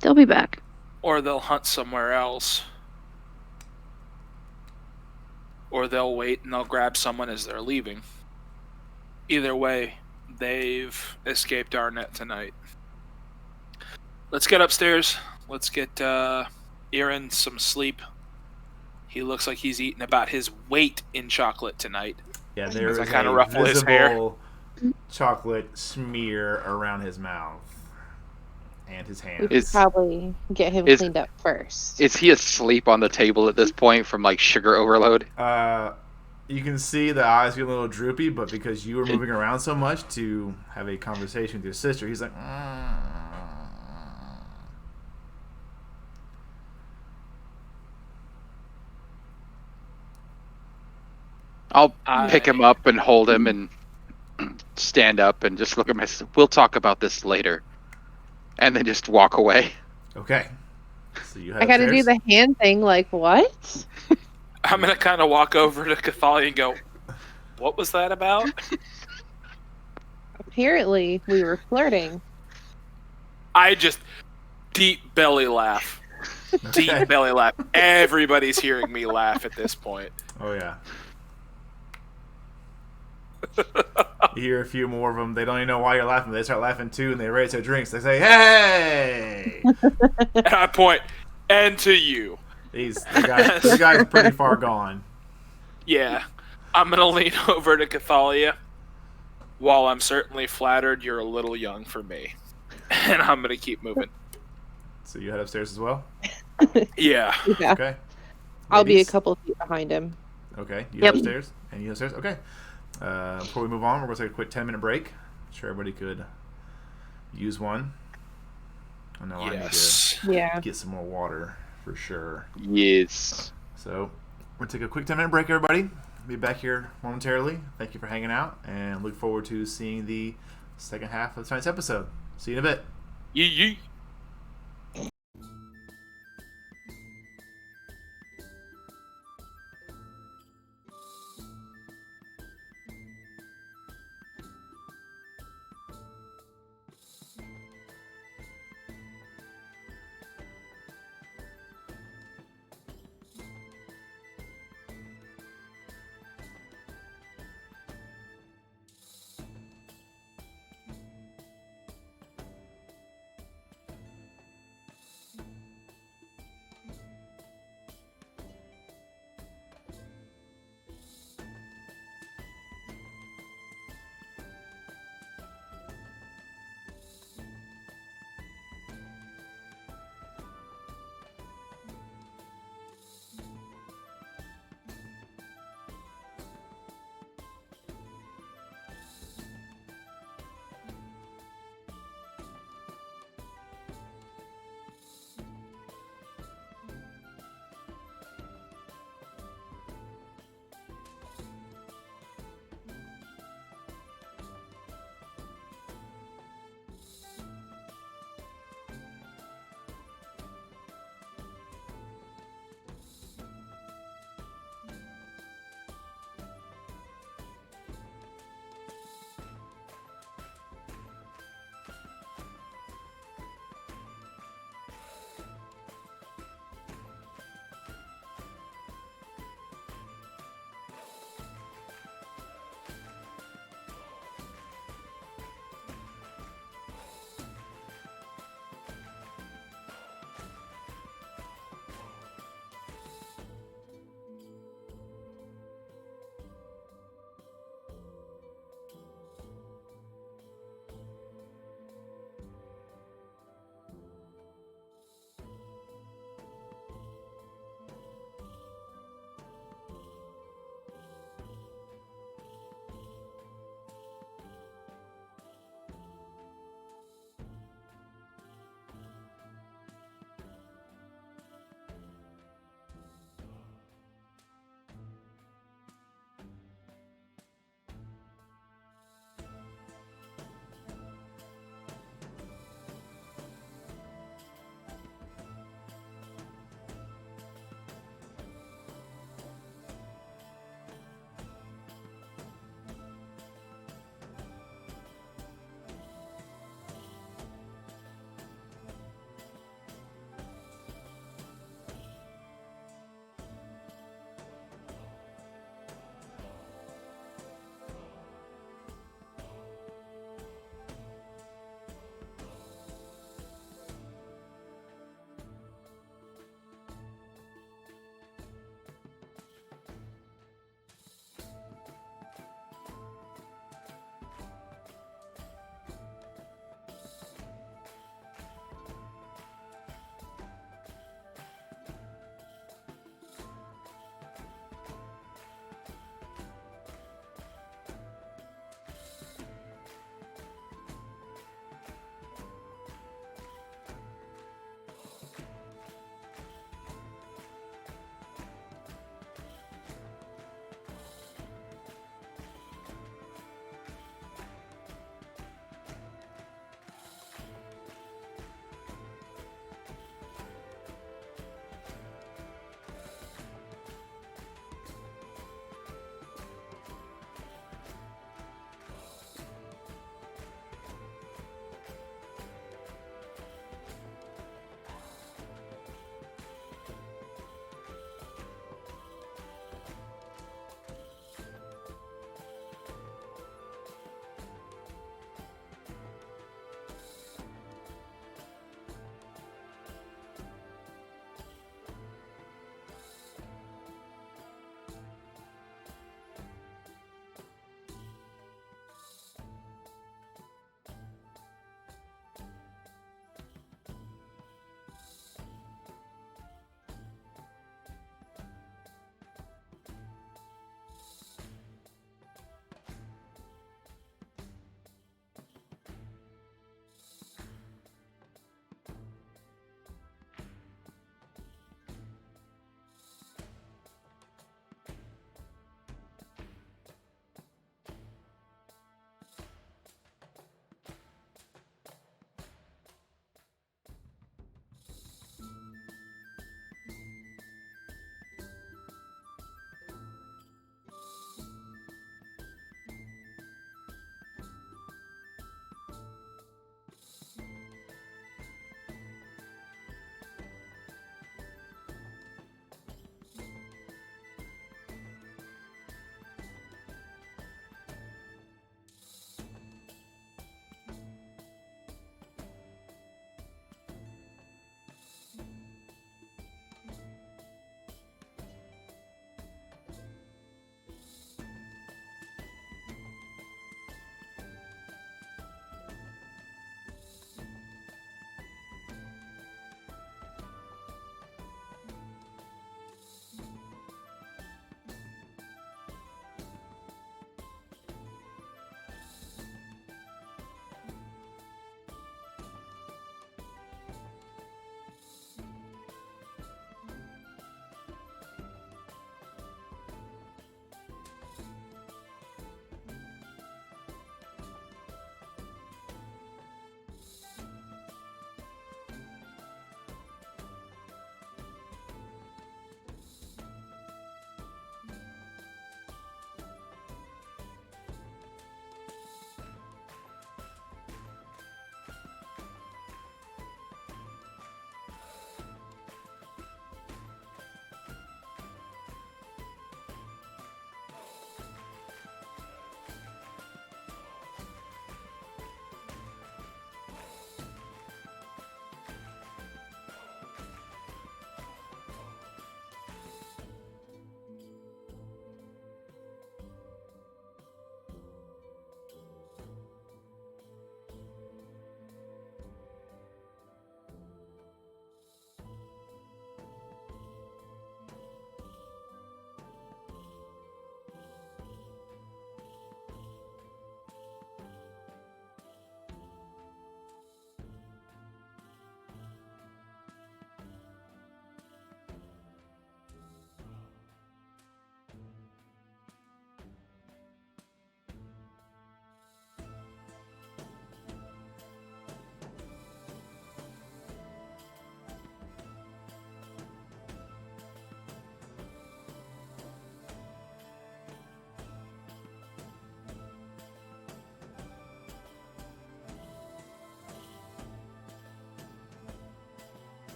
they'll be back. Or they'll hunt somewhere else. Or they'll wait and they'll grab someone as they're leaving. Either way, they've escaped our net tonight. Let's get upstairs. Let's get Aaron some sleep. He looks like he's eaten about his weight in chocolate tonight. Yeah, there is I kinda a ruffle his hair. visible chocolate smear around his mouth and his We hands. should probably get him is- cleaned up first. Is he asleep on the table at this point from like sugar overload? You can see the eyes get a little droopy, but because you were moving around so much to have a conversation with your sister, he's like, I'll pick him up and hold him and stand up and just look at my sister. We'll talk about this later. And then just walk away. Okay. So you head I gotta do upstairs? the hand thing, like, what? I'm going to kind of walk over to Cathalia and go, what was that about? Apparently, we were flirting. I just deep belly laugh. Deep belly laugh. Everybody's hearing me laugh at this point. Oh, yeah. You hear a few more of them. They don't even know why you're laughing. They start laughing too, and they raise their drinks. They say, "Hey!" And I point, and to you. The guy's pretty far gone. Yeah. I'm going to lean over to Cathalia. While I'm certainly flattered, you're a little young for me. And I'm going to keep moving. So you head upstairs as well? Yeah. Yeah. Okay. I'll be a Ladies? couple feet behind him. Okay. You Yep. head upstairs? And you head upstairs? Okay. Before we move on, we're going to take a quick 10-minute break. I'm sure everybody could use one. I know Yes. I need Yeah. to get some more water for sure. Yes. So we're going to take a quick 10-minute break, everybody. Be back here momentarily. Thank you for hanging out, and look forward to seeing the second half of tonight's episode. See you in a bit. Yee.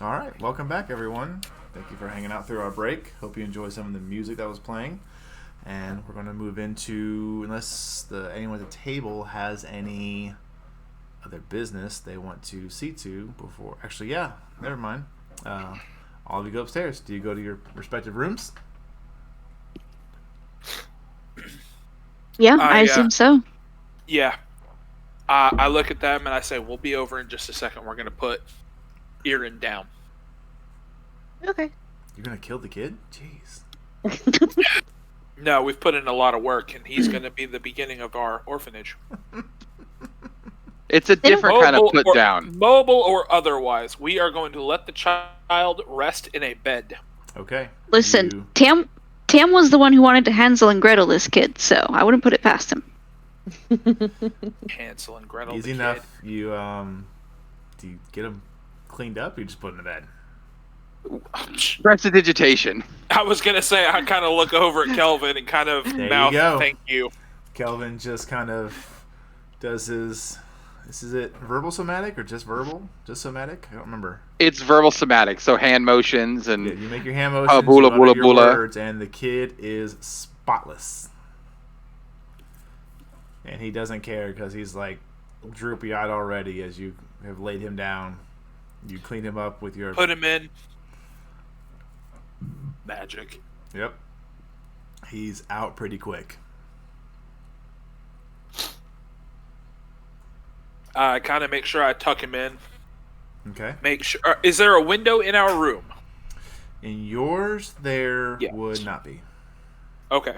All right, welcome back, everyone. Thank you for hanging out through our break. Hope you enjoyed some of the music that was playing. And we're going to move into, unless anyone at the table has any other business they want to see to before. Actually, yeah, never mind. All of you go upstairs. Do you go to your respective rooms? Yeah, I assume so. Yeah. I look at them and I say, we'll be over in just a second. We're going to put Erin down. Okay. You're going to kill the kid? Jeez. No, we've put in a lot of work, and he's going to be the beginning of our orphanage. It's a different kind of put down. Mobile or otherwise, we are going to let the child rest in a bed. Okay. Listen, Tam was the one who wanted to Hansel and Gretel this kid, so I wouldn't put it past him. Hansel and Gretel. Easy enough. You do you get him cleaned up? Or you just put him in bed. Prestidigitation. I was gonna say I kind of look over at Kelvin and kind of mouth, "Thank you." Kelvin just kind of does his. This is it. Verbal somatic or just verbal? Just somatic? I don't remember. It's verbal somatic, so hand motions and. Yeah, you make your hand motions. Bula, you bula, your bula. words, and the kid is spotless. And he doesn't care because he's like droopy-eyed already as you have laid him down. You clean him up with your... Put him in. Magic. Yep. He's out pretty quick. I kind of make sure I tuck him in. Okay. Make sure. Is there a window in our room? In yours, there Yes. would not be. Okay.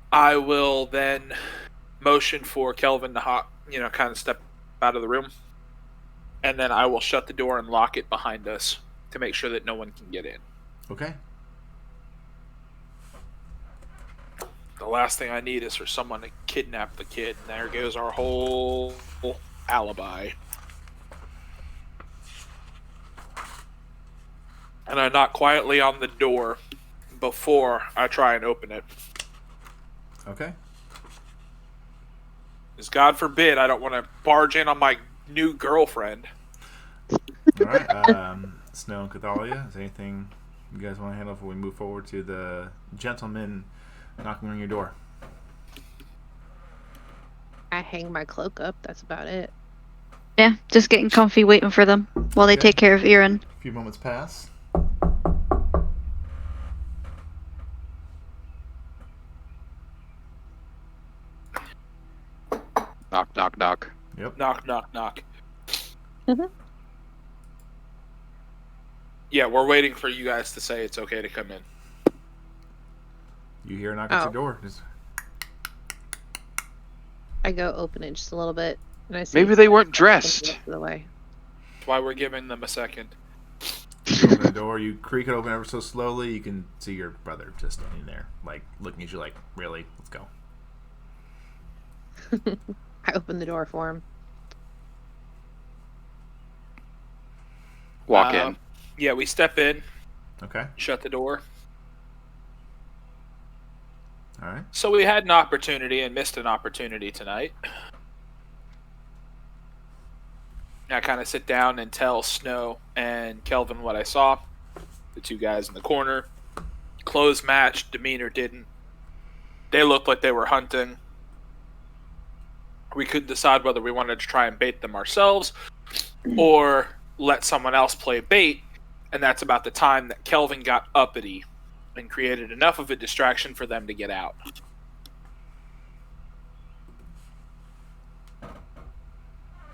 I will then motion for Kelvin to kind of step out of the room. And then I will shut the door and lock it behind us to make sure that no one can get in. Okay. The last thing I need is for someone to kidnap the kid. And there goes our whole alibi. And I knock quietly on the door before I try and open it. Okay. Because God forbid I don't want to barge in on my new girlfriend. All right. Snow and Cathalia, is there anything you guys want to handle before we move forward to the gentleman knocking on your door? I hang my cloak up. That's about it. Yeah, just getting comfy waiting for them while they Okay. take care of Erin. A few moments pass. Knock, knock, knock. Yep. Knock, knock, knock. Mhm. Yeah, we're waiting for you guys to say it's okay to come in. You hear a knock at Oh. your door. Just, I go open it just a little bit, and I see Maybe they weren't dressed. the rest of the way. That's why we're giving them a second. you open the door. You creak it open ever so slowly. You can see your brother just standing there, like looking at you, like, "Really? Let's go." I open the door for him. Walk in. Yeah, we step in, Okay. shut the door. All right. So we had an opportunity and missed an opportunity tonight. I kind of sit down and tell Snow and Kelvin what I saw. The two guys in the corner. Clothes matched, demeanor didn't. They looked like they were hunting. We could decide whether we wanted to try and bait them ourselves or let someone else play bait. And that's about the time that Kelvin got uppity and created enough of a distraction for them to get out.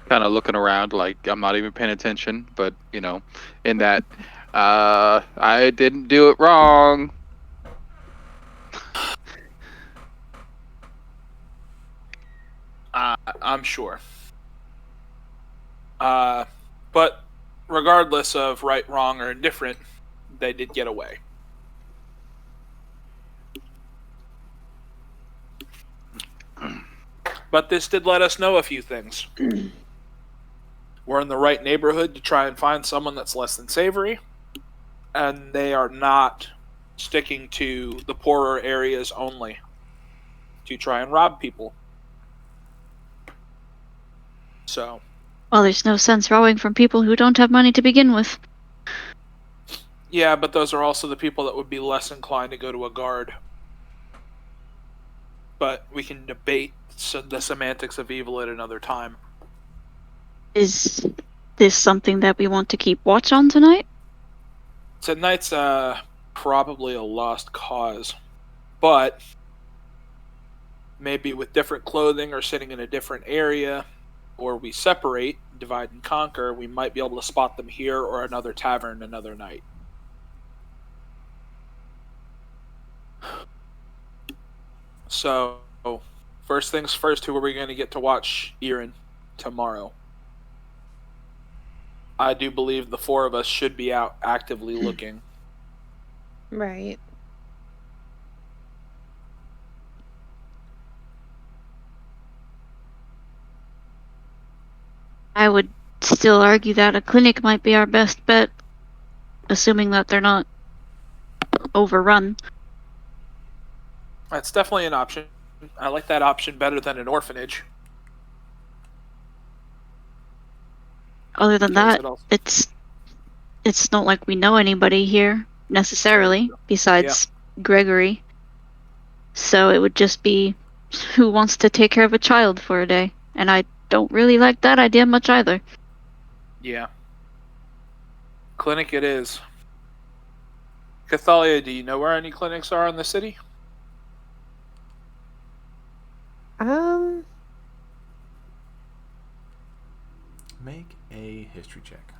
Kind of looking around like I'm not even paying attention, but, in that, I didn't do it wrong. I'm sure. But regardless of right, wrong, or indifferent, they did get away. But this did let us know a few things. We're in the right neighborhood to try and find someone that's less than savory, and they are not sticking to the poorer areas only to try and rob people. So, Well, there's no sense rowing from people who don't have money to begin with. Yeah, but those are also the people that would be less inclined to go to a guard. But we can debate the semantics of evil at another time. Is this something that we want to keep watch on tonight? Tonight's probably a lost cause. But maybe with different clothing or sitting in a different area, or we separate, divide and conquer, we might be able to spot them here or another tavern another night. So, first things first, who are we going to get to watch Irin tomorrow? I do believe the four of us should be out actively looking. Right. I would still argue that a clinic might be our best bet, assuming that they're not overrun. That's definitely an option. I like that option better than an orphanage. Other than Because that, it also- it's not like we know anybody here necessarily, besides Gregory. So it would just be who wants to take care of a child for a day, and I don't really like that idea much either. Yeah. Clinic it is. Cathalia, do you know where any clinics are in the city? Make a history check.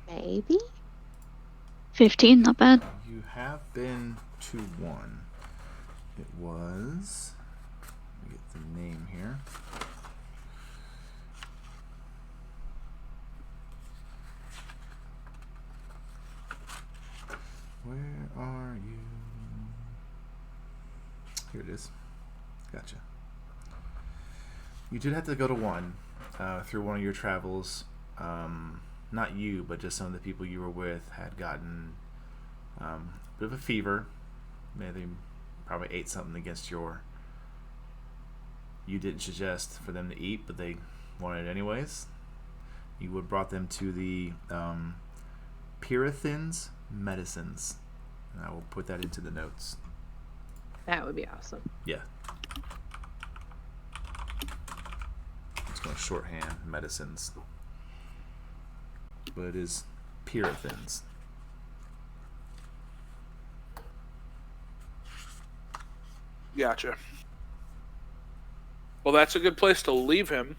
Maybe? 15, not bad. You have been to one. It was. Let me get the name here. Where are you? Here it is. Gotcha. You did have to go to one through one of your travels. Not you, but just some of the people you were with had gotten a bit of a fever. Maybe they probably ate something against your. You didn't suggest for them to eat, but they wanted it anyways. You would have brought them to the Pyrethin's medicines. And I will put that into the notes. That would be awesome. Yeah. It's going to shorthand medicines. But it is Pyrethin's. Gotcha. Well, that's a good place to leave him.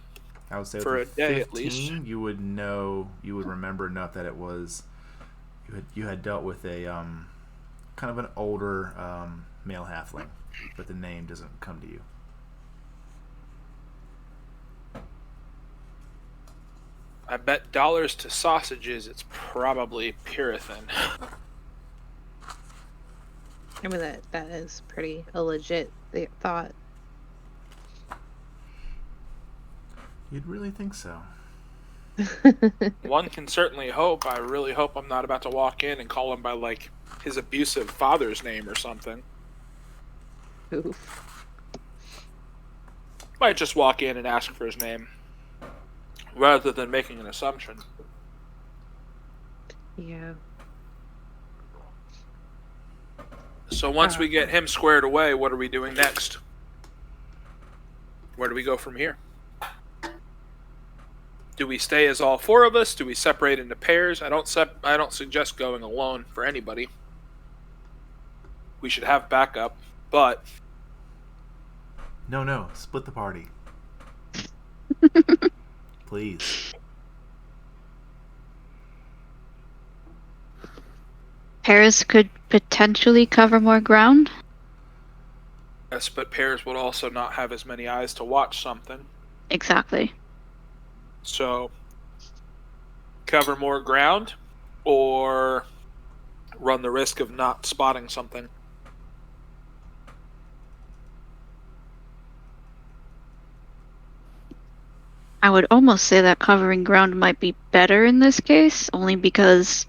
I would say For with a day 15, at least. you would know, you would remember enough that it was you had dealt with a kind of an older male halfling, but the name doesn't come to you. I bet dollars to sausages, it's probably Pyrethin. I mean, that is pretty a legit thought. You'd really think so. One can certainly hope. I really hope I'm not about to walk in and call him by, like, his abusive father's name or something. Oof. Might just walk in and ask for his name, rather than making an assumption. Yeah. So once we get him squared away, what are we doing next? Where do we go from here? Do we stay as all four of us? Do we separate into pairs? I don't suggest going alone for anybody. We should have backup, but No, split the party. Please. Paris could potentially cover more ground. yes, but pairs would also not have as many eyes to watch something. Exactly. So, cover more ground or run the risk of not spotting something. I would almost say that covering ground might be better in this case, only because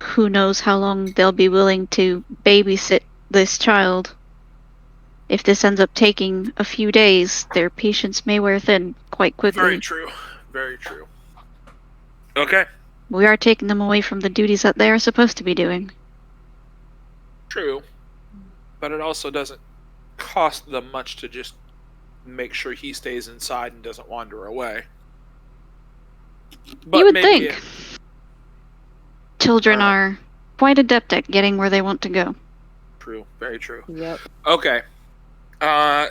who knows how long they'll be willing to babysit this child. if this ends up taking a few days, their patience may wear thin quite quickly. Very true. Very true. Okay. We are taking them away from the duties that they are supposed to be doing. True. But it also doesn't cost them much to just make sure he stays inside and doesn't wander away. But You would maybe think. Children are quite adept at getting where they want to go. True. Very true. Yep. Okay.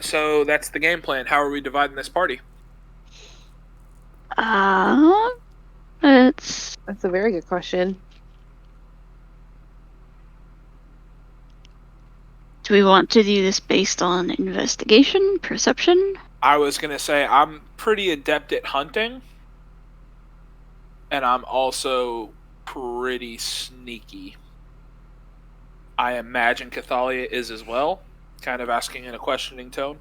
So that's the game plan. How are we dividing this party? It's... That's a very good question. Do we want to do this based on investigation, perception? I was going to say I'm pretty adept at hunting. And I'm also pretty sneaky. I imagine Cathalia is as well. Kind of asking in a questioning tone.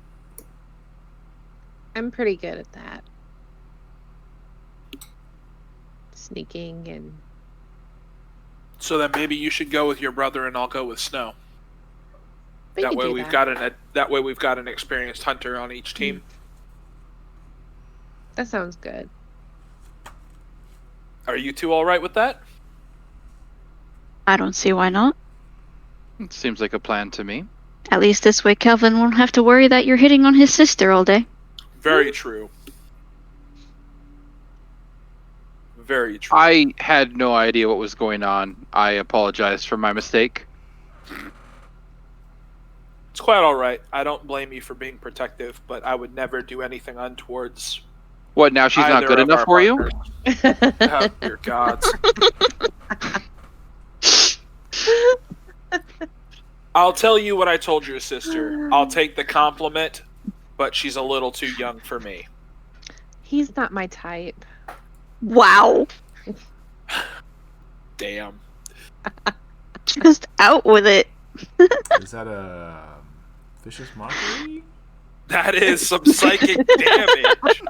I'm pretty good at that. Sneaking and... So then maybe you should go with your brother and I'll go with Snow. We That could way do we've that. got an experienced hunter on each team. That sounds good. Are you two all right with that? I don't see why not. It seems like a plan to me. At least this way Kelvin won't have to worry that you're hitting on his sister all day. Very true. Very true. I had no idea what was going on. I apologize for my mistake. It's quite all right. I don't blame you for being protective, but I would never do anything untowards. What, now she's not either good of enough our for you? partners. Oh, dear gods. I'll tell you what I told your sister. I'll take the compliment, but she's a little too young for me. He's not my type. Wow. Damn. Just out with it. Is that a vicious mockery? That is some psychic damage.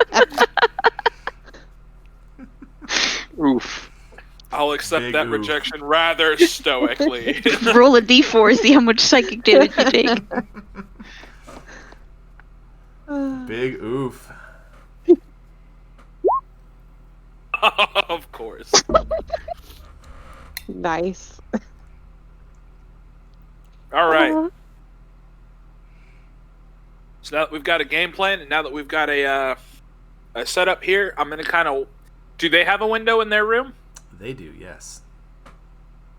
Oof. I'll accept Big that oof. rejection rather stoically. Roll a d4, see how much psychic damage you take. Big oof. Of course. Nice. All right. So now that we've got a game plan, and now that we've got a setup here, I'm gonna kind of. Do they have a window in their room? They do, yes.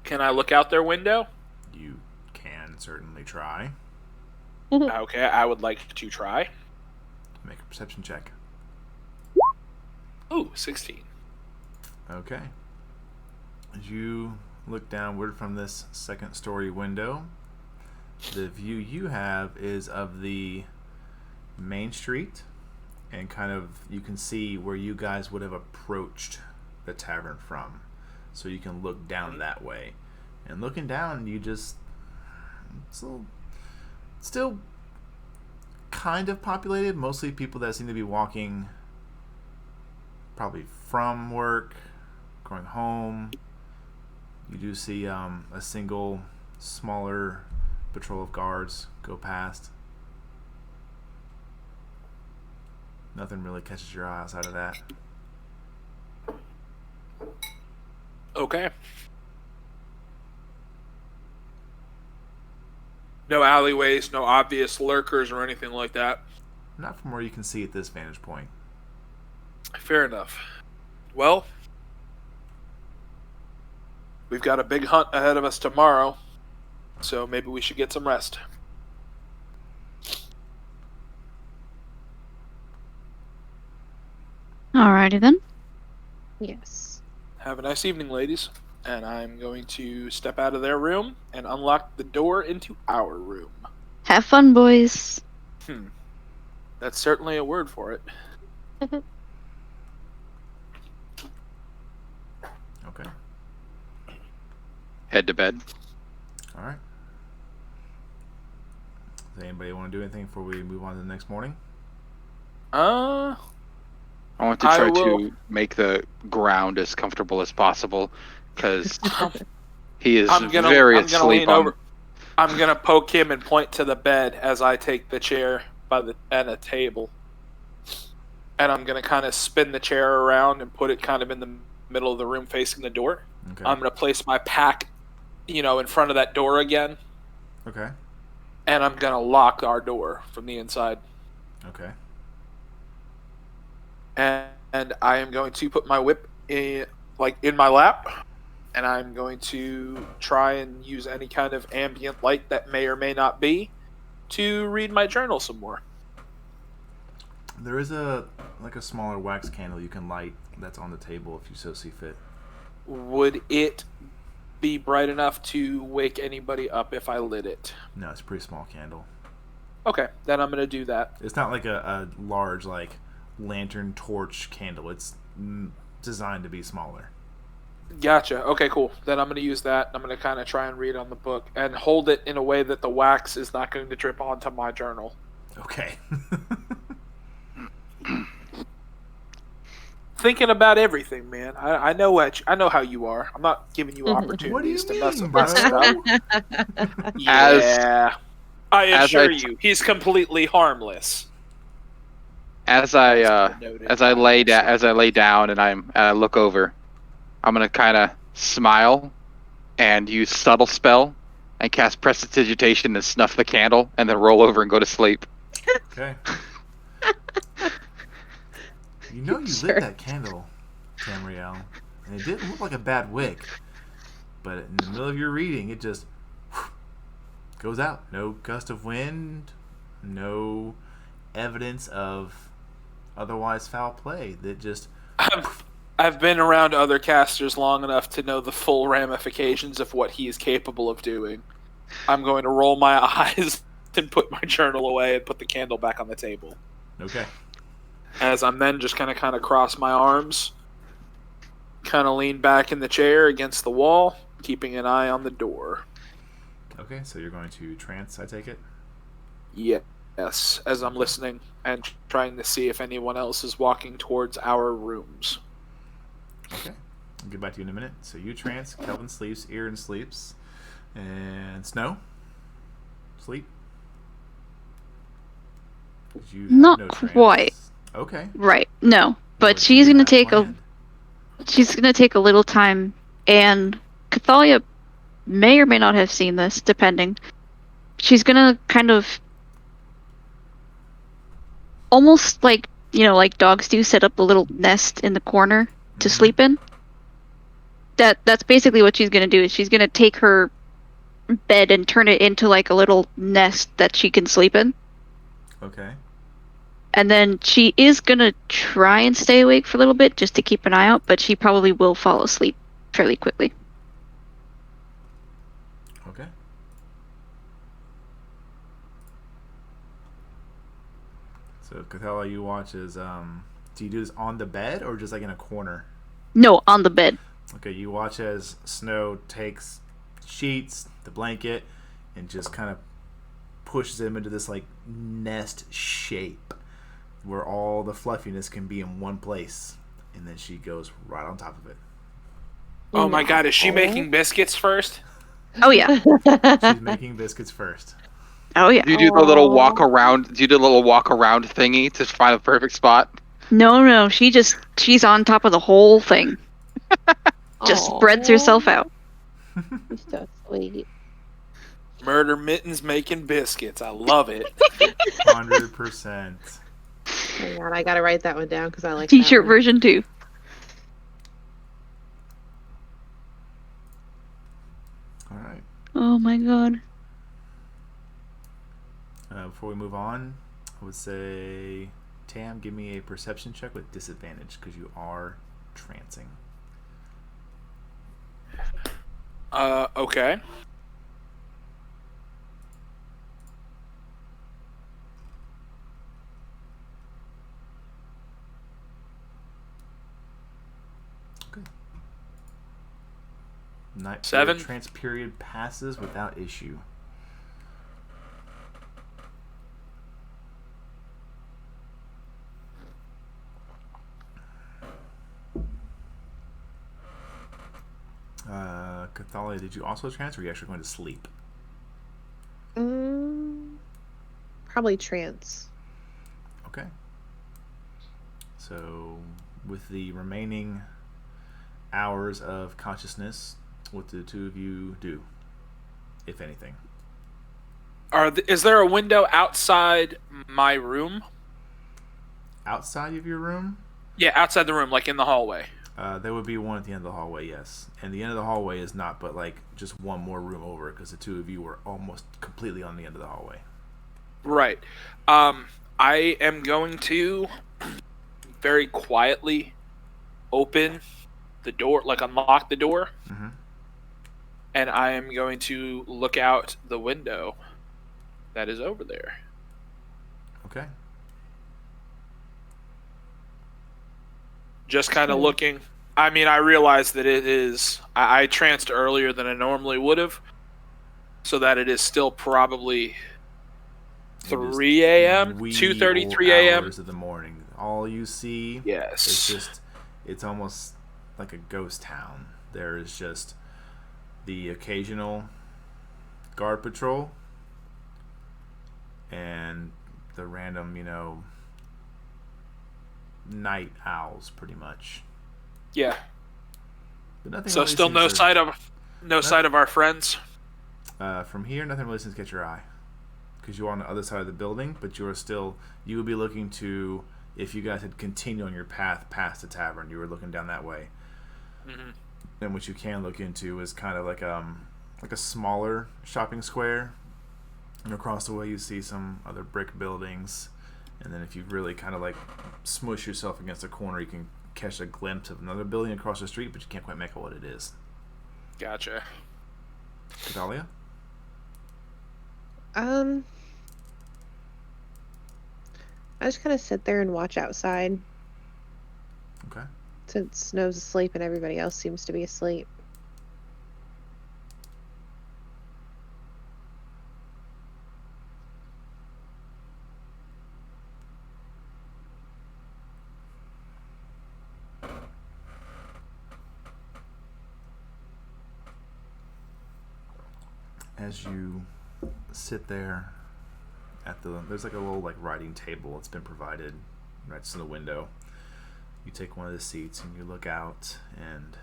Can I look out their window? You can certainly try. Okay, I would like to try. Make a perception check. Ooh, 16. Okay. As you look downward from this second story window, the view you have is of the main street, and kind of you can see where you guys would have approached the tavern from. So you can look down that way. And looking down, you just... still kind of populated. Mostly people that seem to be walking probably from work, going home. You do see a single smaller patrol of guards go past. Nothing really catches your eye outside of that. Okay. No alleyways, no obvious lurkers or anything like that. Not from where you can see at this vantage point. Fair enough. Well, we've got a big hunt ahead of us tomorrow, so maybe we should get some rest. Alrighty then. Yes. Have a nice evening, ladies. And I'm going to step out of their room and unlock the door into our room. Have fun, boys. That's certainly a word for it. Okay. Head to bed. Alright. Does anybody want to do anything before we move on to the next morning? I want to I try will- to make the ground as comfortable as possible, because he is I'm gonna very lean asleep on... over. I'm gonna poke him and point to the bed as I take the chair and a table, and I'm gonna kind of spin the chair around and put it kind of in the middle of the room, facing the door. Okay. I'm gonna place my pack, in front of that door again, Okay. and I'm gonna lock our door from the inside. Okay. And I am going to put my whip in my lap, and I'm going to try and use any kind of ambient light that may or may not be to read my journal some more. There is a smaller wax candle you can light that's on the table if you so see fit. Would it be bright enough to wake anybody up if I lit it? No, it's a pretty small candle. Okay, then I'm going to do that. It's not like a large lantern torch candle. It's designed to be smaller. Gotcha. Okay, cool. Then I'm going to use that. I'm going to kind of try and read on the book and hold it in a way that the wax is not going to drip onto my journal. Okay. Thinking about everything, man. I know how you are. I'm not giving you opportunities to mess with my stuff. Yeah. I assure you, he's completely harmless. As I lay down and I look over, I'm gonna kind of smile and use subtle spell and cast prestidigitation and snuff the candle and then roll over and go to sleep. Okay. You lit that candle, Tamriel, and it didn't look like a bad wick, but in the middle of your reading, it just goes out. No gust of wind, no evidence of otherwise foul play. That just... I've been around other casters long enough to know the full ramifications of what he is capable of doing. I'm going to roll my eyes and put my journal away and put the candle back on the table. Okay. As I'm then just going to kind of cross my arms, kind of lean back in the chair against the wall, keeping an eye on the door. Okay, so you're going to trance, I take it? Yes, as I'm listening and trying to see if anyone else is walking towards our rooms. Okay, I'll get back to you in a minute. So you trance, Kelvin sleeps, Aaron sleeps, and Snow? Sleep? Not quite. Okay. Right. No. But she's gonna take a little time, and Cathalia may or may not have seen this, depending. She's gonna kind of almost like dogs do, set up a little nest in the corner to sleep in. That's basically what she's gonna do. Is she's gonna take her bed and turn it into like a little nest that she can sleep in. Okay. And then she is going to try and stay awake for a little bit just to keep an eye out, but she probably will fall asleep fairly quickly. Okay. So, Cathala, you watch as, do you do this on the bed or just like in a corner? No, on the bed. Okay, you watch as Snow takes sheets, the blanket, and just kind of pushes them into this like nest shape where all the fluffiness can be in one place, and then she goes right on top of it. Oh my god, is she making biscuits first? Oh yeah. She's making biscuits first. Oh yeah. Do you do the little walk around? Do you do the little walk around thingy to find the perfect spot? No, she's on top of the whole thing. Just spreads herself out. So sweet. Murder Mittens making biscuits. I love it. 100%. Hang on, I gotta write that one down because I like T-shirt that one. version too. All right. Oh my god. Before we move on, I would say, Tam, give me a perception check with disadvantage because you are trancing. Okay. Night 7. Trance period passes without issue. Cathalia, did you also trance, or are you actually going to sleep? Probably trance. Okay. So, with the remaining hours of consciousness, what do the two of you do, if anything? Is there a window outside my room? Outside of your room? Yeah, outside the room, like in the hallway. There would be one at the end of the hallway, yes. And the end of the hallway is not but like just one more room over because the two of you were almost completely on the end of the hallway. Right. I am going to very quietly open the door, like unlock the door, Mm-hmm. and I am going to look out the window that is over there. Okay. Just kind of looking. I mean, I realize that it is. I tranced earlier than I normally would have, so that it is still probably 3 a.m., 2:30, 3 a.m. hours of the morning. All you see Yes. is just, it's almost like a ghost town. There is just the occasional guard patrol and the random, night owls, pretty much. Yeah. But nothing. So really still no seems sight of our friends. from here, nothing really seems to catch your eye because you're on the other side of the building. But you would be looking to, if you guys had continued on your path past the tavern, you were looking down that way. Mm-hmm. And what you can look into is kind of like a smaller shopping square. And across the way, you see some other brick buildings. And then if you really kind of like smush yourself against a corner, you can catch a glimpse of another building across the street, but you can't quite make out what it is. Gotcha. Catalia? I just kind of sit there and watch outside. Okay. Since Snow's asleep and everybody else seems to be asleep. As you sit there there's like a little like writing table that's been provided right to the window. You take one of the seats and you look out and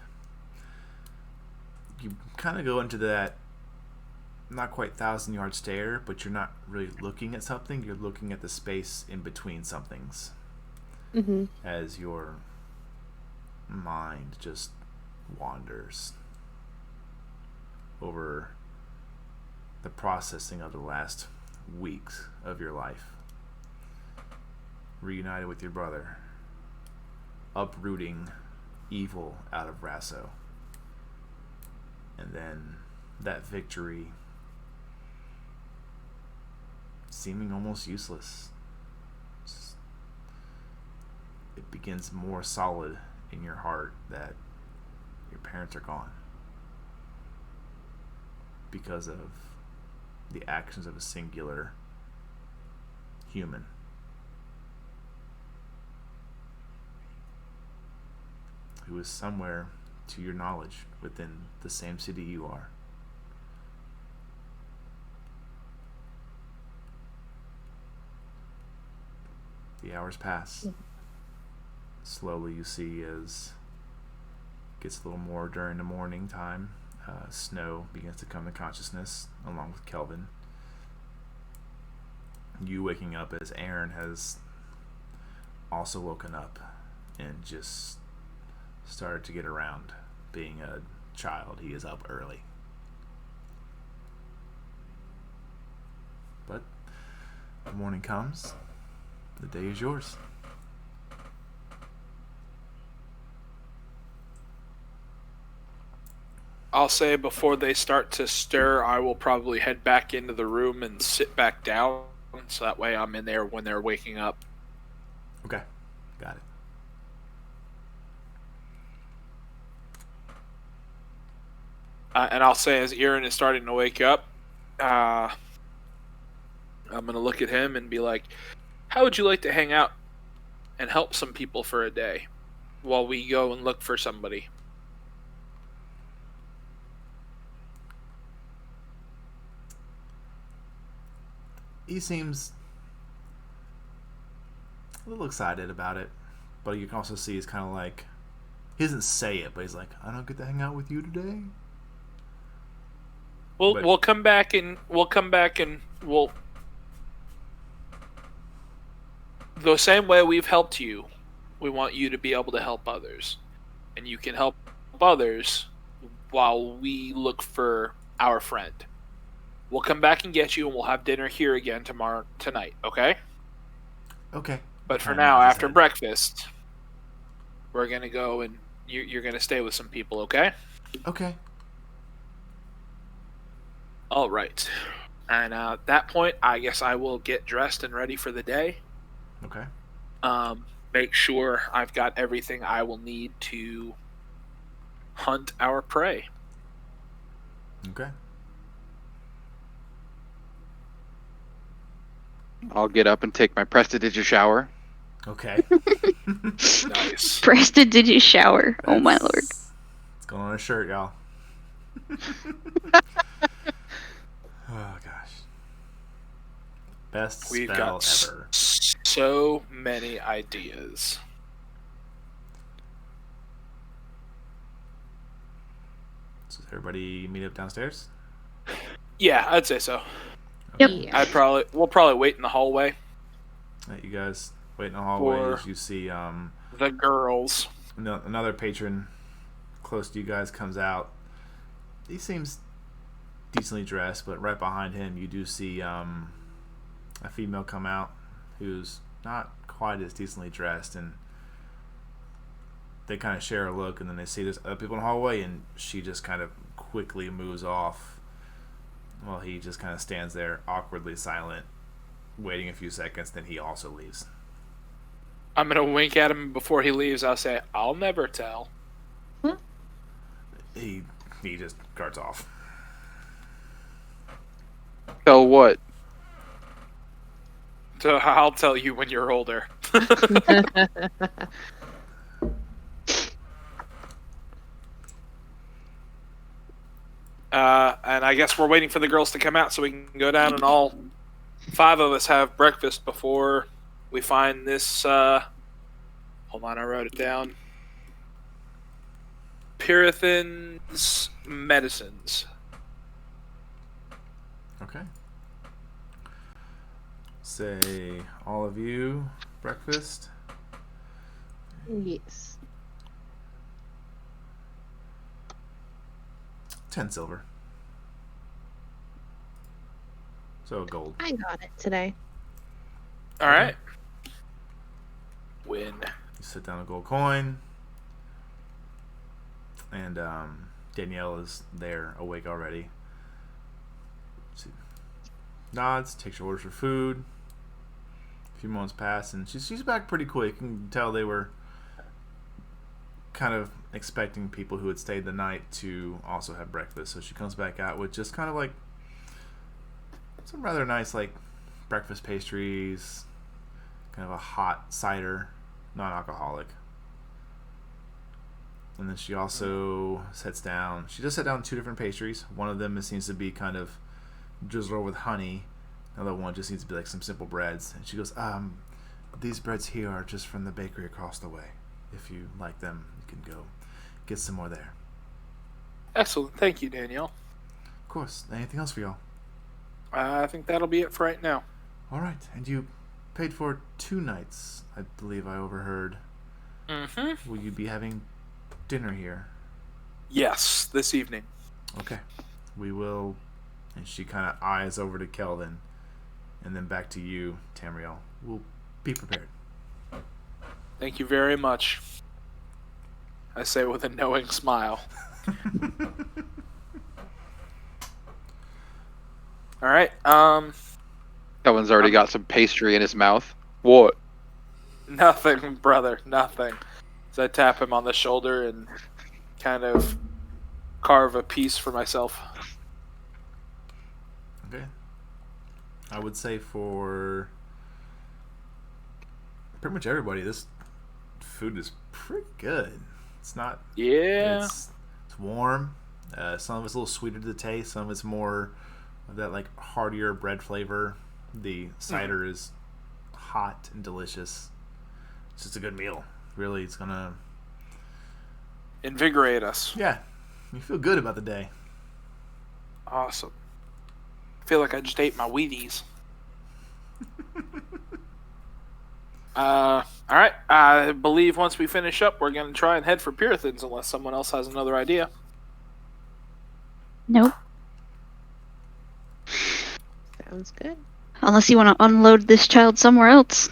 you kind of go into that not quite 1,000-yard stare, but you're not really looking at something. You're looking at the space in between somethings. Mm-hmm. As your mind just wanders over the processing of the last weeks of your life. Reunited with your brother. Uprooting evil out of Rasso. And then that victory seeming almost useless. It begins more solid in your heart that your parents are gone because of the actions of a singular human. Who is somewhere, to your knowledge, within the same city you are. The hours pass. Slowly you see as it gets a little more during the morning time, Snow begins to come to consciousness along with Kelvin. You waking up as Aaron has also woken up and just started to get around. Being a child, he is up early. But the morning comes, the day is yours. I'll say before they start to stir, I will probably head back into the room and sit back down, so that way I'm in there when they're waking up. Okay, got it. And I'll say as Aaron is starting to wake up, I'm going to look at him and be like, how would you like to hang out and help some people for a day while we go and look for somebody? He seems a little excited about it, but you can also see he's kind of like, he doesn't say it, but he's like, I don't get to hang out with you today. We'll come back and we'll the same way we've helped you, we want you to be able to help others, and you can help others while we look for our friend. We'll come back and get you, and we'll have dinner here again tonight. Okay? Okay. But for now, after breakfast, we're gonna go and you're gonna stay with some people. Okay? Okay. All right. And at that point, I guess I will get dressed and ready for the day. Okay. Make sure I've got everything I will need to hunt our prey. Okay. I'll get up and take my prestidigit shower. Okay. Nice. Prestidigit shower. Oh my lord. It's going on a shirt, y'all. Oh gosh. Best We've spell got ever. so many ideas. So does everybody meet up downstairs? Yeah, I'd say so. Yep. Yeah. We'll probably wait in the hallway. You guys wait in the hallway For- as you see The girls. another patron close to you guys comes out. He seems decently dressed, but right behind him you do see a female come out who's not quite as decently dressed, and they kind of share a look, and then they see there's other people in the hallway, and she just kind of quickly moves off while he just kind of stands there awkwardly silent, waiting a few seconds. Then he also leaves. I'm gonna wink at him before he leaves. I'll say, "I'll never tell." He just guards off. So what? So I'll tell you when you're older. And I guess we're waiting for the girls to come out so we can go down and all 5 of us have breakfast before we find this. Hold on, I wrote it down. Pyrithin's medicines. Okay. Say all of you breakfast. Yes. 10 silver. So gold. I got it today. All right. Win. You sit down a gold coin, and Danielle is there, awake already. She nods, takes your orders for food. A few moments pass, and she's back pretty quick. You can tell they were kind of expecting people who had stayed the night to also have breakfast. So she comes back out with just kind of like some rather nice like breakfast pastries, kind of a hot cider, non-alcoholic. And then she also sets down, she does set down 2 different pastries. One of them seems to be kind of drizzled with honey. Another one just needs to be like some simple breads. And she goes, these breads here are just from the bakery across the way. If you like them, you can go get some more there. Excellent. Thank you, Danielle. Of course. Anything else for y'all? I think that'll be it for right now. All right. And you paid for 2 nights, I believe I overheard. Mm-hmm. Will you be having dinner here? Yes, this evening. Okay. We will. And she kind of eyes over to Kelvin, and then back to you, Tamriel. We'll be prepared. Thank you very much. I say with a knowing smile. All right. Kelvin's already got some pastry in his mouth. What? Nothing, brother. Nothing. So I tap him on the shoulder and kind of carve a piece for myself. Okay. I would say for pretty much everybody, this food is pretty good. It's not. Yeah. It's warm. Some of it's a little sweeter to the taste. Some of it's more of that like heartier bread flavor. The cider is hot and delicious. it's just a good meal. Really, it's gonna invigorate us. Yeah, you feel good about the day. Awesome. I feel like I just ate my Wheaties. All right. I believe once we finish up, we're going to try and head for Pyrethins unless someone else has another idea. Nope. Sounds good. Unless you want to unload this child somewhere else.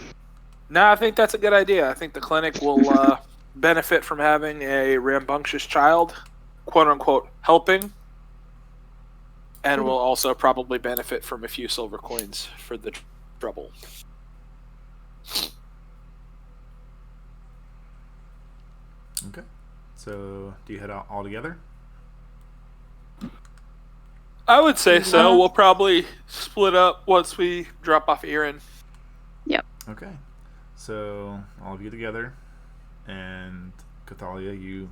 No, I think that's a good idea. I think the clinic will benefit from having a rambunctious child, quote unquote, helping. And will also probably benefit from a few silver coins for the trouble. Okay. So, do you head out all together? I would say so. We'll probably split up once we drop off Erin. Yep. Okay. So, all of you together, and Cathalia, you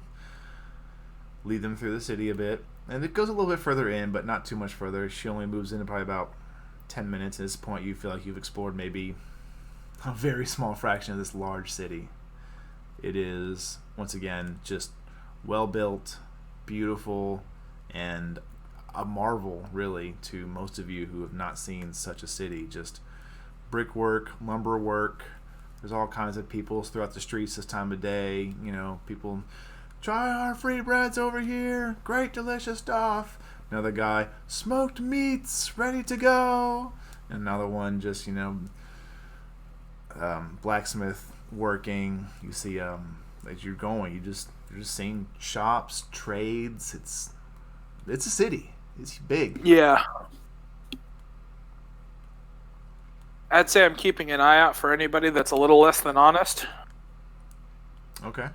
lead them through the city a bit. And it goes a little bit further in, but not too much further. She only moves in probably about 10 minutes. At this point, you feel like you've explored maybe a very small fraction of this large city. It is, once again, just well-built, beautiful, and a marvel, really, to most of you who have not seen such a city. Just brickwork, lumber work. There's all kinds of people throughout the streets this time of day. You know, people... Try our free breads over here. Great, delicious stuff. Another guy, smoked meats, ready to go. And another one, just, blacksmith working. You see, as you're going, you're just seeing shops, trades. It's a city. It's big. Yeah. I'd say I'm keeping an eye out for anybody that's a little less than honest. Okay.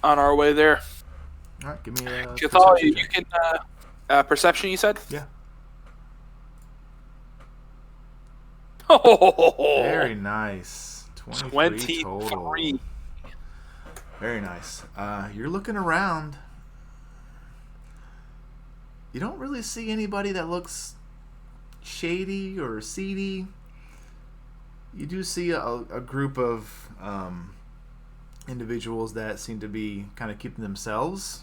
On our way there. All right, give me a Cathalia, perception you check. can perception, you said? Yeah. Oh, Very nice. 23 total. 23. Very nice. You're looking around. You don't really see anybody that looks shady or seedy. You do see a group of individuals that seem to be kind of keeping themselves,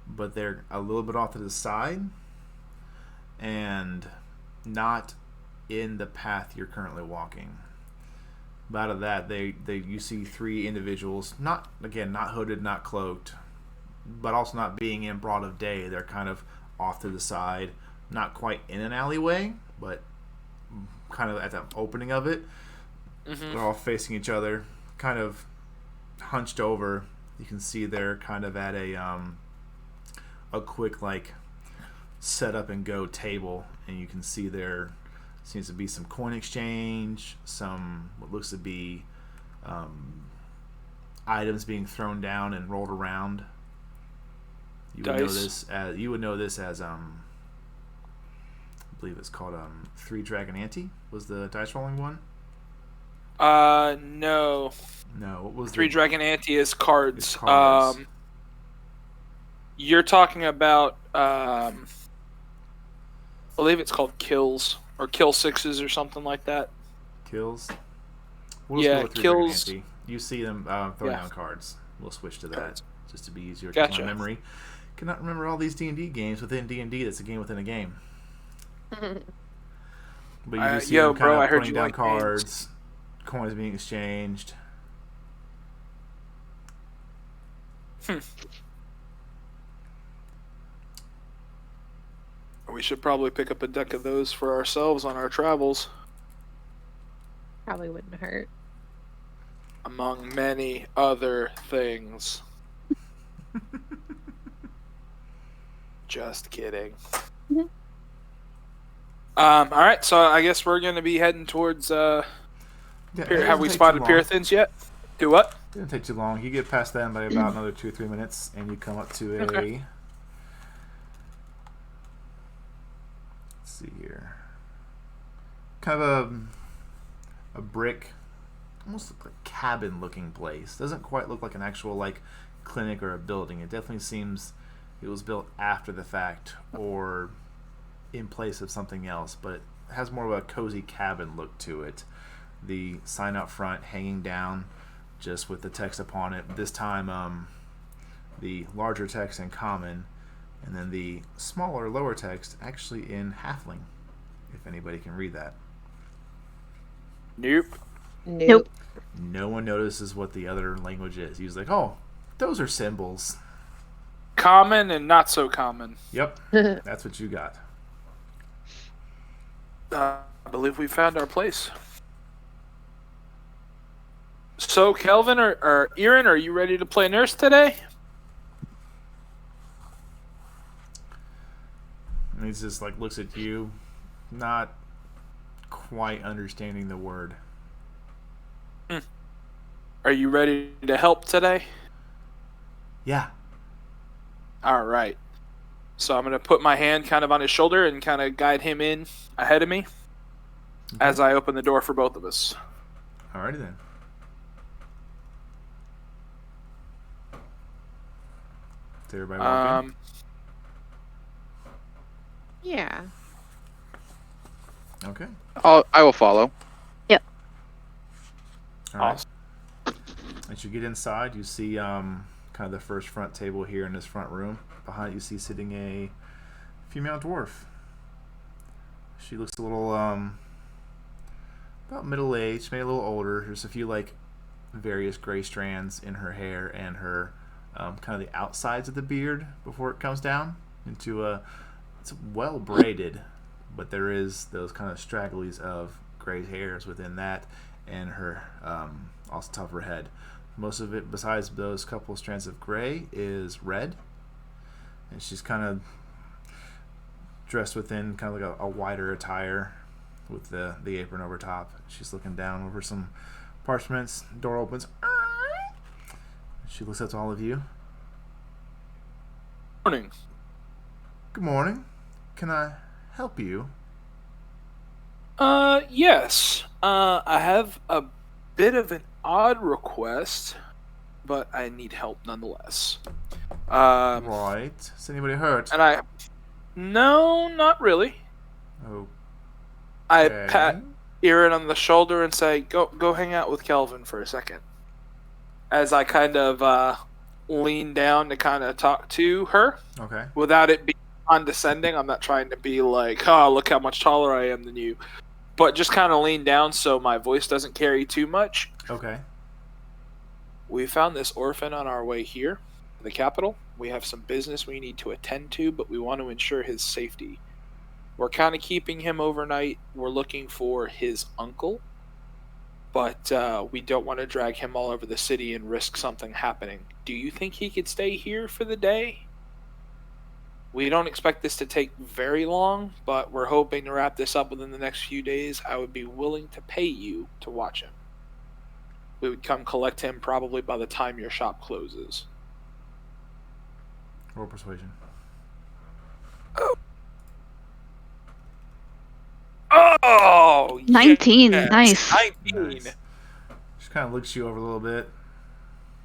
but they're a little bit off to the side and not in the path you're currently walking. But out of that, you see three individuals, not hooded, not cloaked, but also not being in broad of day. They're kind of off to the side, not quite in an alleyway, but kind of at the opening of it. Mm-hmm. They're all facing each other, kind of hunched over. You can see they're kind of at a quick set up and go table, and you can see there seems to be some coin exchange, some what looks to be items being thrown down and rolled around. You would know this as I believe it's called 3 Dragon Ante was the dice rolling one. No. No, what was 3 Dragon Ante is cards. It's cards. You're talking about I believe it's called kills or kill sixes or something like that. Kills. Yeah, kills. You see them throw down cards. We'll switch to that just to be easier to Gotcha. my memory. Cannot remember all these D&D games within D&D. That's a game within a game. But you do see them kind of putting down cards, coins being exchanged. We should probably pick up a deck of those for ourselves on our travels. Probably wouldn't hurt. Among many other things. Just kidding. Yeah. All right, so I guess we're going to be heading towards... have we spotted Pyrethins yet? Do what? It didn't take too long. You get past them by about another 2 or 3 minutes, and you come up to a... Okay. Let's see here. Kind of a brick, almost like a cabin-looking place. Doesn't quite look like an actual clinic or a building. It definitely seems it was built after the fact, or in place of something else, but it has more of a cozy cabin look to it. The sign up front hanging down just with the text upon it. This time, the larger text in common, and then the smaller, lower text actually in halfling, if anybody can read that. Nope. Nope. No one notices what the other language is. He's like, oh, those are symbols. Common and not so common. Yep, that's what you got. I believe we found our place. So, Kelvin or Erin, are you ready to play nurse today? And he just like looks at you, not quite understanding the word. Are you ready to help today? Yeah. All right. So I'm going to put my hand kind of on his shoulder and kind of guide him in ahead of me as I open the door for both of us. Alrighty then. Did everybody walk in? Yeah. Okay. I will follow. All right. Awesome. As you get inside, you see kind of the first front table here in this front room. Behind you see sitting a female dwarf. She looks a little about middle-aged, maybe a little older. There's a few like various gray strands in her hair and her kind of the outsides of the beard before it comes down into it's well braided, but there is those kind of stragglies of gray hairs within that, and her also top of her head. Most of it, besides those couple strands of gray, is red, and she's kind of dressed within kind of like a wider attire with the apron over top. She's looking down over some parchments. Door opens. She looks up to all of you. Morning. Good morning. Can I help you? Yes. I have a bit of an odd request, but I need help nonetheless. Right. Is anybody hurt? And no, not really. Oh. I pat Erin on the shoulder and say, go hang out with Kelvin for a second. As I kind of lean down to kind of talk to her. Okay. Without it being condescending. I'm not trying to be like, oh, look how much taller I am than you. But just kind of lean down so my voice doesn't carry too much. Okay. We found this orphan on our way here, the capital. We have some business we need to attend to, but we want to ensure his safety. We're kind of keeping him overnight. We're looking for his uncle, but we don't want to drag him all over the city and risk something happening. Do you think he could stay here for the day? We don't expect this to take very long, but we're hoping to wrap this up within the next few days. I would be willing to pay you to watch him. We would come collect him probably by the time your shop closes. Roll persuasion. Oh! 19, yes. nice. 19. Nice. She kind of looks you over a little bit.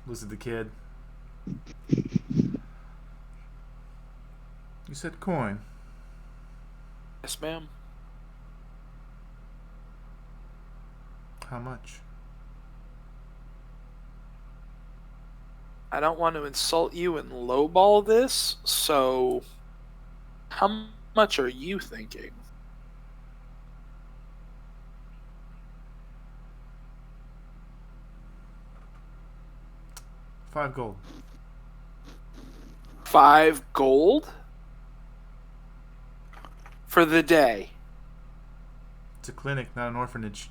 Looks at the kid. You said coin. Yes, ma'am. How much? I don't want to insult you and lowball this, so how much are you thinking? $5 gold. 5 gold? For the day. It's a clinic, not an orphanage.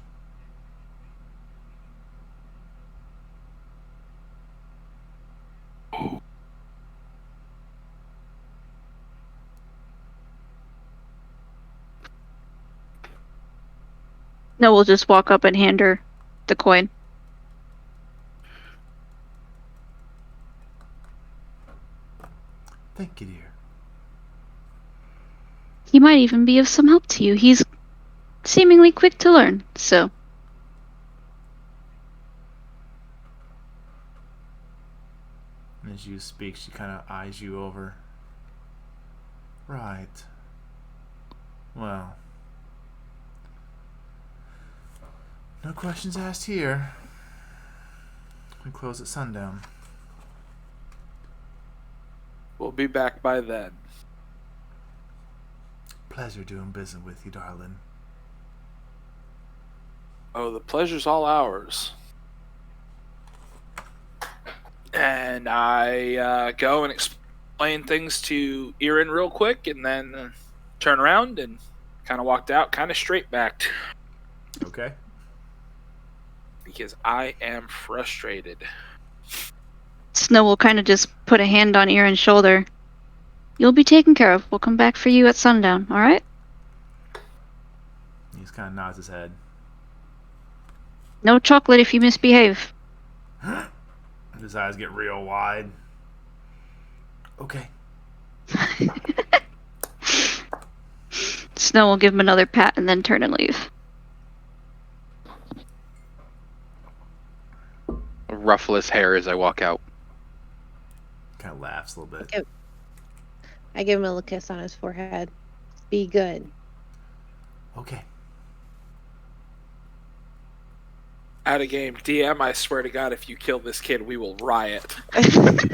No, we'll just walk up and hand her the coin. Thank you, dear. He might even be of some help to you. He's seemingly quick to learn, so. And as you speak, she kind of eyes you over. Right. Well, no questions asked here. We close at sundown. We'll be back by then. Pleasure doing business with you, darling. Oh, the pleasure's all ours. And I go and explain things to Erin real quick, and then turn around and kind of walked out, kind of straight backed. Okay. Because I am frustrated. Snow will kind of just put a hand on Erin's shoulder. You'll be taken care of. We'll come back for you at sundown, alright? He just kind of nods his head. No chocolate if you misbehave. His eyes get real wide. Okay. Snow will give him another pat and then turn and leave. Ruffle his hair as I walk out. Kind of laughs a little bit. I give him a little kiss on his forehead. Be good. Okay. Out of game. DM, I swear to God, if you kill this kid, we will riot. Moving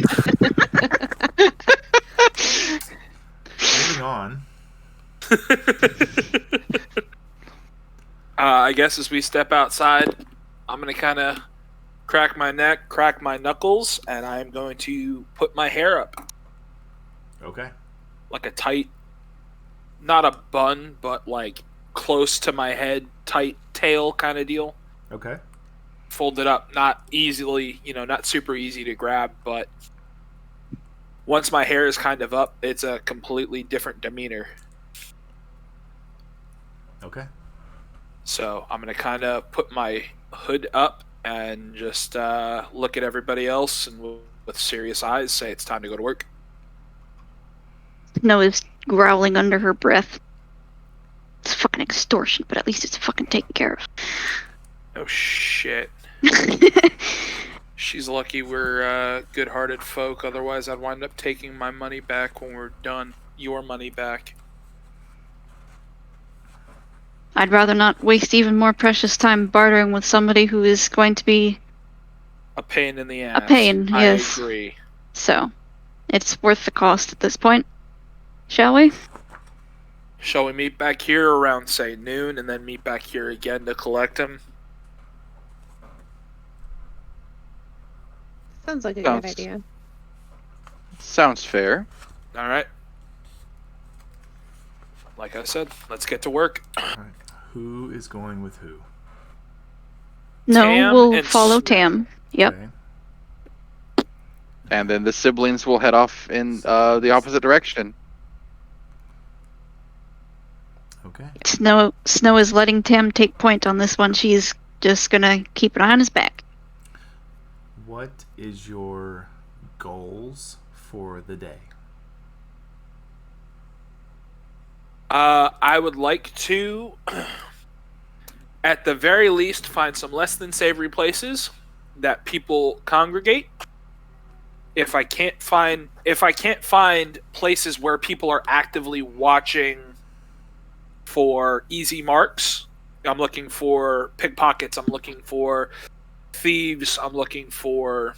on. I guess as we step outside, I'm going to kind of crack my neck, crack my knuckles, and I'm going to put my hair up. Okay. Like a tight, not a bun, but like close to my head, tight tail kind of deal. Okay. Fold it up, not easily, not super easy to grab, but once my hair is kind of up, it's a completely different demeanor. Okay. So I'm going to kind of put my hood up and just look at everybody else and with serious eyes say it's time to go to work. Snow is growling under her breath. It's fucking extortion, but at least it's fucking taken care of. Oh, shit. She's lucky we're good-hearted folk. Otherwise, I'd wind up taking my money back when we're done. Your money back. I'd rather not waste even more precious time bartering with somebody who is going to be a pain in the ass. A pain, yes. I agree. So, it's worth the cost at this point. Shall we? Shall we meet back here around, say, noon, and then meet back here again to collect him? Sounds like a good idea. Sounds fair. All right. Like I said, let's get to work. All right. Who is going with who? No, Tam we'll and follow Snow. Tam. Yep. Okay. And then the siblings will head off in the opposite direction. Okay. Snow is letting Tam take point on this one. She's just gonna keep an eye on his back. What is your goals for the day? I would like to, at the very least, find some less than savory places that people congregate. If I can't find places where people are actively watching for easy marks, I'm looking for pickpockets, I'm looking for thieves, I'm looking for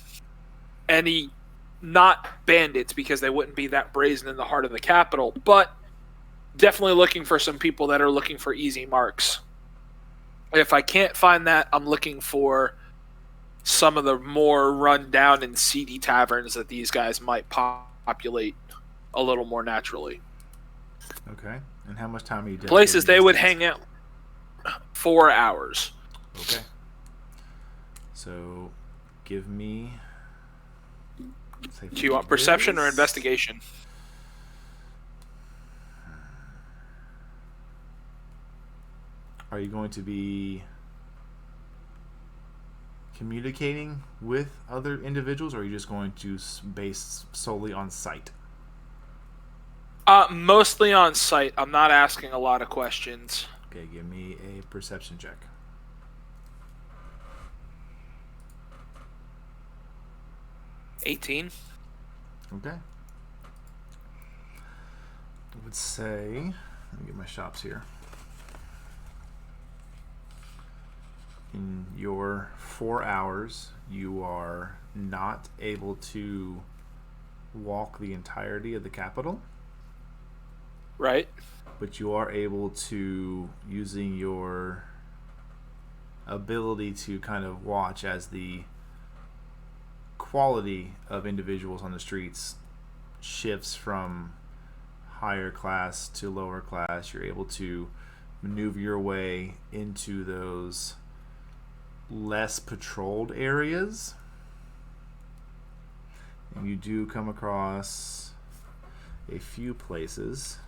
any, not bandits because they wouldn't be that brazen in the heart of the capital, but definitely looking for some people that are looking for easy marks. If I can't find that, I'm looking for some of the more run-down and seedy taverns that these guys might populate a little more naturally. Okay. And how much time are you dedicating Places to they these would things? hang out 4 hours. Okay. So, give me. Do you want perception or investigation? Are you going to be communicating with other individuals, or are you just going to base solely on sight? Mostly on site. I'm not asking a lot of questions. Okay, give me a perception check. $18. Okay. I would say Let me get my shops here. In your 4 hours, you are not able to walk the entirety of the capital. Right. But you are able to, using your ability to kind of watch as the quality of individuals on the streets shifts from higher class to lower class, you're able to maneuver your way into those less patrolled areas. And you do come across a few places.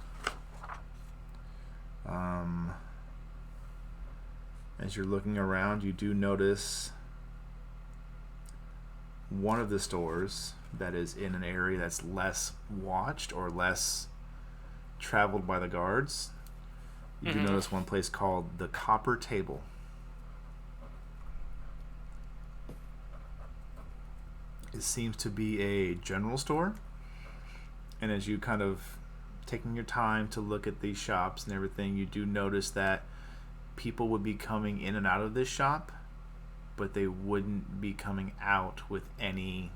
As you're looking around, you do notice one of the stores that is in an area that's less watched or less traveled by the guards. You do notice one place called the Copper Table. It seems to be a general store, and as you kind of taking your time to look at these shops and everything, you do notice that people would be coming in and out of this shop, but they wouldn't be coming out with any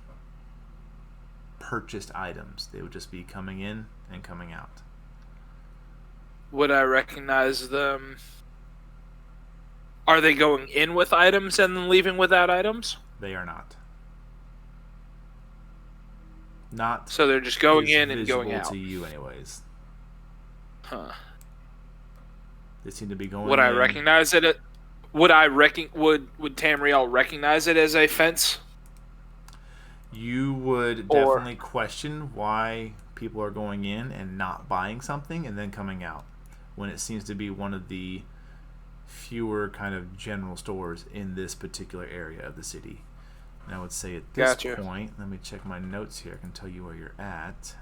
purchased items. They would just be coming in and coming out. Would I recognize them? Are they going in with items and then leaving without items? They are not. Not so they're just going in and going out. To you, anyways. Huh. They seem to be going. Would I recognize it? Would Tamriel recognize it as a fence? You would definitely question why people are going in and not buying something and then coming out, when it seems to be one of the fewer kind of general stores in this particular area of the city. And I would say at this point, let me check my notes here. I can tell you where you're at.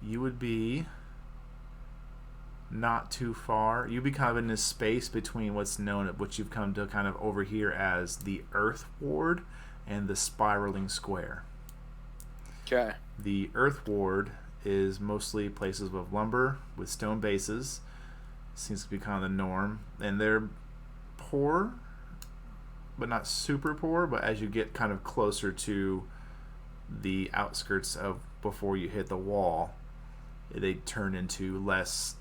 You would be not too far. You'd be kind of in this space between what's known, what you've come to kind of over here as the Earth Ward and the Spiraling Square. Okay. The Earth Ward is mostly places with lumber, with stone bases. Seems to be kind of the norm. And they're poor, but not super poor. But as you get kind of closer to the outskirts of before you hit the wall, they turn into less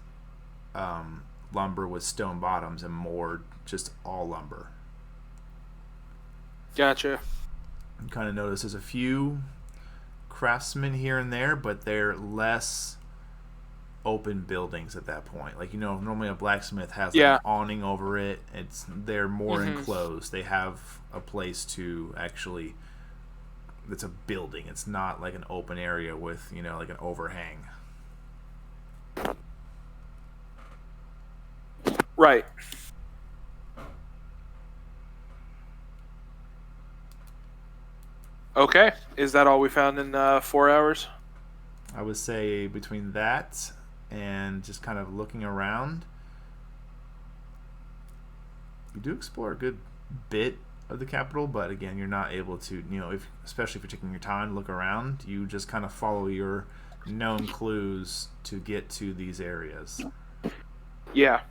lumber with stone bottoms and more just all lumber. Gotcha. You kind of notice there's a few craftsmen here and there, but they're less open buildings at that point. Like, normally a blacksmith has like an awning over it. They're more enclosed. They have a place to actually, it's a building. It's not like an open area with, like an overhang. Right. Okay. Is that all we found in 4 hours? I would say between that and just kind of looking around, you do explore a good bit of the capital, but again, you're not able to, especially if you're taking your time to look around, you just kind of follow your known clues to get to these areas. Yeah.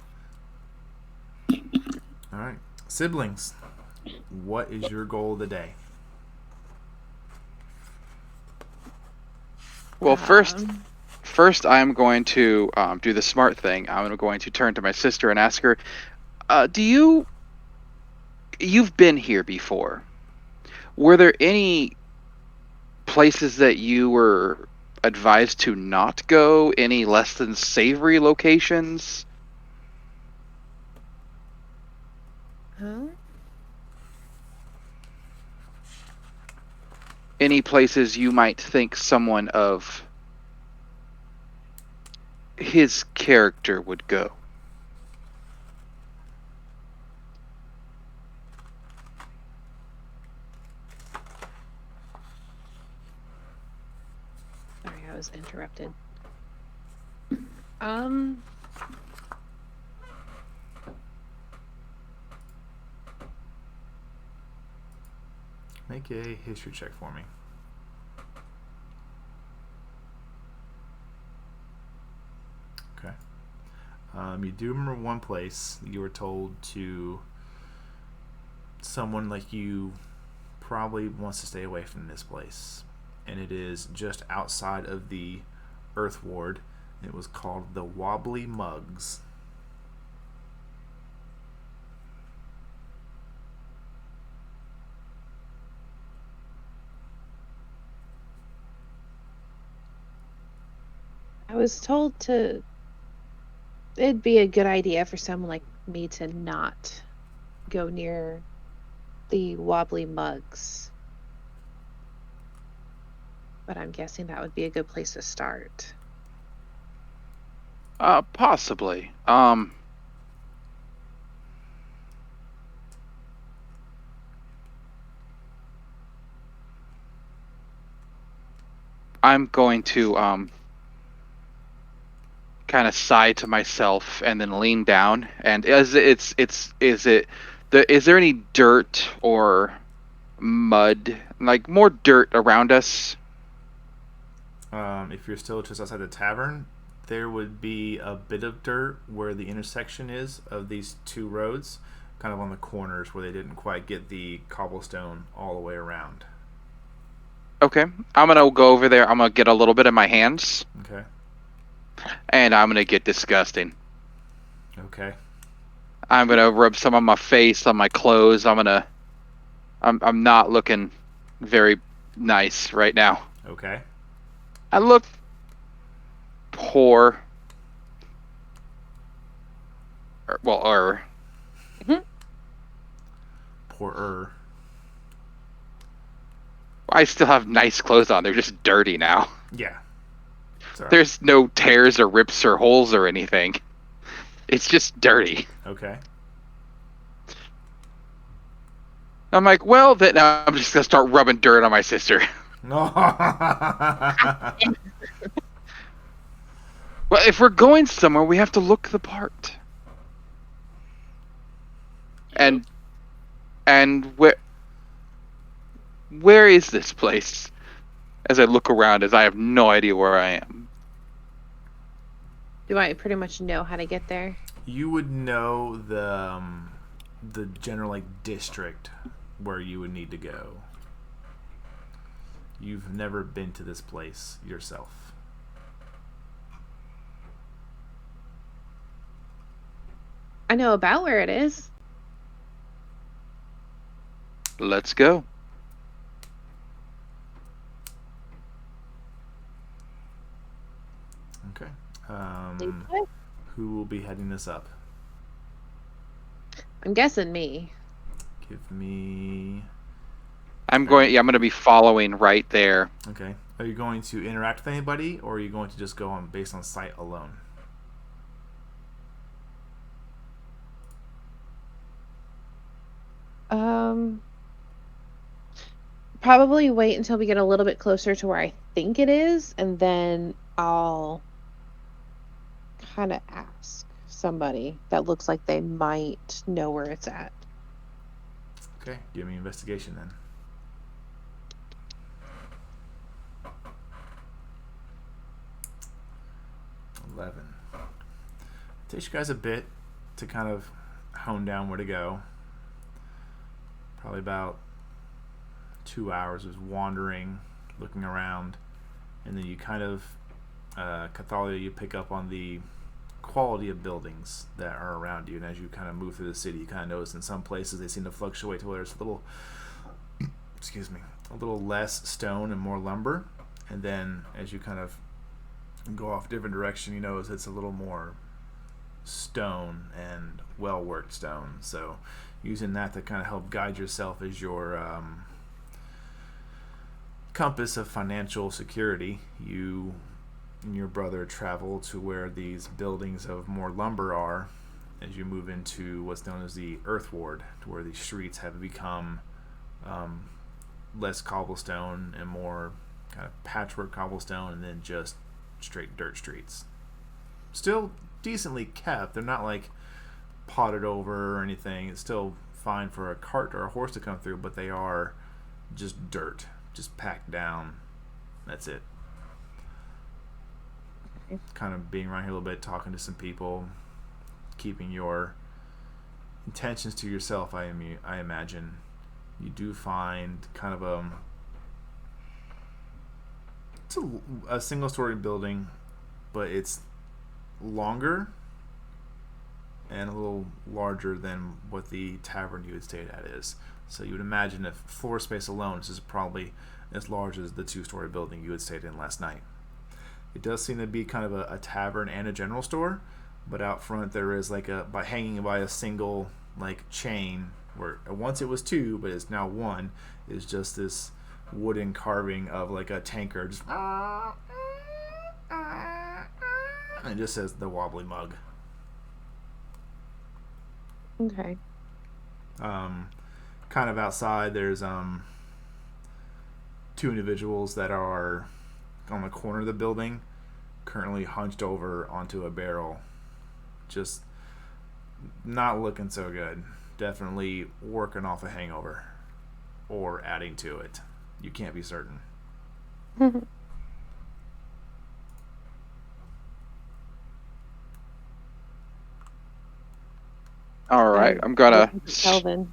All right. Siblings, what is your goal of the day? Well, first I'm going to do the smart thing. I'm going to turn to my sister and ask her, you've been here before. Were there any places that you were advised to not go? Any less than savory locations? Huh? Any places you might think someone of his character would go? Sorry, I was interrupted. Make a history check for me. You do remember one place you were told to someone like you probably wants to stay away from this place, and it is just outside of the Earth Ward. It was called the Wobbly Mugs. I was told it'd be a good idea for someone like me to not go near the Wobbly Mugs. But I'm guessing that would be a good place to start. Possibly. I'm going to kind of sigh to myself and then lean down. And is there any dirt or mud, like more dirt around us? If you're still just outside the tavern, there would be a bit of dirt where the intersection is of these two roads, kind of on the corners where they didn't quite get the cobblestone all the way around. Okay, I'm gonna go over there. I'm gonna get a little bit in my hands, Okay. and I'm gonna get disgusting. Okay. I'm gonna rub some on my face, on my clothes. I'm not looking very nice right now. Okay. I look poor. Or Poorer. I still have nice clothes on. They're just dirty now. Yeah. Sorry. There's no tears or rips or holes or anything. It's just dirty. Okay. I'm like, well, then I'm just gonna start rubbing dirt on my sister. No. Well, if we're going somewhere, we have to look the part. And where is this place? As I look around, as I have no idea where I am. Do I pretty much know how to get there? You would know the general like district where you would need to go. You've never been to this place yourself. I know about where it is. Let's go. Okay. Who will be heading this up? I'm guessing me. Give me. I'm gonna be following right there. Okay. Are you going to interact with anybody, or are you going to just go on based on sight alone? Probably wait until we get a little bit closer to where I think it is, and then I'll kind of ask somebody that looks like they might know where it's at. Okay. Give me investigation then. 11. Takes you guys a bit to kind of hone down where to go. Probably about 2 hours of wandering, looking around, and then you kind of, Cathalia, you pick up on the quality of buildings that are around you, and as you kind of move through the city, you kind of notice in some places they seem to fluctuate to where there's a little, a little less stone and more lumber, and then as you kind of go off a different direction, you notice it's a little more stone and well-worked stone. So using that to kind of help guide yourself as your compass of financial security, you and your brother travel to where these buildings of more lumber are as you move into what's known as the Earth Ward, to where these streets have become less cobblestone and more kind of patchwork cobblestone, and then just straight dirt streets. Still decently kept. They're not like potted over or anything. It's still fine for a cart or a horse to come through, but they are just dirt, just packed down. That's it. Kind of being around here a little bit, talking to some people, keeping your intentions to yourself, I imagine, you do find kind of it's a single-story building, but it's longer and a little larger than what the tavern you had stayed at is. So you would imagine if floor space alone, this is probably as large as the 2-story building you had stayed in last night. It does seem to be kind of a tavern and a general store, but out front there is like by hanging by a single like chain, where once it was 2 but it's now 1, is just this wooden carving of like a tanker, just and it just says the Wobbly Mug. Okay. Kind of outside there's 2 individuals that are on the corner of the building, currently hunched over onto a barrel, just not looking so good. Definitely working off a hangover or adding to it. You can't be certain. All right, I'm gonna Kelvin.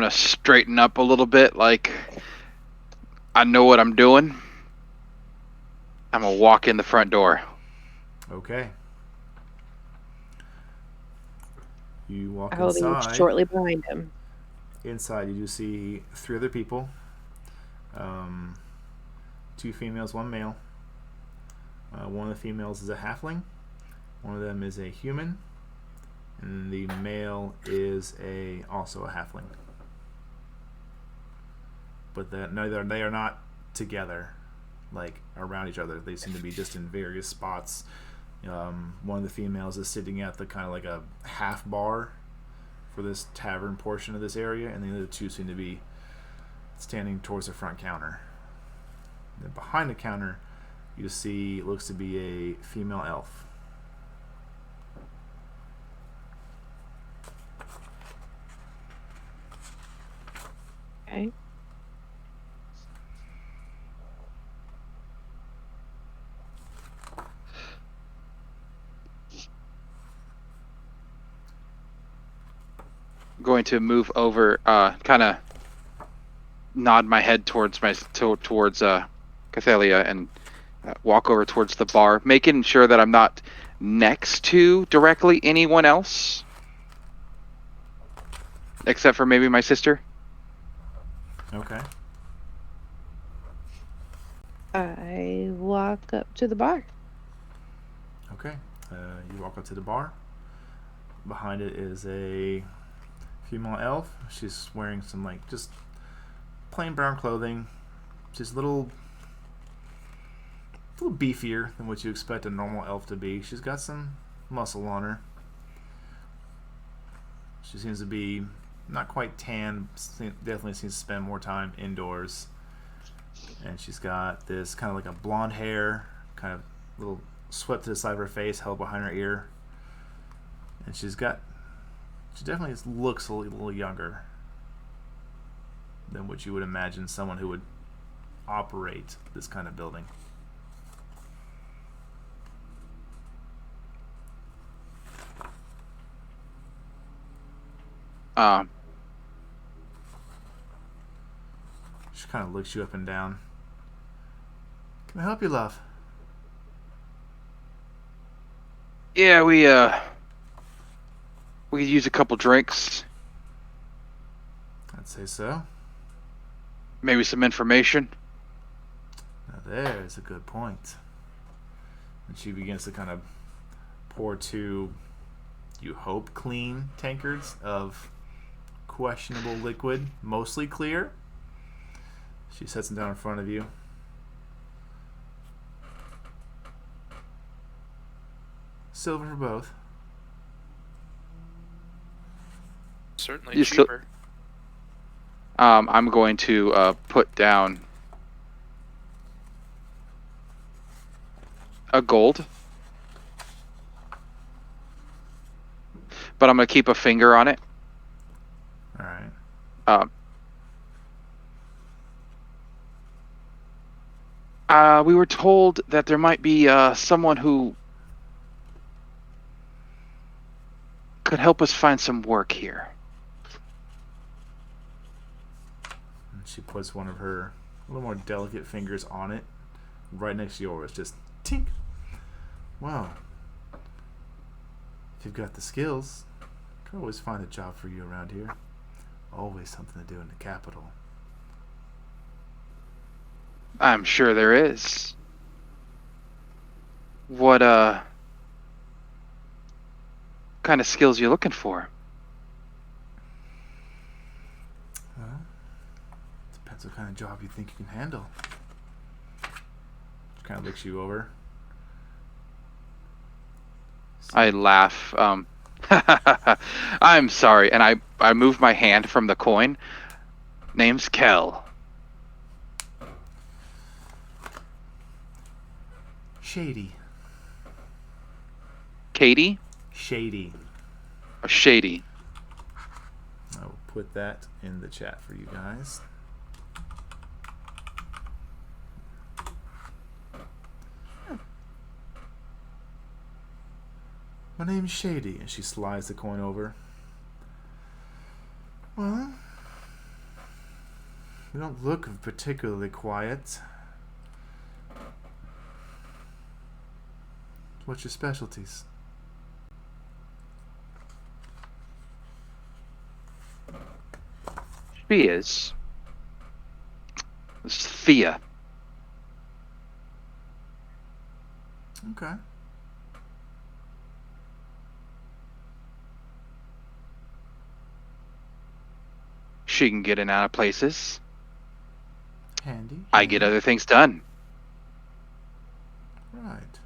straighten up a little bit, like I know what I'm doing. I'm gonna walk in the front door. Okay. You walk I will be inside. shortly behind him. Inside, you do see 3 other people. 2 females, 1 male. One of the females is a halfling. One of them is a human, and the male is also a halfling. But they are not together, like around each other. They seem to be just in various spots. One of the females is sitting at the kind of like a half bar for this tavern portion of this area, and the other 2 seem to be standing towards the front counter. And then behind the counter, you see looks to be a female elf. Okay. Going to move over, kind of nod my head towards Cathalia and walk over towards the bar, making sure that I'm not next to directly anyone else, except for maybe my sister. Okay. I walk up to the bar. Okay. You walk up to the bar. Behind it is a female elf. She's wearing some like just plain brown clothing. Just a little beefier than what you expect a normal elf to be. She's got some muscle on her. She seems to be not quite tan. Definitely seems to spend more time indoors. And she's got this kind of like a blonde hair, kind of little swept to the side of her face, held behind her ear. And she definitely looks a little younger than what you would imagine someone who would operate this kind of building. She kind of looks you up and down. Can I help you, love? Yeah, we could use a couple drinks, I'd say so. maybe some information. Now there's a good point. And she begins to kind of pour 2, you hope, clean tankards of questionable liquid, mostly clear. She sets them down in front of you. Silver for both. Certainly You still- cheaper. I'm going to put down a gold, but I'm going to keep a finger on it. All right. We were told that there might be someone who could help us find some work here. And she puts one of her a little more delicate fingers on it, right next to yours. Just tink. Well, if you've got the skills, I can always find a job for you around here. Always something to do in the capital. I'm sure there is. What kind of skills you looking for? Well, depends what kind of job you think you can handle. She kind of looks you over. I laugh. I'm sorry, and I move my hand from the coin. Name's Kel. Shady. Katie? Shady. Or Shady? I will put that in the chat for you guys. My name's Shady, and she slides the coin over. Well, you don't look particularly quiet. What's your specialties? She is. This is Thea. Okay. She can get in and out of places. Handy. I get other things done. Right.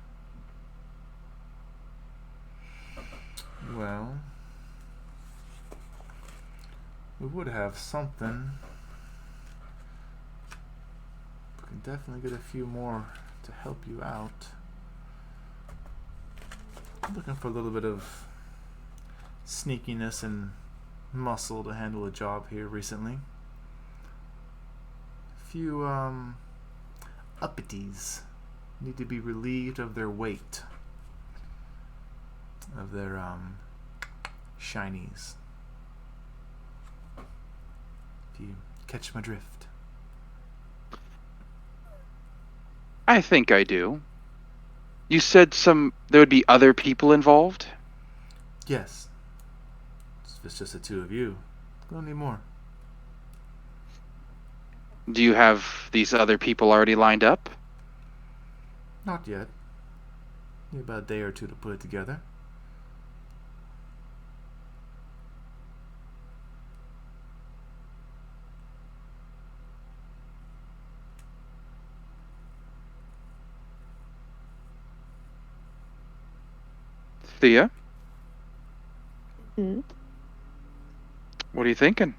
Well, we would have something. We can definitely get a few more to help you out. I'm looking for a little bit of sneakiness and muscle to handle a job here recently. A few uppities need to be relieved of their weight, of their shinies. If you catch my drift. I think I do. You said there would be other people involved? Yes. If it's just the two of you, don't need more. Do you have these other people already lined up? Not yet. Need about a day or two to put it together. Thea? Hmm? What are you thinking?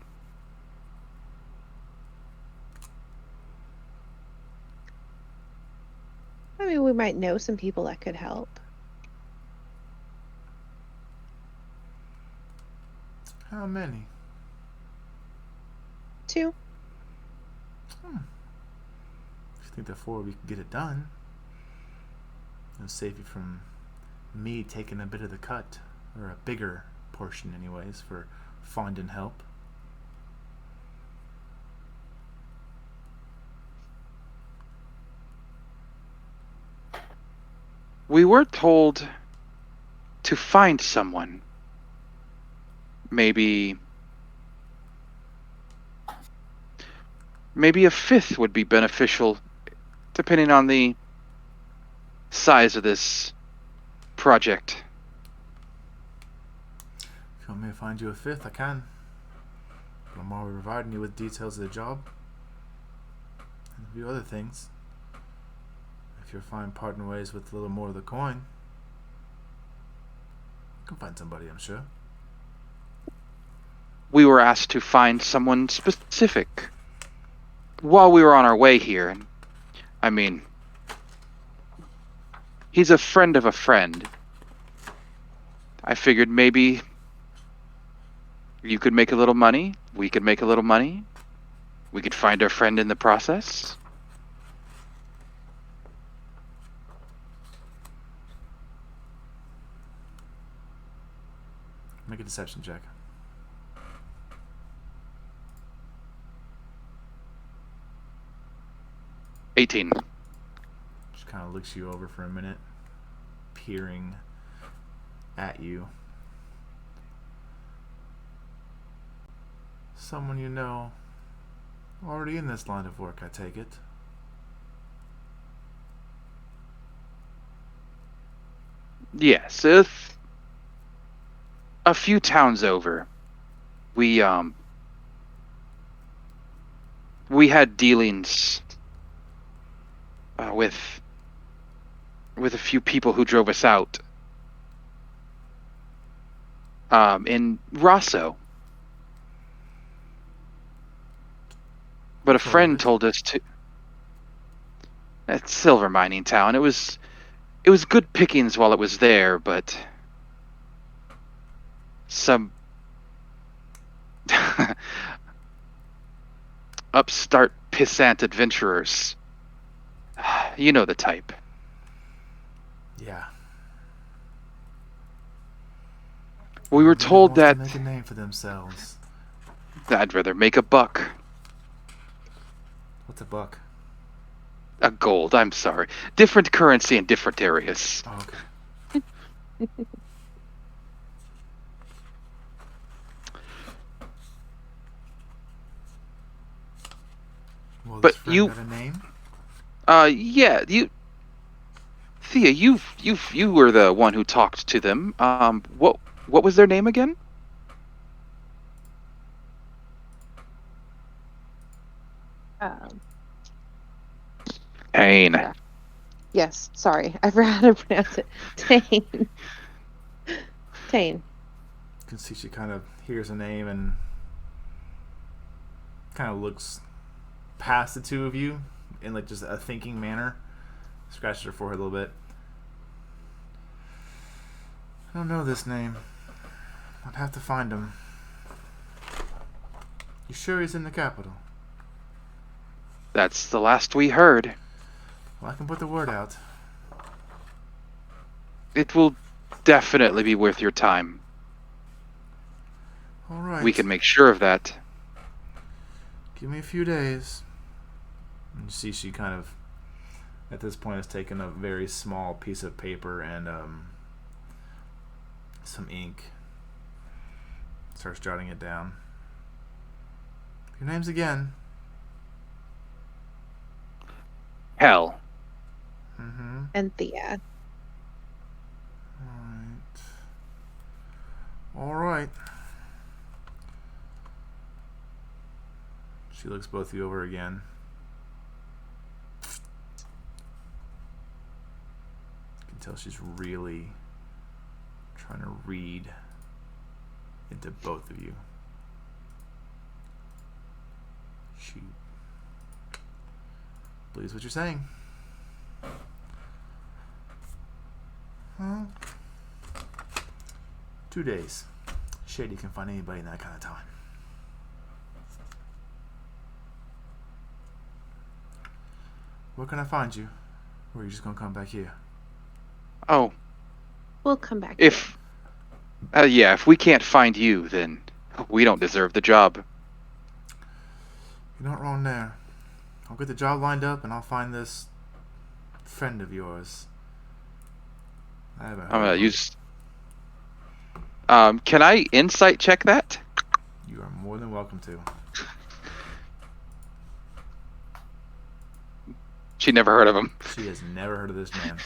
I mean, we might know some people that could help. How many? 2. If you think that 4 we can get it done, it'll save you from me taking a bit of the cut, or a bigger portion anyways, for finding help. We were told to find someone. Maybe a 5th would be beneficial, depending on the size of this project. If you want me to find you a 5th, I can. But I'm already providing you with details of the job and a few other things. If you're fine parting ways with a little more of the coin, you can find somebody, I'm sure. We were asked to find someone specific while we were on our way here. And I mean, he's a friend of a friend. I figured maybe you could make a little money, we could make a little money, we could find our friend in the process. Make a deception check. 18. Just kind of looks you over for a minute, peering at you. Someone you know. Already in this line of work, I take it. Yes, a few towns over. We had dealings with a few people who drove us out. In Rosso. But a friend told us to. That silver mining town. It was good pickings while it was there, but some upstart pissant adventurers. You know the type. Yeah. We were told that to make a name for themselves. I'd rather make a buck. What's a buck? A gold, I'm sorry. Different currency in different areas. Oh, okay. Well, But this friend you- got a name? Yeah, Thea, you were the one who talked to them. What was their name again? Pain. Yes, sorry. I forgot how to pronounce it. Tane. Tane. You can see she kind of hears a name and kind of looks past the two of you in like just a thinking manner. Scratches her forehead a little bit. I don't know this name. I'd have to find him. You sure he's in the capital? That's the last we heard. Well, I can put the word out. It will definitely be worth your time. All right. We can make sure of that. Give me a few days. And you see she kind of, at this point, has taken a very small piece of paper and some ink. Starts jotting it down. Your name's again. Hell. Mm-hmm. And Thea. All right. She looks both of you over again. You can tell she's really trying to read into both of you. She believes what you're saying. Well, 2 days. Shady can find anybody in that kind of time. Where can I find you? Or are you just gonna come back here? Oh, We'll come back. if we can't find you, then we don't deserve the job. You're not wrong there. I'll get the job lined up and I'll find this friend of yours. I haven't heard I'm gonna of him. use. Can I insight check that? You are more than welcome to. She never heard of him. She has never heard of this man.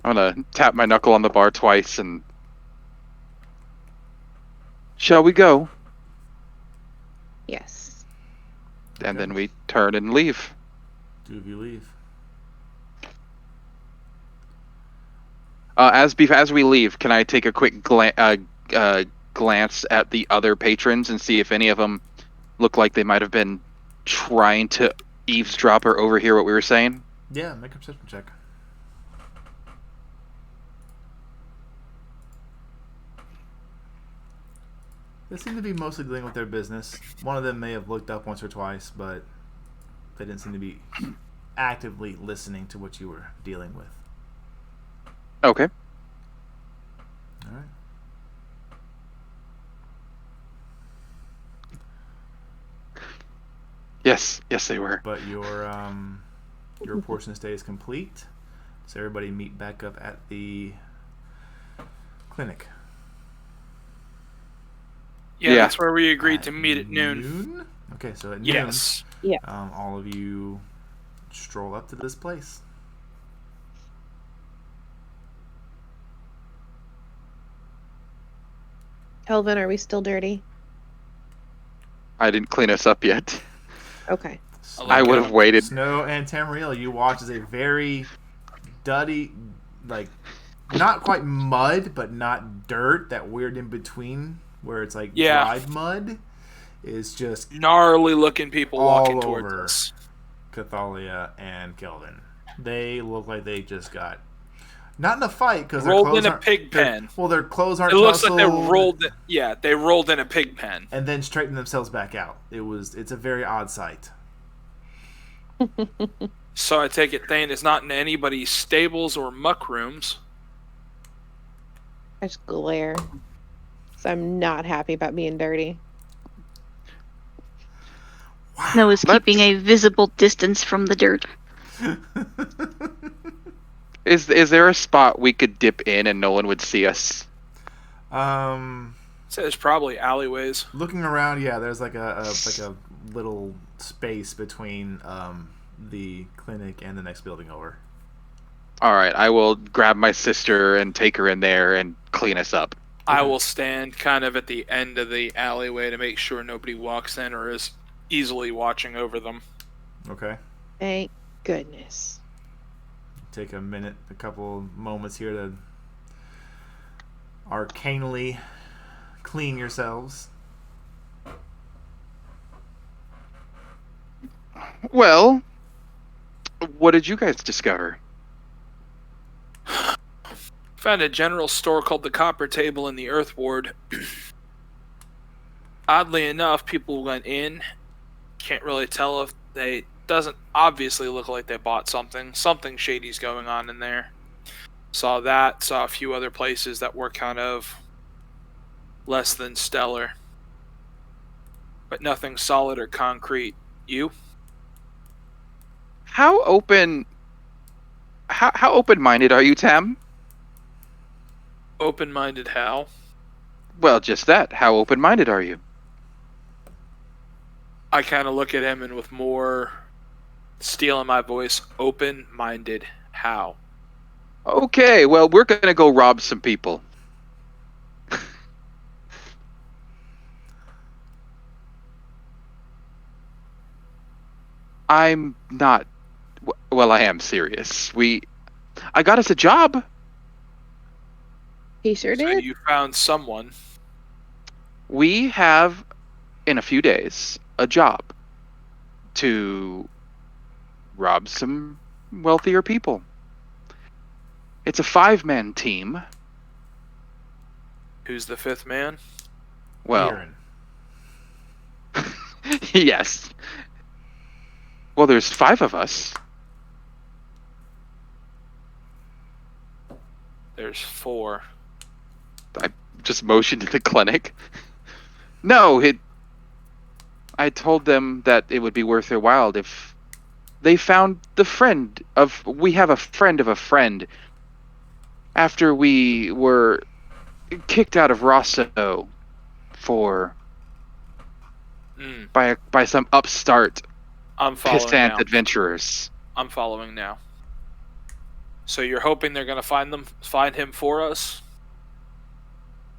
I'm gonna tap my knuckle on the bar twice and. Shall we go? Yes. And then we turn and leave. Two of you leave. As we leave, can I take a quick glance at the other patrons and see if any of them look like they might have been trying to eavesdrop or overhear what we were saying? Yeah, make a perception check. They seem to be mostly dealing with their business. One of them may have looked up once or twice, but they didn't seem to be actively listening to what you were dealing with. Okay. Yes, they were. But your portion of stay is complete. So everybody meet back up at the clinic. Yeah, Yeah. that's where we agreed to meet at noon. Noon? Okay, so at Yes. Yeah. noon, all of you stroll up to this place. Kelvin, are we still dirty? I didn't clean us up yet. Okay. I would have waited. Snow and Tamriel, you watch as a very duddy, like, not quite mud, but not dirt, that weird in between where it's like dried mud, is just Gnarly looking people all walking towards over us. Cathalia and Kelvin. They look like they just got not in a fight because rolled in a pig pen. Well, their clothes aren't. It looks like they tussled, rolled. They rolled in a pig pen and then straightened themselves back out. It's a very odd sight. So I take it Thane is not in anybody's stables or muck rooms. I just glare. So I'm not happy about being dirty. Snow is keeping a visible distance from the dirt. Is there a spot we could dip in and no one would see us? So there's probably alleyways. Looking around, yeah, there's like a little space between the clinic and the next building over. All right, I will grab my sister and take her in there and clean us up. I will stand kind of at the end of the alleyway to make sure nobody walks in or is easily watching over them. Okay. Thank goodness. Take a couple moments here to arcanely clean yourselves. Well, what did you guys discover? Found a general store called the Copper Table in the Earth Ward. Oddly enough, people went in. Can't really tell if they... Doesn't obviously look like they bought something. Something shady's going on in there. Saw that. Saw a few other places that were kind of less than stellar. But nothing solid or concrete. You? How open-minded are you, Tam? Open-minded how? Well, just that. How open-minded are you? I kind of look at him and with more steel in my voice, open-minded how? Okay, well, we're going to go rob some people. I'm not... Well, I am serious. I got us a job. He sure So did. you found someone. We have, in a few days, a job to rob some wealthier people. It's a 5-man team. Who's the fifth man? Well, Aaron. yes. Well, there's 5 of us. There's 4. I just motioned to the clinic. No, I told them that it would be worth their while if they found we have a friend of a friend after we were kicked out of Rosso by some upstart I'm following pissant now. adventurers. I'm following now. So you're hoping they're going to find him for us?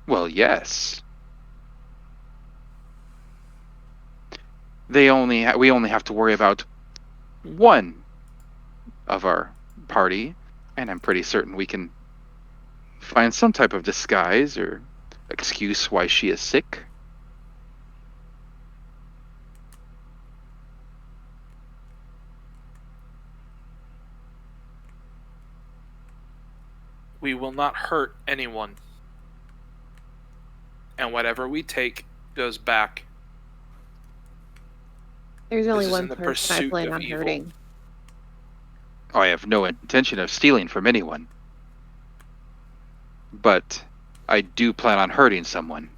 Well, yes. We only have to worry about one of our party, and I'm pretty certain we can find some type of disguise or excuse why she is sick. We will not hurt anyone. And whatever we take goes back. There's only This is one in the person I pursuit plan of on evil. hurting. I have no intention of stealing from anyone. But I do plan on hurting someone.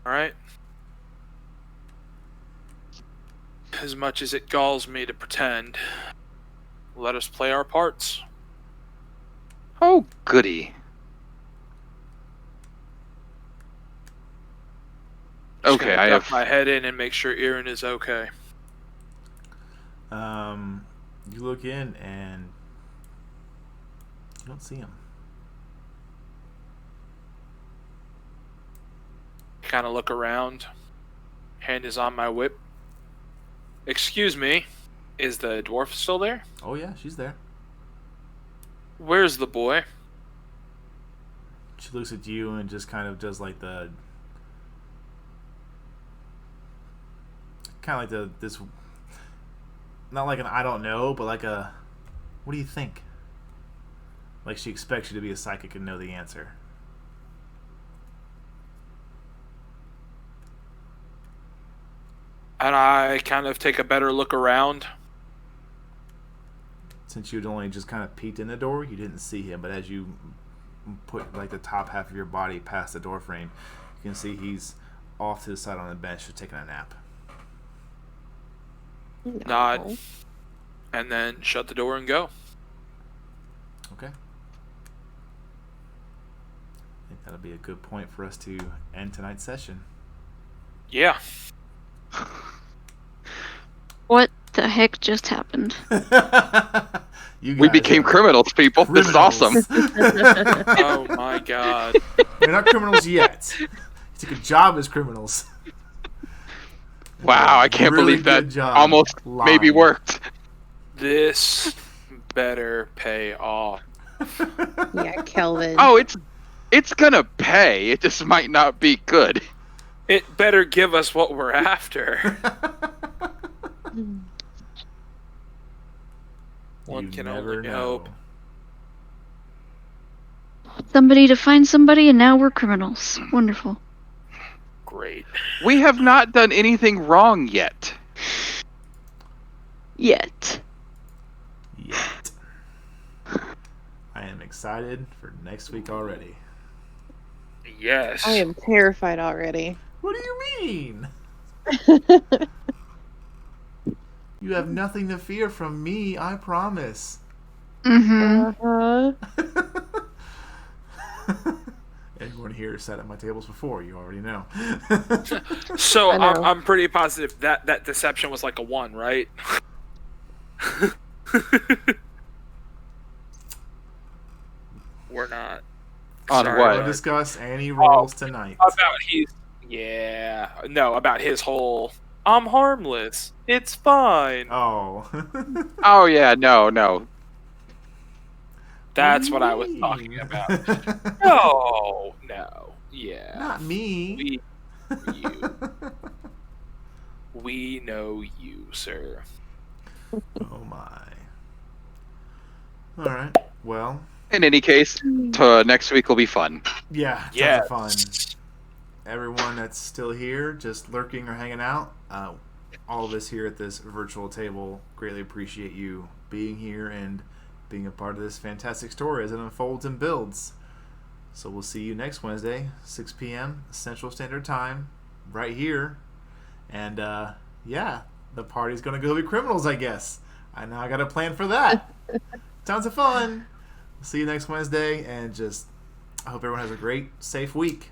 Alright? as much as it galls me to pretend. Let us play our parts. Oh, goody. Just Okay, gonna I duck have. my head in and make sure Erin is okay. You look in and you don't see him. Kind of look around. Hand is on my whip. Excuse me, is the dwarf still there? Oh yeah, she's there. Where's the boy? She looks at you and just kind of does like the this, not like an I don't know, but like a what do you think? Like she expects you to be a psychic and know the answer. And I kind of take a better look around. Since you'd only just kind of peeked in the door, you didn't see him. But as you put like the top half of your body past the door frame, you can see he's off to the side on the bench, just taking a nap. No. Nod. And then shut the door and go. Okay. I think that'll be a good point for us to end tonight's session. Yeah. What the heck just happened? You We guys became are criminals, people. This is awesome. Oh my god. We're not criminals yet. You took a job as criminals. Wow, I can't Really believe that good job almost maybe lying. worked. This better pay off. Yeah, Kelvin. Oh, it's gonna pay. It just might not be good. It better give us what we're after. One You can never only know. hope. Somebody to find somebody, and now we're criminals. Wonderful. Great. We have not done anything wrong yet. Yet. Yet. I am excited for next week already. Yes. I am terrified already. What do you mean? You have nothing to fear from me, I promise. Mm-hmm. Everyone here sat at my tables before, you already know. So I know. I'm pretty positive that deception was like a 1, right? We're not. On Sorry, what? We'll discuss any rolls tonight. About about his whole I'm harmless. It's fine. Oh. Oh yeah, no. That's what I was talking about. No. Yeah. Not me. You. We know you, sir. Oh my. Alright, well, In any case, next week will be fun. yeah, tons Yes. of fun. Everyone that's still here, just lurking or hanging out, all of us here at this virtual table greatly appreciate you being here and being a part of this fantastic story as it unfolds and builds. So we'll see you next Wednesday, 6 p.m. Central Standard Time, right here. And yeah, the party's gonna go be criminals, I guess. I got a plan for that. Tons of fun. See you next Wednesday, and just I hope everyone has a great, safe week.